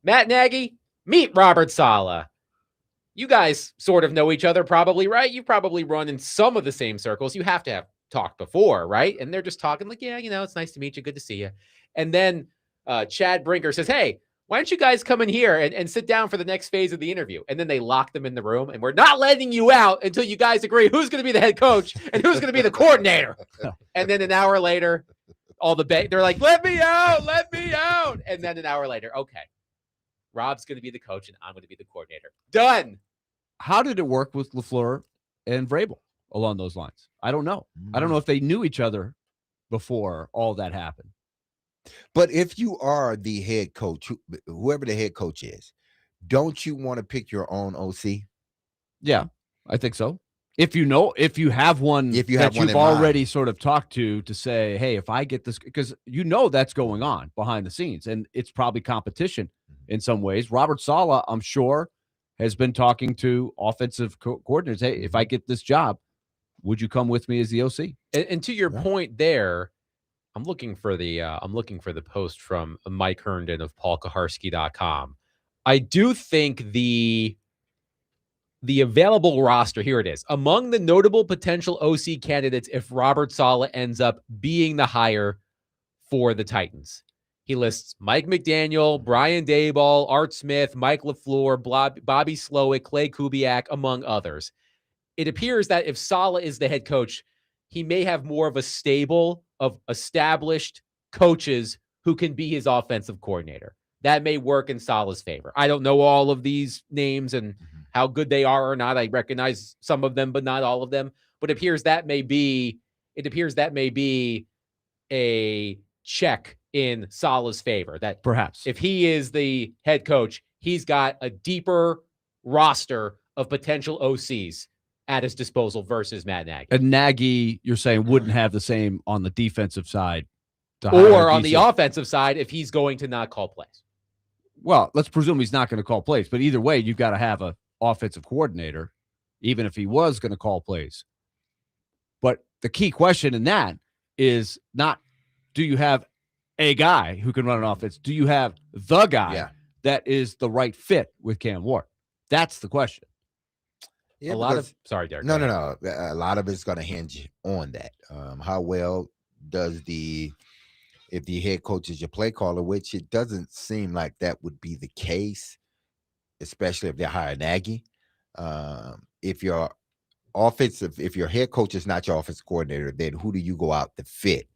Matt Nagy, meet Robert Saleh. You guys sort of know each other probably, right? You probably run in some of the same circles. You have to have talked before, right? And they're just talking like, yeah, it's nice to meet you. Good to see you. And then Chad Brinker says, hey, why don't you guys come in here and sit down for the next phase of the interview? And then they lock them in the room, and we're not letting you out until you guys agree who's going to be the head coach and who's going to be the coordinator. And then an hour later, they're like, let me out. And then an hour later, okay, Rob's going to be the coach and I'm going to be the coordinator. Done. How did it work with LaFleur and Vrabel along those lines? I don't know. I don't know if they knew each other before all that happened. But if you are the head coach, whoever the head coach is, don't you want to pick your own OC? Yeah, I think so. If you have one that you've already sort of talked to say, hey, if I get this, because that's going on behind the scenes, and it's probably competition in some ways. Robert Saleh, I'm sure, has been talking to offensive coordinators. Hey, if I get this job, would you come with me as the OC? And to your point there, I'm looking for the post from Mike Herndon of paulkaharski.com. I do think the available roster, here it is. Among the notable potential OC candidates if Robert Saleh ends up being the hire for the Titans. He lists Mike McDaniel, Brian Daboll, Art Smith, Mike LaFleur, Bobby Slowick, Clay Kubiak, among others. It appears that if Saleh is the head coach, he may have more of a stable of established coaches who can be his offensive coordinator. That may work in Saleh's favor. I don't know all of these names and how good they are or not. I recognize some of them, but not all of them. But it appears that may be a check in Saleh's favor. That perhaps if he is the head coach, he's got a deeper roster of potential OCs at his disposal versus Matt Nagy. And Nagy, you're saying, wouldn't have the same on the defensive side. Or on the offensive side if he's going to not call plays. Well, let's presume he's not going to call plays. But either way, you've got to have an offensive coordinator, even if he was going to call plays. But the key question in that is not, do you have a guy who can run an offense? Do you have the guy that is the right fit with Cam Ward? That's the question. Yeah, sorry, Derek. No. A lot of it's going to hinge on that. How well does if the head coach is your play caller, which it doesn't seem like that would be the case. especially if they hire Nagy. If your if your head coach is not your offensive coordinator, then who do you go out to fit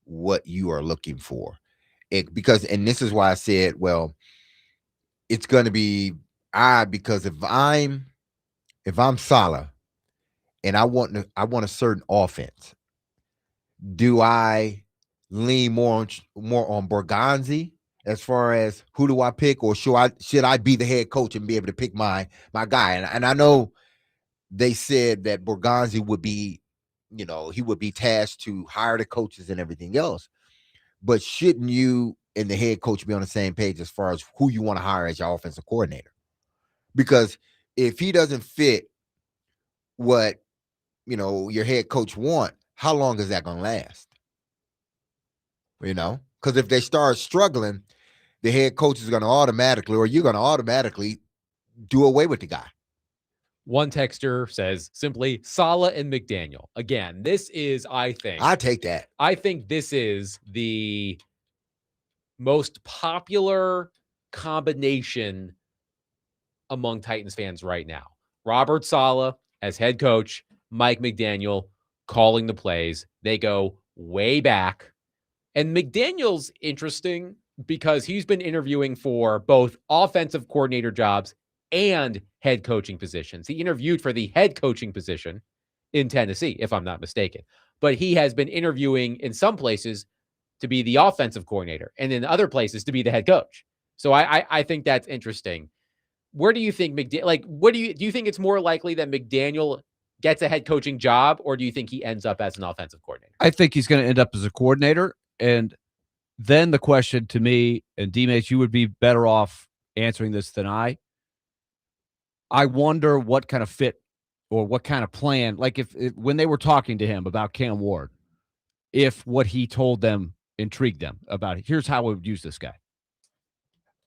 what you are looking for? Because this is why I said, well, it's going to be odd because if I'm Salah and I want a certain offense, do I lean more on Borgonzi as far as who do I pick, or should I be the head coach and be able to pick my guy? And I know they said that Borgonzi would be, he would be tasked to hire the coaches and everything else. But shouldn't you and the head coach be on the same page as far as who you want to hire as your offensive coordinator? Because if he doesn't fit what, your head coach want, how long is that going to last? Because if they start struggling, the head coach is going to automatically, or you're going to automatically do away with the guy. One texter says simply Saleh and McDaniel. Again, this is, I think this is the most popular combination among Titans fans right now. Robert Saleh as head coach, Mike McDaniel calling the plays. They go way back. And McDaniel's interesting because he's been interviewing for both offensive coordinator jobs and head coaching positions. He interviewed for the head coaching position in Tennessee, if I'm not mistaken. But he has been interviewing in some places to be the offensive coordinator and in other places to be the head coach. So I think that's interesting. Where do you think do you think it's more likely that McDaniel gets a head coaching job, or do you think he ends up as an offensive coordinator? I think he's going to end up as a coordinator. And then the question to me, and D-Mates, you would be better off answering this than I wonder what kind of fit or what kind of plan, like if when they were talking to him about Cam Ward, if what he told them intrigued them about it. Here's how we would use this guy.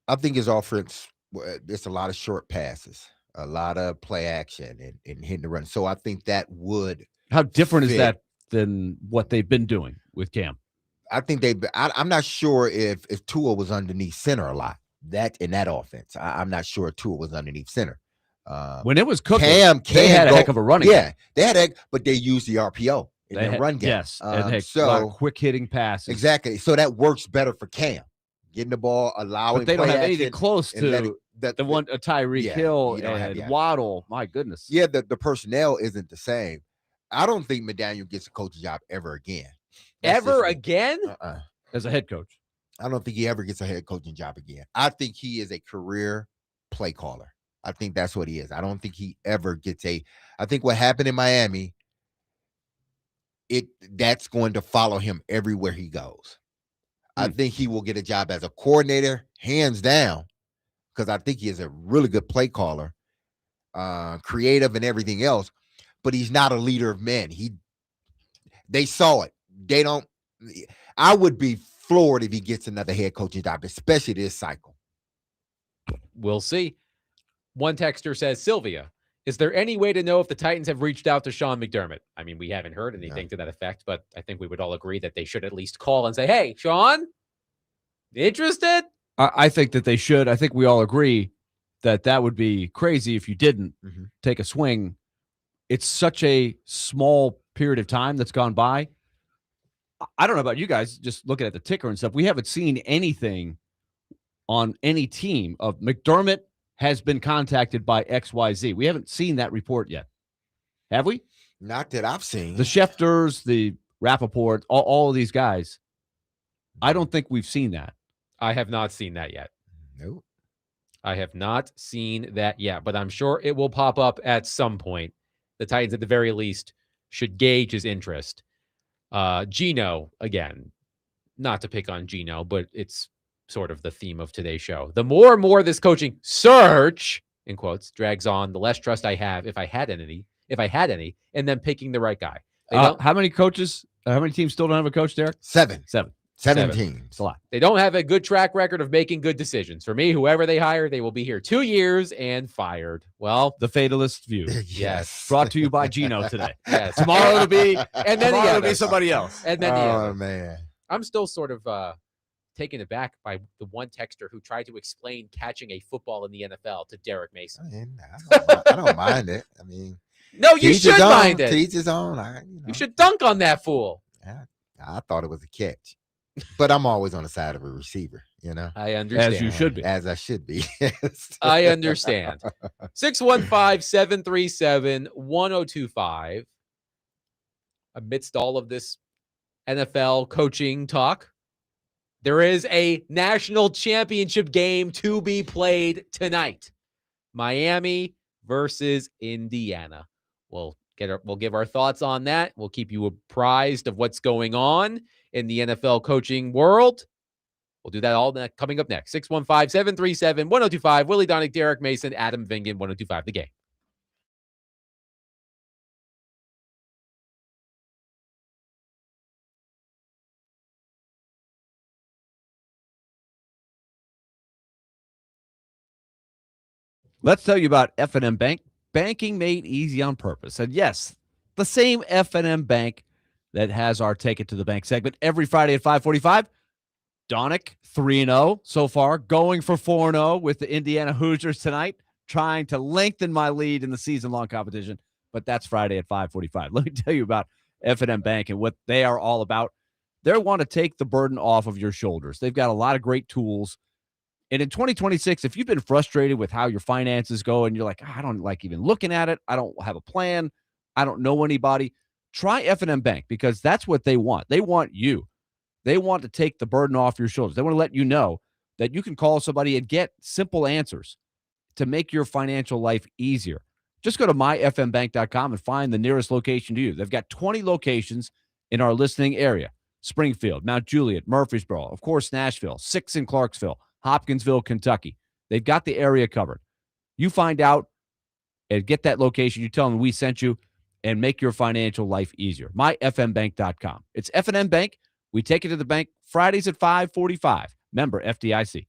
I think his offense, it's a lot of short passes, a lot of play action and hitting the run. So I think that would. How different is that than what they've been doing with Cam? I think I'm not sure if Tua was underneath center a lot. That in that offense, I'm not sure Tua was underneath center. When it was cooking, Cam they had a heck of a running game. They had but they used the RPO in their run game. Yes, and a lot of quick hitting passes. Exactly. So that works better for Cam, getting the ball, allowing. But they don't play have anything action, close to the one Tyreek Hill and Waddle. My goodness. Yeah, the personnel isn't the same. I don't think McDaniel gets a coaching job ever again. Again? As a head coach. I don't think he ever gets a head coaching job again. I think he is a career play caller. I think that's what he is. I don't think he ever gets I think what happened in Miami, that's going to follow him everywhere he goes. I think he will get a job as a coordinator, hands down, because I think he is a really good play caller, creative and everything else, but he's not a leader of men. They saw it. I would be floored if he gets another head coaching job, especially this cycle. We'll see. One texter says, Sylvia, is there any way to know if the Titans have reached out to Sean McDermott? I mean, we haven't heard anything to that effect, but I think we would all agree that they should at least call and say, hey, Sean, interested? I think that they should. I think we all agree that would be crazy if you didn't take a swing. It's such a small period of time that's gone by. I don't know about you guys, just looking at the ticker and stuff. We haven't seen anything on any team of McDermott has been contacted by XYZ. We haven't seen that report yet. Have we? Not that I've seen. The Schefters, the Rappaport, all of these guys. I don't think we've seen that. I have not seen that yet. Nope. I have not seen that yet, but I'm sure it will pop up at some point. The Titans, at the very least, should gauge his interest. Gino, again, not to pick on Gino, but it's sort of the theme of today's show. The more and more this coaching search, in quotes, drags on, the less trust I have, if I had any, and then picking the right guy. How many coaches, how many teams still don't have a coach, Derek? 7. 17. It's a lot. They don't have a good track record of making good decisions. For me, whoever they hire, they will be here 2 years and fired. Well, the fatalist view. Yes. Brought to you by Gino today. Yes. Tomorrow it'll be, and then it'll be somebody else. And then oh man, I'm still sort of taken aback by the one texter who tried to explain catching a football in the NFL to Derek Mason. I mean, I don't mind it. I mean, No, you teach his should own, mind it. teach his own. You should dunk on that fool. I thought it was a catch, but I'm always on the side of a receiver, I understand. As you should be. As I should be. Yes. I understand. 615-737-1025. Amidst all of this NFL coaching talk, there is a national championship game to be played tonight. Miami versus Indiana. We'll give our thoughts on that. We'll keep you apprised of what's going on in the NFL coaching world. We'll do that all coming up next. 615-737-1025. Willie Donick, Derek Mason, Adam Vingan, 1025 The Game. Let's tell you about F&M Bank, banking made easy on purpose. And yes, the same F&M Bank that has our Take It to the Bank segment every Friday at 5:45. Donick, 3-0 so far, going for 4-0 with the Indiana Hoosiers tonight, trying to lengthen my lead in the season-long competition. But that's Friday at 5:45. Let me tell you about F&M Bank and what they are all about. They want to take the burden off of your shoulders. They've got a lot of great tools. And in 2026, if you've been frustrated with how your finances go and you're like, I don't like even looking at it, I don't have a plan, I don't know anybody, try F&M Bank because that's what they want. They want you. They want to take the burden off your shoulders. They want to let you know that you can call somebody and get simple answers to make your financial life easier. Just go to myfmbank.com and find the nearest location to you. They've got 20 locations in our listening area. Springfield, Mount Juliet, Murfreesboro, of course, Nashville, 6 in Clarksville, Hopkinsville, Kentucky. They've got the area covered. You find out and get that location. You tell them we sent you and make your financial life easier. myfmbank.com. It's F&M Bank. We take it to the bank Fridays at 5:45. Member FDIC.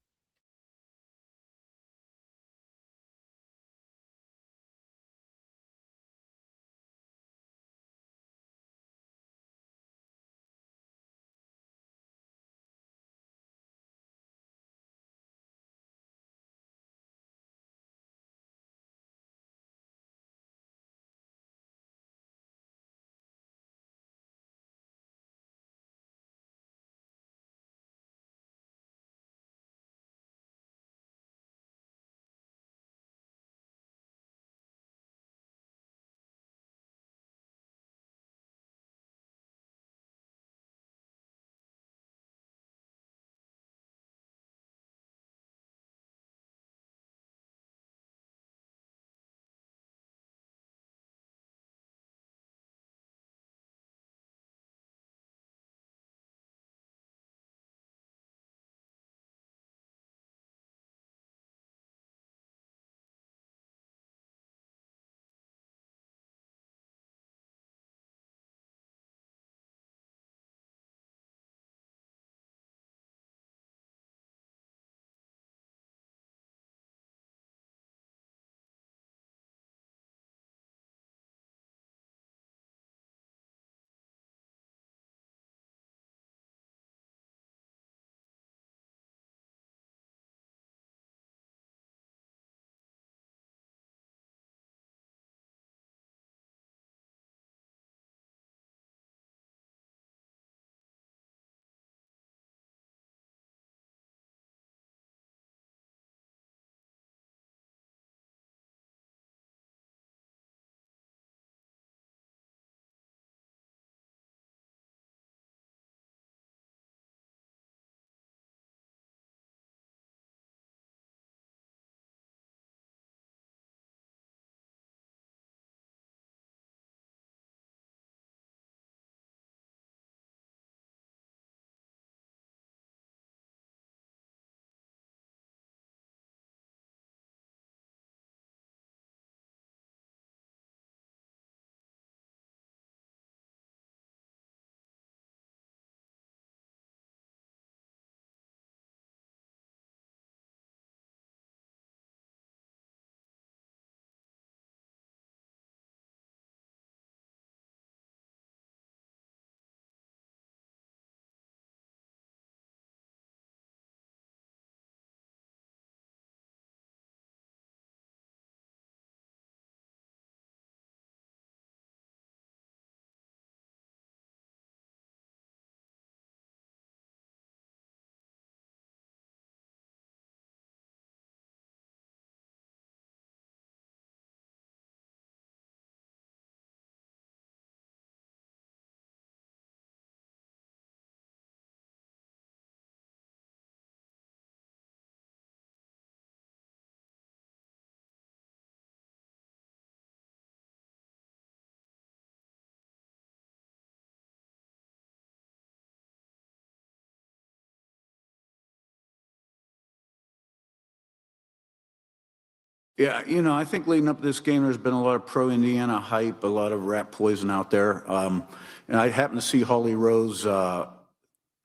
Yeah, I think leading up to this game, there's been a lot of pro-Indiana hype, a lot of rat poison out there. And I happened to see Holly Rowe's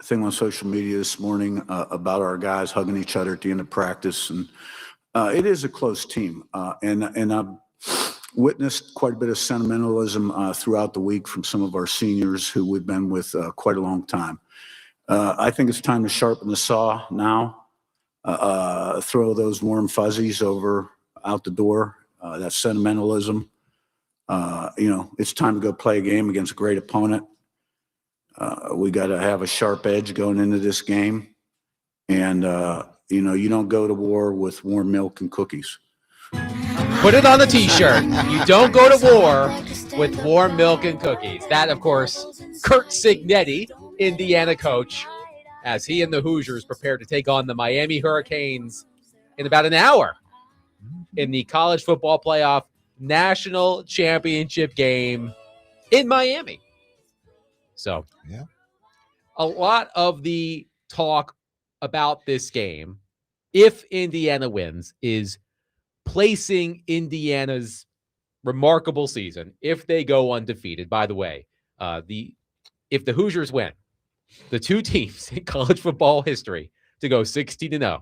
thing on social media this morning about our guys hugging each other at the end of practice. And it is a close team. And I've witnessed quite a bit of sentimentalism throughout the week from some of our seniors who we've been with quite a long time. I think it's time to sharpen the saw now, throw those warm fuzzies out the door, that sentimentalism. It's time to go play a game against a great opponent. We got to have a sharp edge going into this game. And, you don't go to war with warm milk and cookies. Put it on the t-shirt. You don't go to war with warm milk and cookies. That, of course, Curt Cignetti, Indiana coach, as he and the Hoosiers prepare to take on the Miami Hurricanes in about an hour in the college football playoff national championship game in Miami. So, yeah, a lot of the talk about this game, if Indiana wins, is placing Indiana's remarkable season if they go undefeated. By the way, if the Hoosiers win, the two teams in college football history to go 16-0,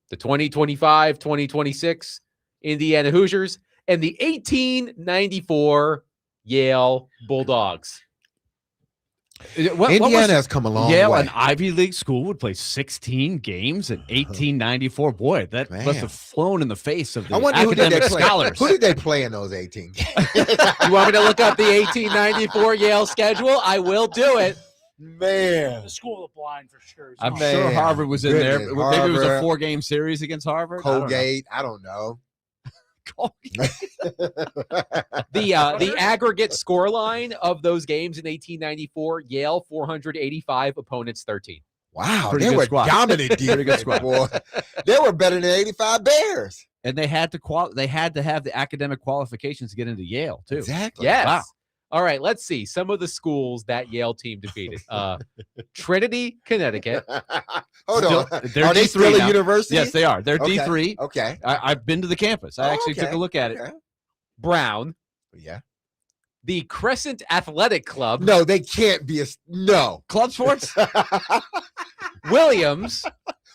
the 2025-2026 Indiana Hoosiers and the 1894 Yale Bulldogs. Indiana has come a long Yale, way. an Ivy League school, would play 16 games in 1894. Boy, that must have flown in the face of the I wonder who did academic they play. scholars. Who did they play in those 18 games? You want me to look up the 1894 Yale schedule? I will do it. Man. The School of the Blind for sure. I'm sure Harvard was in there. Goodness, Maybe it was a Harvard, 4-game series against Harvard. Colgate. I don't know. The aggregate score line of those games in 1894, Yale 485, opponents 13. Wow, Pretty they good were squad. dominant Pretty good defense, squad. boy. They were better than 85 Bears. And they had to they had to have the academic qualifications to get into Yale too. Exactly. Yes. Wow. All right, let's see some of the schools that Yale team defeated. Trinity, Connecticut. Hold on. They're Are they D3 still a now. university? Yes, they are. They're Okay, D3. okay. I've been to the campus. I actually took a look at it. Brown. Yeah. The Crescent Athletic Club. No, they can't be no. Club sports? Williams.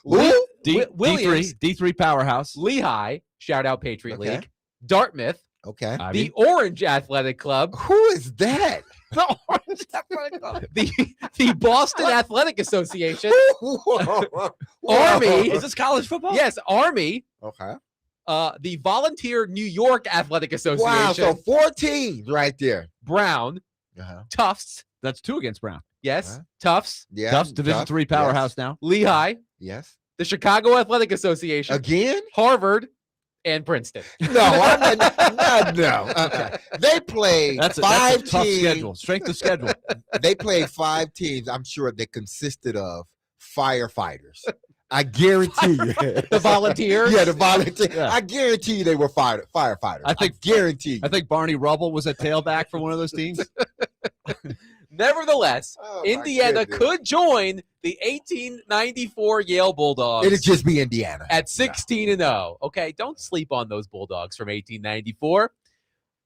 Who? Williams. D3 powerhouse. Lehigh. Shout out Patriot Okay. League. Dartmouth. Okay. The Orange Athletic Club. Who is that? The Orange Athletic Club. The Boston Athletic Association. Army. Is this college football? Yes, Army. Okay. The Volunteer New York Athletic Association. Wow, so 4 teams right there. Brown. Uh-huh. Tufts. That's 2 against Brown. Yes. Huh? Tufts. Yeah. Tufts, Division Tufts, 3 powerhouse now. Lehigh. Yes. The Chicago Athletic Association. Again? Harvard. And Princeton. No, no. Okay. They played That's a 5 tough teams. schedule. Strength of schedule. They played 5 teams. I'm sure that consisted of firefighters. I guarantee you. The Volunteers? Yeah, the volunteers. Yeah. I guarantee you they were firefighters. I guarantee you. I think Barney Rubble was a tailback for one of those teams. Nevertheless, Oh, my Indiana goodness. could join the 1894 Yale Bulldogs. It'd just be Indiana. At 16-0. Okay, don't sleep on those Bulldogs from 1894.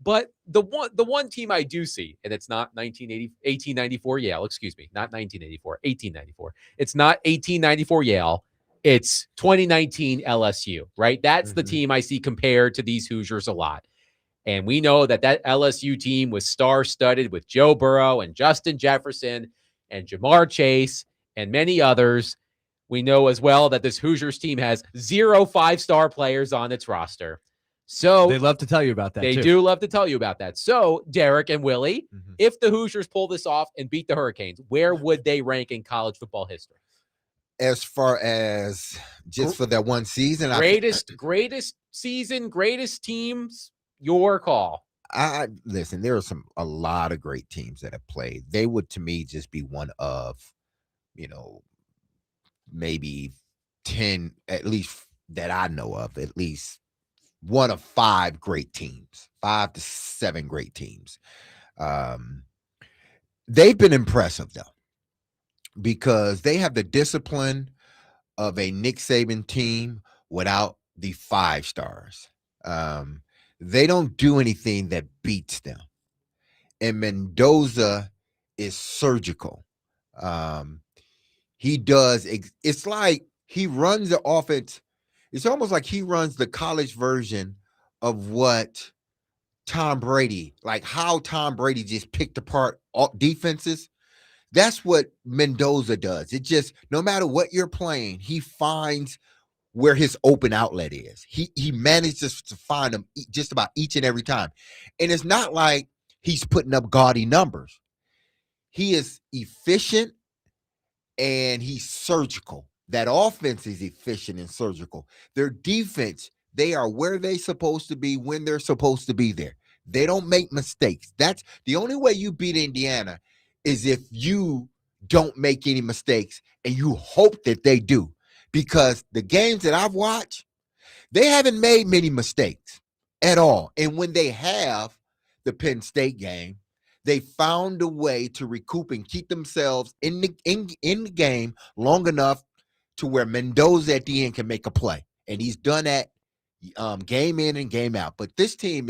But the one team I do see, and it's not 1894 Yale, excuse me, not 1984, 1894. It's not 1894 Yale. It's 2019 LSU, right? That's the team I see compared to these Hoosiers a lot. And we know that LSU team was star-studded with Joe Burrow and Justin Jefferson and Jamar Chase and many others. We know as well that this Hoosiers team has 0 5-star players on its roster. So They love to tell you about that. they too. do love to tell you about that. So, Derek and Willie, if the Hoosiers pull this off and beat the Hurricanes, where would they rank in college football history? As far as just for that one season, Greatest season, greatest teams, your call. I listen, there are a lot of great teams that have played. They would, to me, just be one of, maybe 10, at least that I know of, at least one of 5 great teams, 5 to 7 great teams. They've been impressive though, because they have the discipline of a Nick Saban team without the 5 stars. They don't do anything that beats them. And Mendoza is surgical. He does. It's like he runs the offense. It's almost like he runs the college version of what Tom Brady, like how Tom Brady just picked apart all defenses. That's what Mendoza does. It just, no matter what you're playing, he finds where his open outlet is. He manages to find them just about each and every time. And it's not like he's putting up gaudy numbers. He is efficient and he's surgical. That offense is efficient and surgical. Their defense, they are where they're supposed to be when they're supposed to be there. They don't make mistakes. That's the only way you beat Indiana, is if you don't make any mistakes and you hope that they do. Because the games that I've watched, they haven't made many mistakes at all. And when they have, the Penn State game, they found a way to recoup and keep themselves in the game long enough to where Mendoza at the end can make a play. And he's done that game in and game out. But this team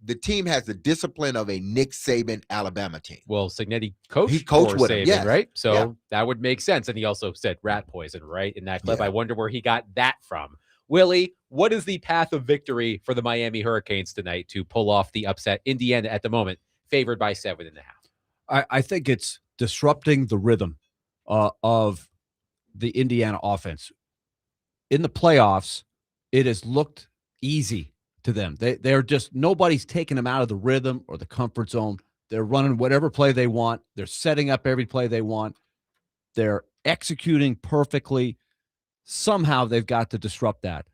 the team has the discipline of a Nick Saban Alabama team. Well, Cignetti coached He coached for with him, Saban, yes. right? So Yeah. that would make sense. And he also said rat poison, right, in that clip. Yeah. I wonder where he got that from. Willie, what is the path of victory for the Miami Hurricanes tonight to pull off the upset? Indiana at the moment favored by 7.5. I think it's disrupting the rhythm of the Indiana offense. In the playoffs, it has looked easy to them. They're just, nobody's taking them out of the rhythm or the comfort zone. They're running whatever play they want. They're setting up every play they want. They're executing perfectly. Somehow they've got to disrupt that.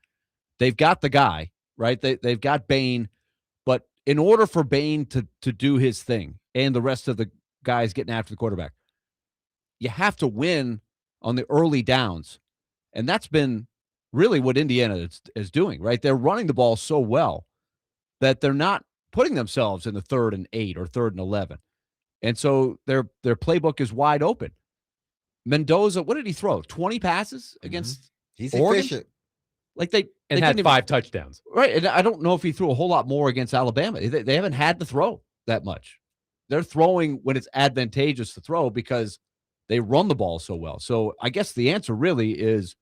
They've got the guy, right? They've got Bain, but in order for Bain to do his thing and the rest of the guys getting after the quarterback, you have to win on the early downs. And that's been really what Indiana is doing, right? They're running the ball so well that they're not putting themselves in the 3rd and 8 or 3rd and 11. And so their playbook is wide open. Mendoza, what did he throw? 20 passes against He's Oregon? efficient. Like they And didn't had even- 5 touchdowns. Right. And I don't know if he threw a whole lot more against Alabama. They haven't had to throw that much. They're throwing when it's advantageous to throw because they run the ball so well. So I guess the answer really is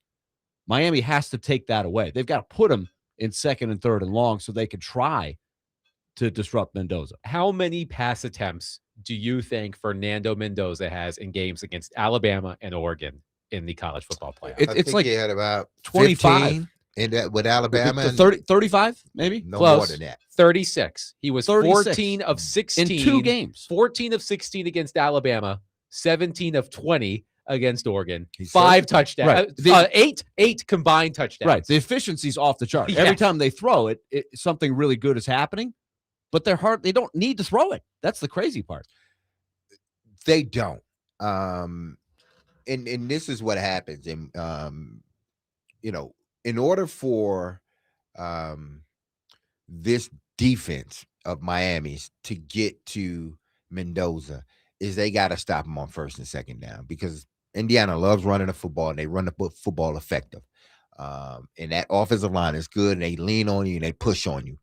Miami has to take that away. They've got to put them in 2nd and 3rd and long so they can try to disrupt Mendoza. How many pass attempts do you think Fernando Mendoza has in games against Alabama and Oregon in the college football playoff? I It's think like he had about 25. 15 in that with Alabama. The 30, 35, maybe? No Close. more than that. 36. He was 36. 14 of 16. In 2 games. 14 of 16 against Alabama, 17 of 20 against Oregon, He's 5 surgical. touchdowns, Right. eight combined touchdowns. Right. The efficiency's off the chart. Every Yes. time they throw it, something really good is happening, but they don't need to throw it. That's the crazy part. They don't. And this is what happens. And in order for this defense of Miami's to get to Mendoza, is they got to stop him on 1st and 2nd down, because Indiana loves running the football and they run the football effective. And that offensive line is good and they lean on you and they push on you.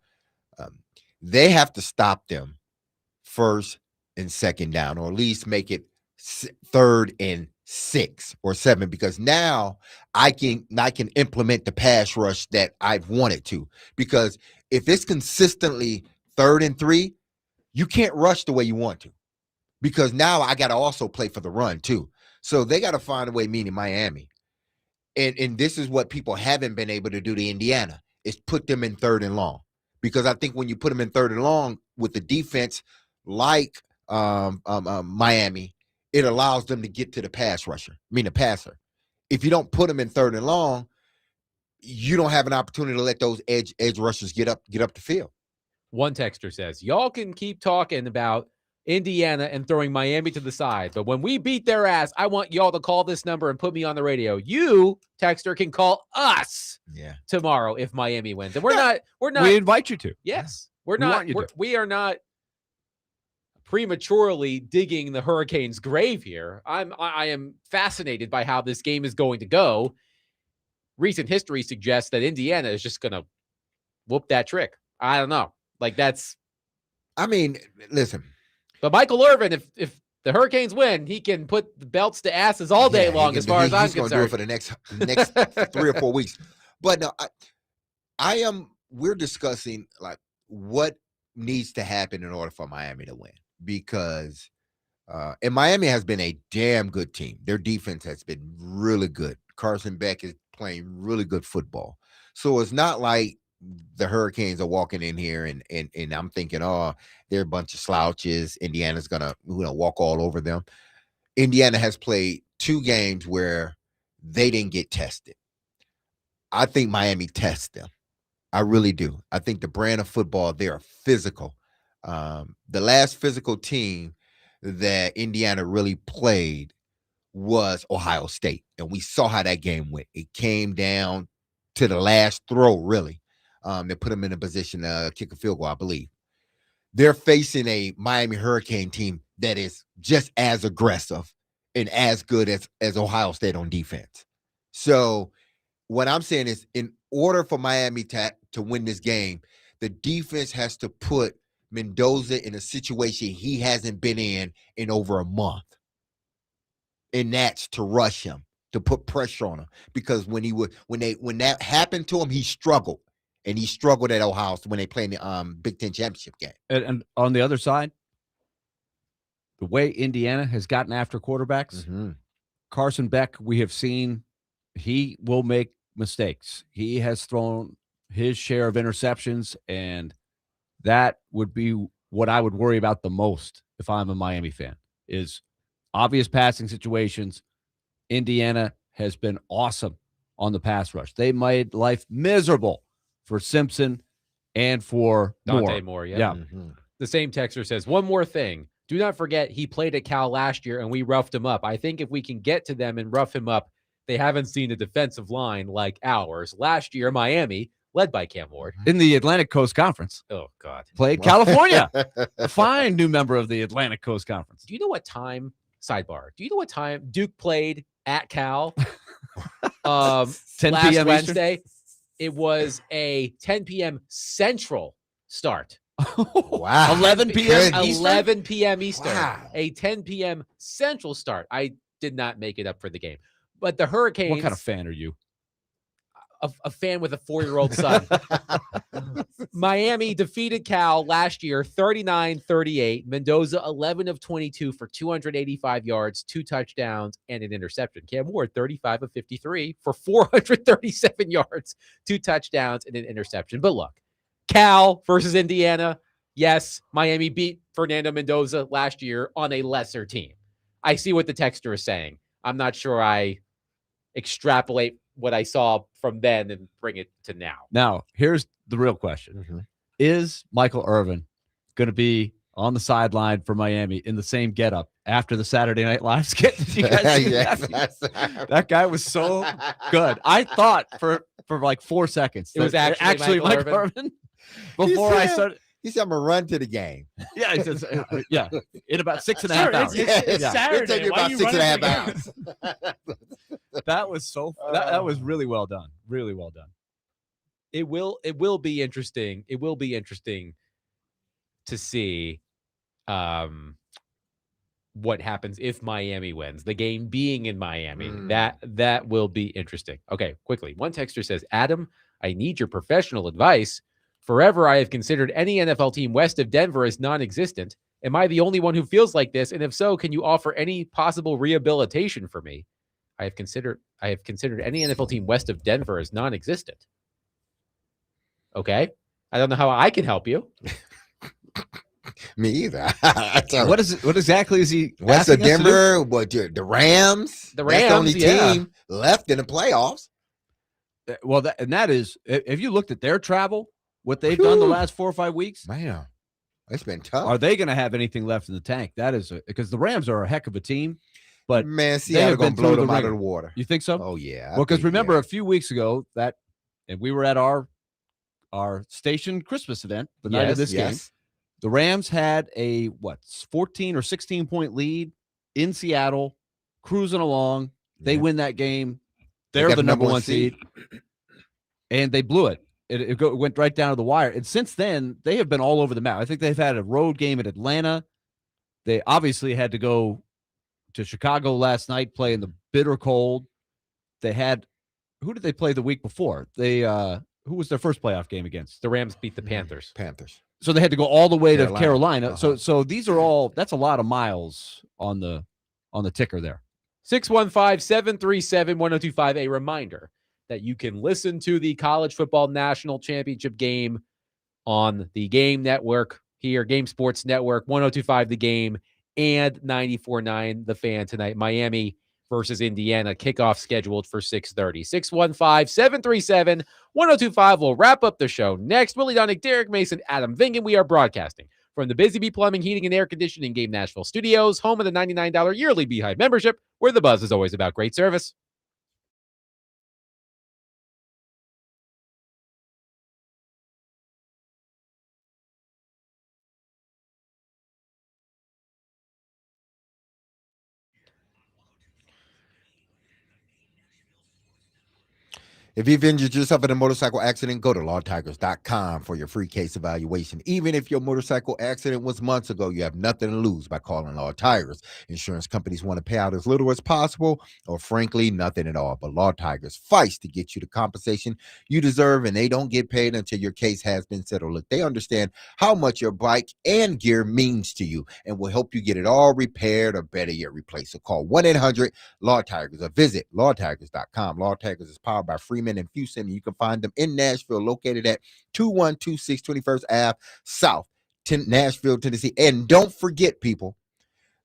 They have to stop them 1st and 2nd down, or at least make it 3rd and 6 or 7, because now I can implement the pass rush that I've wanted to. Because if it's consistently 3rd and 3, you can't rush the way you want to, because now I got to also play for the run too. So they got to find a way, meaning Miami. And this is what people haven't been able to do to Indiana, is put them in 3rd and long. Because I think when you put them in 3rd and long with the defense like Miami, it allows them to get to the the passer. If you don't put them in 3rd and long, you don't have an opportunity to let those edge rushers get up the field. One texter says, y'all can keep talking about Indiana and throwing Miami to the side, but when we beat their ass, I want y'all to call this number and put me on the radio. You, texter, can call us tomorrow if Miami wins. And we're not. We invite you to. Yes. We want you to. We are not prematurely digging the Hurricanes' grave here. I am fascinated by how this game is going to go. Recent history suggests that Indiana is just going to whoop that trick. I don't know. Like that's. I mean, listen. But Michael Irvin, if the Hurricanes win, he can put the belts to asses all day long. As far as I'm concerned, he's going to do it for the next 3 or 4 weeks. But no, we're discussing like what needs to happen in order for Miami to win, because and Miami has been a damn good team. Their defense has been really good. Carson Beck is playing really good football. So it's not like the Hurricanes are walking in here and I'm thinking, oh, they're a bunch of slouches. Indiana's gonna walk all over them. Indiana has played 2 games where they didn't get tested. I think Miami tests them. I really do. I think the brand of football, they are physical. The last physical team that Indiana really played was Ohio State, and we saw how that game went. It came down to the last throw, really. They put them in a position to kick a field goal, I believe. They're facing a Miami Hurricane team that is just as aggressive and as good as Ohio State on defense. So what I'm saying is, in order for Miami to win this game, the defense has to put Mendoza in a situation he hasn't been in over a month. And that's to rush him, to put pressure on him. Because when that happened to him, he struggled. And he struggled at Ohio State when they played in the Big Ten championship game. And on the other side, the way Indiana has gotten after quarterbacks, Carson Beck, we have seen he will make mistakes. He has thrown his share of interceptions, and that would be what I would worry about the most if I'm a Miami fan, is obvious passing situations. Indiana has been awesome on the pass rush. They made life miserable for Simpson and for Dante Moore. Yeah. The same texter says, one more thing. Do not forget he played at Cal last year and we roughed him up. I think if we can get to them and rough him up, they haven't seen a defensive line like ours. Last year, Miami, led by Cam Ward, in the Atlantic Coast Conference. Oh, God. Played California. A fine new member of the Atlantic Coast Conference. Do you know what time, sidebar, do you know what time Duke played at Cal 10 last p.m. Wednesday? It was a 10 p.m. Central start. Wow. 11 p.m. 11 p.m. Eastern. Wow. A 10 p.m. Central start. I did not make it up for the game. But the Hurricanes. What kind of fan are you? A fan with a 4-year-old son. Miami defeated Cal last year 39-38. Mendoza 11 of 22 for 285 yards, 2 touchdowns, and an interception. Cam Ward 35 of 53 for 437 yards, 2 touchdowns, and an interception. But look, Cal versus Indiana. Yes, Miami beat Fernando Mendoza last year on a lesser team. I see what the texter is saying. I'm not sure I extrapolate what I saw from then and bring it to now. Now, here's the real question. Is Michael Irvin going to be on the sideline for Miami in the same getup after the Saturday Night Live skit? Did you guys see that? That guy was so good. I thought for like 4 seconds it was actually Michael Irvin. Before I started. He said, I'm going to run to the game. Yeah, he says, yeah, in about 6.5 hours. It's Saturday. It'll take me Why about you 6.5 running hours. That was so. That was really well done. Really well done. It will be interesting. It will be interesting to see what happens if Miami wins. The game being in Miami, that will be interesting. Okay, quickly. One texter says, Adam, I need your professional advice. Forever, I have considered any NFL team west of Denver as non-existent. Am I the only one who feels like this? And if so, can you offer any possible rehabilitation for me? I have considered any NFL team west of Denver as non-existent. Okay. I don't know how I can help you. Me either. What exactly is he west of Denver? What, the Rams? The Rams, that's the only team left in the playoffs. Well, that is, if you looked at their travel, what they've done the last 4 or 5 weeks, man, it's been tough. Are they going to have anything left in the tank? That is because the Rams are a heck of a team, but man, Seattle going to blow them out of the water. You think so? Oh yeah. Well, because remember a few weeks ago and we were at our station Christmas event the night of this game. The Rams had a 14 or 16 point lead in Seattle, cruising along. They win that game. They're the number one seed, and they blew it. went right down to the wire. And since then, they have been all over the map. I think they've had a road game at Atlanta. They obviously had to go to Chicago last night, play in the bitter cold. They had who did they play the week before? They who was their first playoff game against? The Rams beat the Panthers. Panthers. So they had to go all the way to Carolina. Carolina. So these are all that's a lot of miles on the ticker there. 615-737-1025. A reminder that you can listen to the College Football National Championship game on the Game Network here, Game Sports Network, 1025 The Game and 94.9 The Fan tonight. Miami versus Indiana, kickoff scheduled for 6:30. 615-737-1025. We'll wrap up the show next. Willie Donick, Derek Mason, Adam Vingan. We are broadcasting from the Busy Bee Plumbing, Heating, and Air Conditioning Game Nashville Studios, home of the $99 yearly Beehive membership, where the buzz is always about great service. If you've injured yourself in a motorcycle accident, go to lawtigers.com for your free case evaluation. Even if your motorcycle accident was months ago, you have nothing to lose by calling Law Tigers. Insurance companies want to pay out as little as possible, or frankly, nothing at all. But Law Tigers fights to get you the compensation you deserve, and they don't get paid until your case has been settled. Look, they understand how much your bike and gear means to you and will help you get it all repaired or better yet replaced. So call 1-800-LAW Tigers or visit lawtigers.com. Law Tigers is powered by Freeman and Fuson. You can find them in Nashville, located at 2126 21st Ave South, Nashville, Tennessee. And don't forget, people,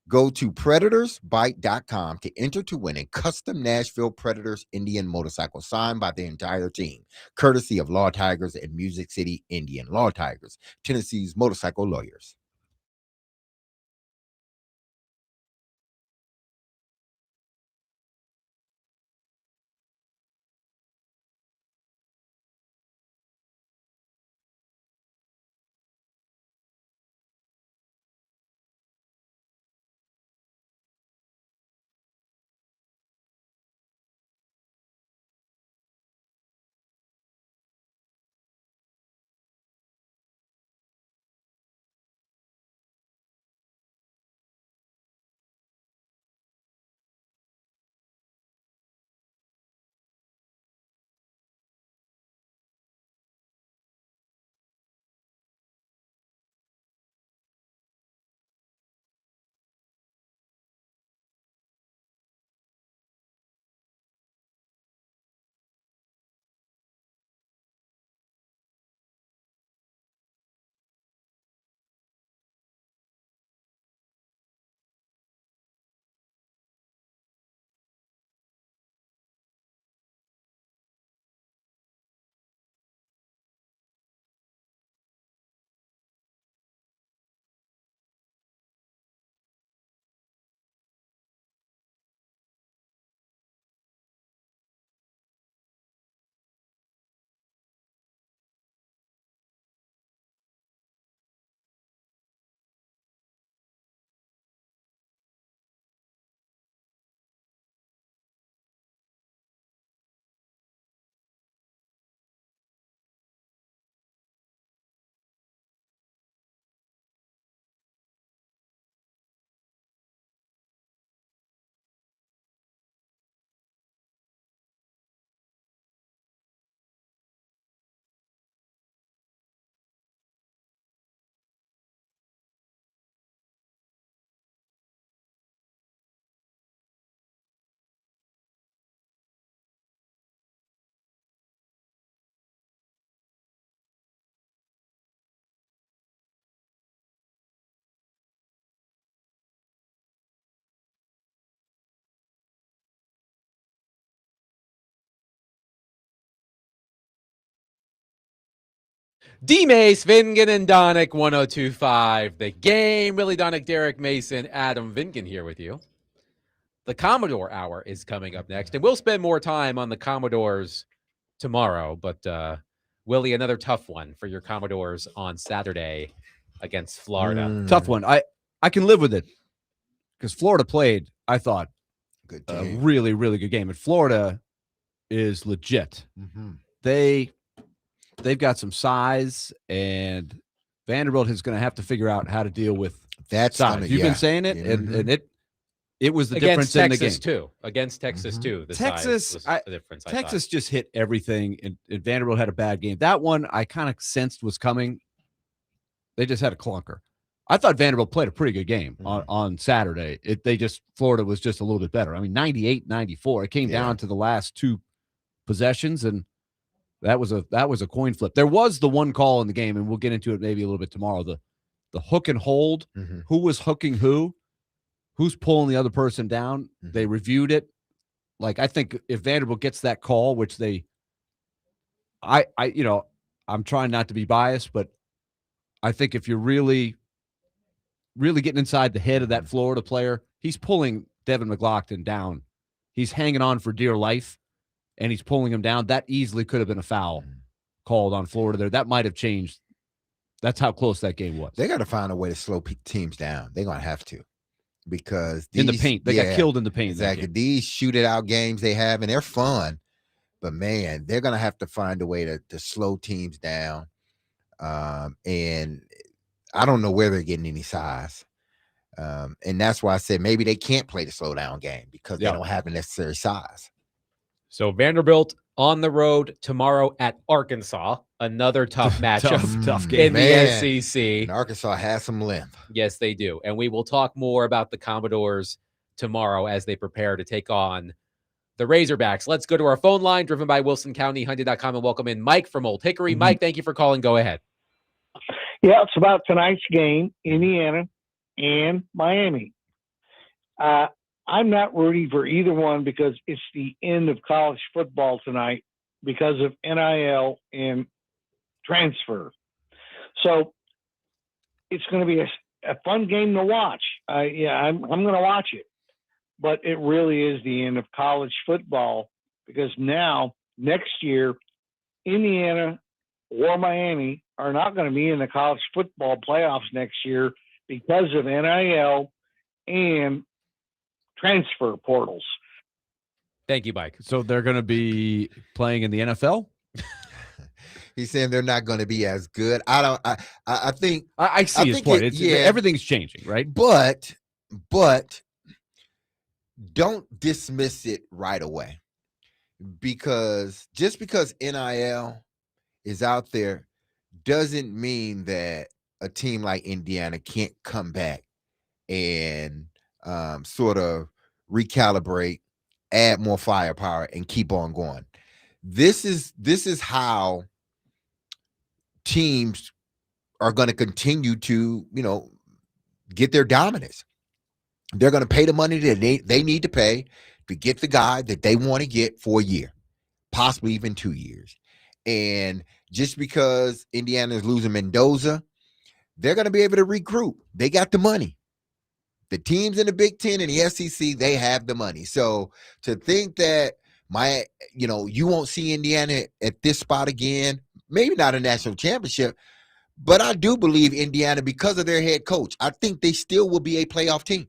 go to predatorsbike.com to enter to win a custom Nashville Predators Indian motorcycle signed by the entire team, courtesy of Law Tigers and Music City Indian. Law Tigers, Tennessee's motorcycle lawyers. D-Mace, Vingan, and Donick, 1025 The Game. Willie Donick, Derek Mason, Adam Vingan here with you. The Commodore Hour is coming up next, and we'll spend more time on the Commodores tomorrow. But, Willie, another tough one for your Commodores on Saturday against Florida. Tough one. I can live with it because Florida played, I thought, a really, really good game. And Florida is legit. Mm-hmm. They they've got some size, and Vanderbilt is going to have to figure out how to deal with That's size. You've been saying it, and it was the difference Against in the game. Texas too. Against Texas too. The Texas, size was the difference. Texas just hit everything, and Vanderbilt had a bad game. That one I kind of sensed was coming. They just had a clunker. I thought Vanderbilt played a pretty good game on Saturday. Florida was just a little bit better. I mean, 98-94. It came down to the last two possessions, and that was a coin flip. There was the one call in the game, and we'll get into it maybe a little bit tomorrow. The hook and hold. Who was hooking who? Who's pulling the other person down? They reviewed it. Like, I think if Vanderbilt gets that call, which I'm trying not to be biased, but I think if you're really, really getting inside the head of that Florida player, he's pulling Devin McLaughlin down. He's hanging on for dear life, and he's pulling him down. That easily could have been a foul called on Florida there. That might have changed. That's how close that game was. They got to find a way to slow teams down. They're going to have to. Because in the paint, they got killed in the paint. Exactly. These shoot it out games they have, and they're fun, but man, they're gonna have to find a way to slow teams down. And I don't know where they're getting any size. And that's why I said maybe they can't play the slow down game because they don't have the necessary size. So Vanderbilt on the road tomorrow at Arkansas. Another tough matchup. tough game. In the SEC. And Arkansas has some length. Yes, they do. And we will talk more about the Commodores tomorrow as they prepare to take on the Razorbacks. Let's go to our phone line, driven by WilsonCountyHyundai.com, and welcome in Mike from Old Hickory. Mike, thank you for calling. Go ahead. Yeah, it's about tonight's game, Indiana and Miami. I'm not rooting for either one because it's the end of college football tonight because of NIL and transfer. So it's going to be a fun game to watch. I'm going to watch it. But it really is the end of college football because now, next year, Indiana or Miami are not going to be in the college football playoffs next year because of NIL and transfer portals. Thank you, Mike. So they're going to be playing in the NFL? He's saying they're not going to be as good. I think I see his point. Everything's changing, right? But don't dismiss it right away, because just because NIL is out there doesn't mean that a team like Indiana can't come back and sort of recalibrate, add more firepower, and keep on going. This is how teams are going to continue to, get their dominance. They're going to pay the money that they need to pay to get the guy that they want to get for a year, possibly even 2 years. And just because Indiana is losing Mendoza, they're going to be able to regroup. They got the money. The teams in the Big Ten and the SEC, they have the money. So to think that you won't see Indiana at this spot again, maybe not a national championship, but I do believe Indiana, because of their head coach, I think they still will be a playoff team.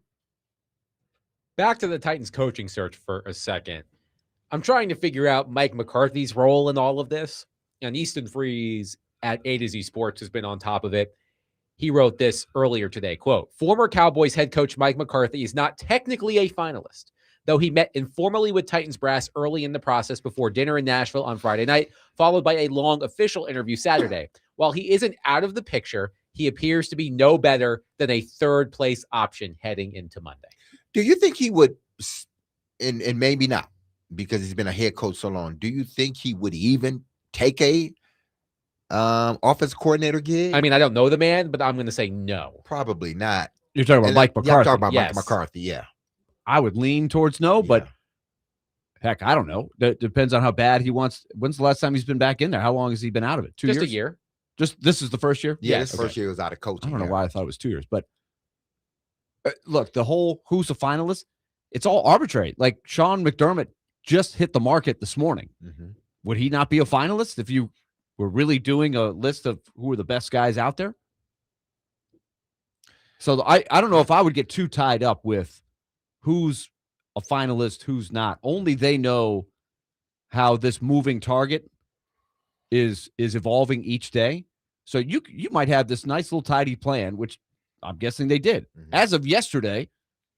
Back to the Titans coaching search for a second. I'm trying to figure out Mike McCarthy's role in all of this. And Easton Freeze at A to Z Sports has been on top of it. He wrote this earlier today, quote, former Cowboys head coach Mike McCarthy is not technically a finalist, though he met informally with Titans brass early in the process before dinner in Nashville on Friday night, followed by a long official interview Saturday. While he isn't out of the picture, he appears to be no better than a third place option heading into Monday. Do you think he would, and maybe not, because he's been a head coach so long, do you think he would even take a offensive coordinator gig? I mean, I don't know the man, but I'm going to say no. Probably not. You're talking about Mike McCarthy. Yeah, I'm talking about Yes. Mike McCarthy, yeah. I would lean towards no, but heck, I don't know. That depends on how bad he wants. When's the last time he's been back in there? How long has he been out of it? 2 years? Just a year. Just this is the first year? Yeah, this first year was out of coaching. I don't know why I thought it was 2 years, but look, the whole who's a finalist, it's all arbitrary. Like Sean McDermott just hit the market this morning. Mm-hmm. Would he not be a finalist if you were really doing a list of who are the best guys out there? So I don't know if I would get too tied up with who's a finalist, who's not. Only they know how this moving target is evolving each day. So you might have this nice little tidy plan, which I'm guessing they did. As of yesterday,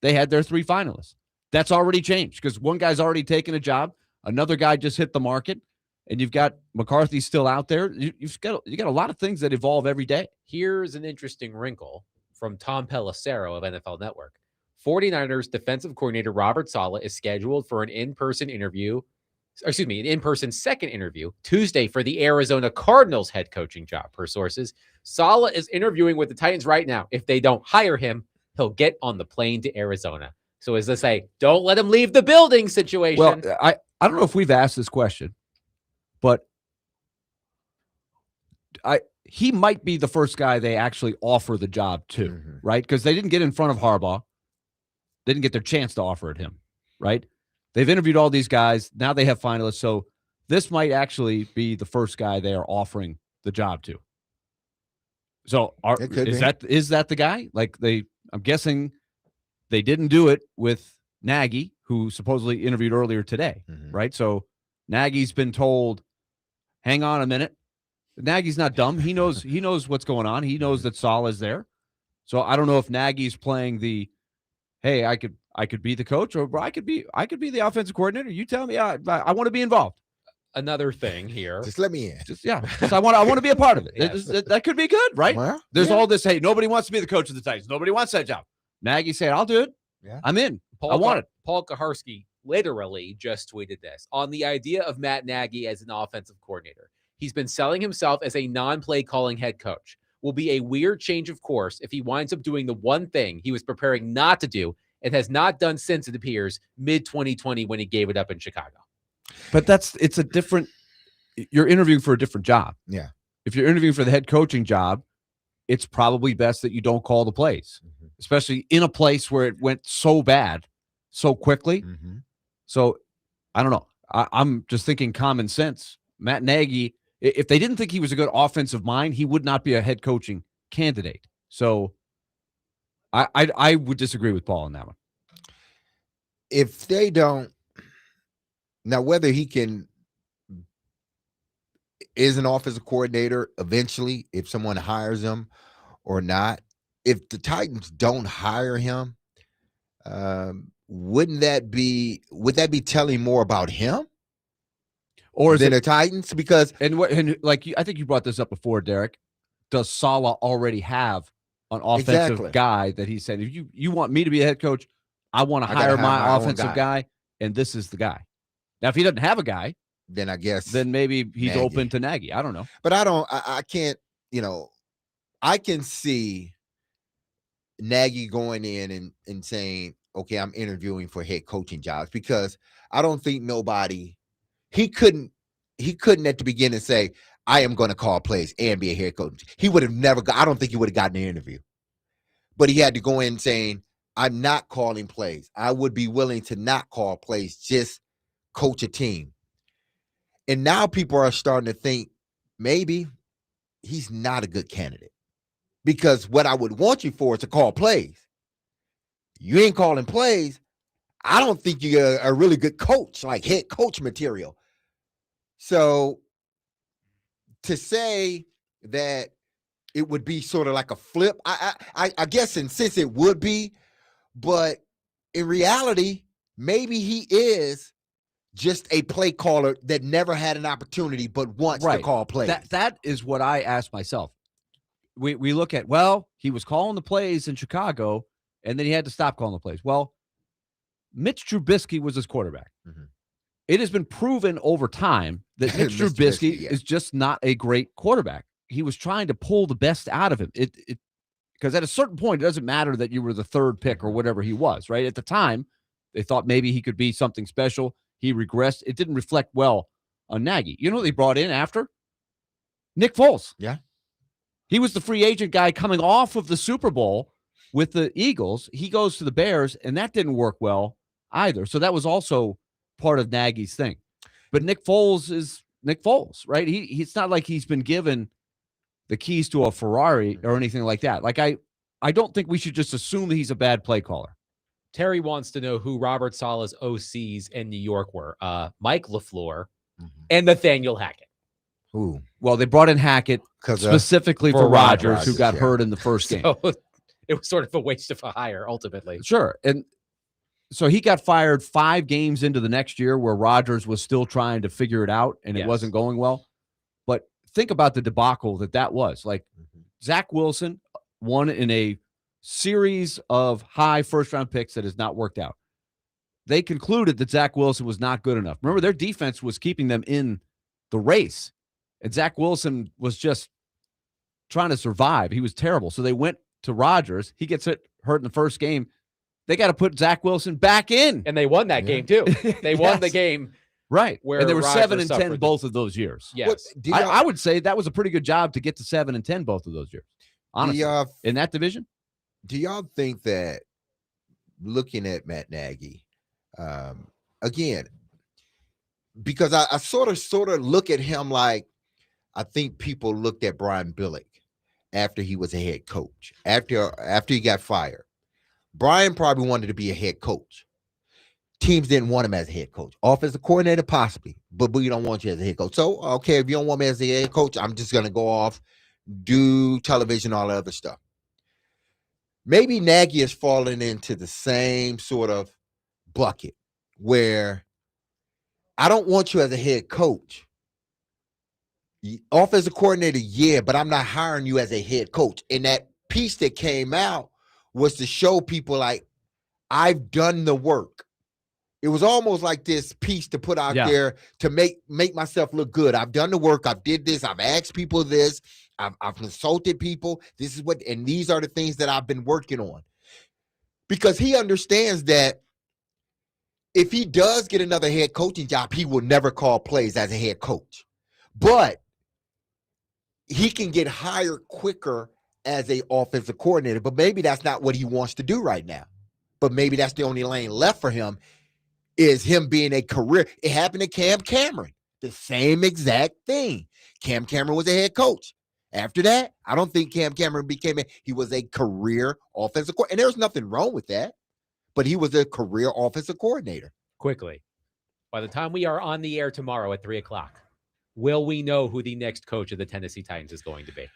they had their 3 finalists. That's already changed because one guy's already taken a job, another guy just hit the market, and you've got McCarthy still out there. You got a lot of things that evolve every day. Here's an interesting wrinkle from Tom Pelissero of NFL Network. 49ers defensive coordinator Robert Saleh is scheduled for an in-person second interview Tuesday for the Arizona Cardinals head coaching job, per sources. Saleh is interviewing with the Titans right now. If they don't hire him, he'll get on the plane to Arizona. So as they say, don't let him leave the building situation. Well, I don't know if we've asked this question, but he might be the first guy they actually offer the job to, right? Because they didn't get in front of Harbaugh. They didn't get their chance to offer it him, right? They've interviewed all these guys. Now they have finalists. So this might actually be the first guy they are offering the job to. So is that the guy? Like I'm guessing they didn't do it with Nagy, who supposedly interviewed earlier today, right? So Nagy's been told, hang on a minute. Nagy's not dumb. He knows what's going on. He knows that Saleh is there. So I don't know if Nagy's playing the, hey, I could be the coach, or I could be the offensive coordinator. You tell me, I want to be involved. Another thing here. Just let me in. Just I want to be a part of it. Yes. That could be good, right? Well, There's all this, hey, nobody wants to be the coach of the Titans. Nobody wants that job. Nagy said, I'll do it. Yeah. I'm in. I want it. Paul Kaharski literally just tweeted this on the idea of Matt Nagy as an offensive coordinator. He's been selling himself as a non-play calling head coach. Will be a weird change of course if he winds up doing the one thing he was preparing not to do and has not done since, it appears, mid-2020 when he gave it up in Chicago. But it's a different, you're interviewing for a different job. Yeah. If you're interviewing for the head coaching job, it's probably best that you don't call the plays, especially in a place where it went so bad so quickly. So I don't know. I'm just thinking common sense. Matt Nagy, if they didn't think he was a good offensive mind, he would not be a head coaching candidate. So I would disagree with Paul on that one. If they don't, now whether he is an offensive coordinator eventually, if someone hires him or not, if the Titans don't hire him, would that be telling more about him? Or than the Titans? Because and I think you brought this up before, Derek. Does Saleh already have an offensive guy that he said, if you want me to be a head coach, I want to hire my offensive guy, and this is the guy. Now, if he doesn't have a guy, then I guess maybe he's Nagy. open to Nagy. I don't know. But I can't, I can see Nagy going in and saying, okay, I'm interviewing for head coaching jobs, because I don't think he couldn't at the beginning say, I am going to call plays and be a head coach. He would have never I don't think he would have gotten an interview. But he had to go in saying, I'm not calling plays. I would be willing to not call plays, just coach a team. And now people are starting to think maybe he's not a good candidate, because what I would want you for is to call plays. You ain't calling plays. I don't think you're a really good coach, like head coach material. So to say that it would be sort of like a flip, I guess in sense it would be, but in reality, maybe he is just a play caller that never had an opportunity but wants to call plays. That is what I asked myself. We look at, well, he was calling the plays in Chicago, and then he had to stop calling the plays. Well, Mitch Trubisky was his quarterback. It has been proven over time that Mitch Trubisky is just not a great quarterback. He was trying to pull the best out of him. Because at a certain point, it doesn't matter that you were the third pick or whatever he was, right? At the time, they thought maybe he could be something special. He regressed. It didn't reflect well on Nagy. You know what they brought in after? Nick Foles. Yeah. He was the free agent guy coming off of the Super Bowl with the Eagles. He goes to the Bears, and that didn't work well either. So that was also part of Nagy's thing. But Nick Foles is Nick Foles, right? It's not like he's been given the keys to a Ferrari or anything like that. Like I don't think we should just assume that he's a bad play caller. Terry wants to know who Robert Saleh's OCs in New York were. Mike LaFleur and Nathaniel Hackett. Who? Well, they brought in Hackett specifically for Rodgers, who got hurt in the first game. So it was sort of a waste of a hire, ultimately. Sure. And so he got fired 5 games into the next year where Rodgers was still trying to figure it out and it wasn't going well. But think about the debacle that was. Like Zach Wilson won in a series of high first-round picks that has not worked out. They concluded that Zach Wilson was not good enough. Remember, their defense was keeping them in the race. And Zach Wilson was just trying to survive. He was terrible. So they went to Rodgers. He gets hurt in the first game. They got to put Zach Wilson back in. And they won that game, too. They won the game. Right. Where and they were Rodgers 7-10 both of those years. Yes. I would say that was a pretty good job to get to 7-10 both of those years. Honestly, in that division. Do y'all think that looking at Matt Nagy, again, because I sort of look at him like I think people looked at Brian Billick after he was a head coach, after he got fired. Brian probably wanted to be a head coach. Teams didn't want him as a head coach. Offensive coordinator, possibly, but we don't want you as a head coach. So, okay, if you don't want me as a head coach, I'm just going to go off, do television, all that other stuff. Maybe Nagy is falling into the same sort of bucket where I don't want you as a head coach. Offensive coordinator, yeah, but I'm not hiring you as a head coach. And that piece that came out was to show people like, I've done the work. It was almost like this piece to put out there to make myself look good. I've done the work. I've did this. I've asked people this. I've consulted people. This is and these are the things that I've been working on. Because he understands that if he does get another head coaching job, he will never call plays as a head coach. But he can get hired quicker as a offensive coordinator. But maybe that's not what he wants to do right now. But maybe that's the only lane left for him, is him being a career. It happened to Cam Cameron. The same exact thing. Cam Cameron was a head coach. After that, I don't think Cam Cameron he was a career offensive coordinator. And there's nothing wrong with that. But he was a career offensive coordinator. Quickly, by the time we are on the air tomorrow at 3:00, will we know who the next coach of the Tennessee Titans is going to be?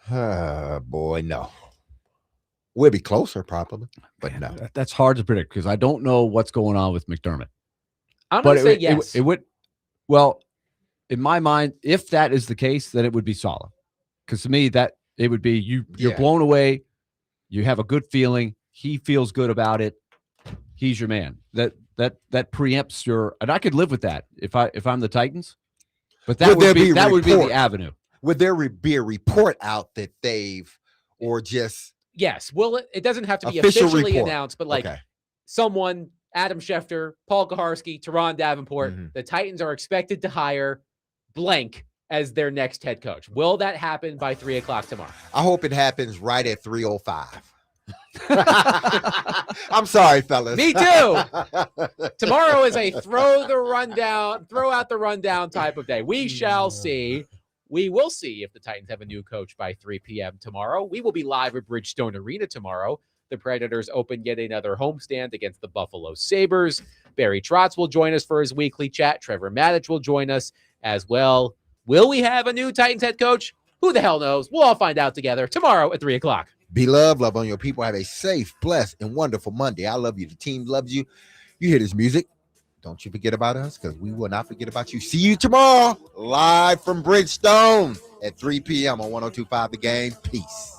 Boy, no. We'll be closer, probably, but no. That's hard to predict because I don't know what's going on with McDermott. I'm going to say yes. It would, well, in my mind, if that is the case, then it would be Saleh. Because to me, that it would be you're blown away. You have a good feeling. He feels good about it. He's your man. That preempts your, and I could live with that if I'm the Titans. But that would be the avenue. Would there be a report out that they've, or just yes? Well, it doesn't have to be official officially report. announced, but like someone, Adam Schefter, Paul Kaharski, Teron Davenport, the Titans are expected to hire blank as their next head coach. Will that happen by 3:00 tomorrow? I hope it happens right at 3:05. I'm sorry, fellas. Me too. Tomorrow is a throw out the rundown type of day. We shall see. We will see if the Titans have a new coach by 3 p.m. tomorrow. We will be live at Bridgestone Arena tomorrow. The Predators open yet another homestand against the Buffalo Sabres. Barry Trotz will join us for his weekly chat. Trevor Maddich will join us as well. Will we have a new Titans head coach? Who the hell knows? We'll all find out together tomorrow at 3:00. Be loved, love on your people. Have a safe, blessed, and wonderful Monday. I love you. The team loves you. You hear this music. Don't you forget about us, because we will not forget about you. See you tomorrow, live from Bridgestone at 3 p.m. on 102.5 The Game. Peace.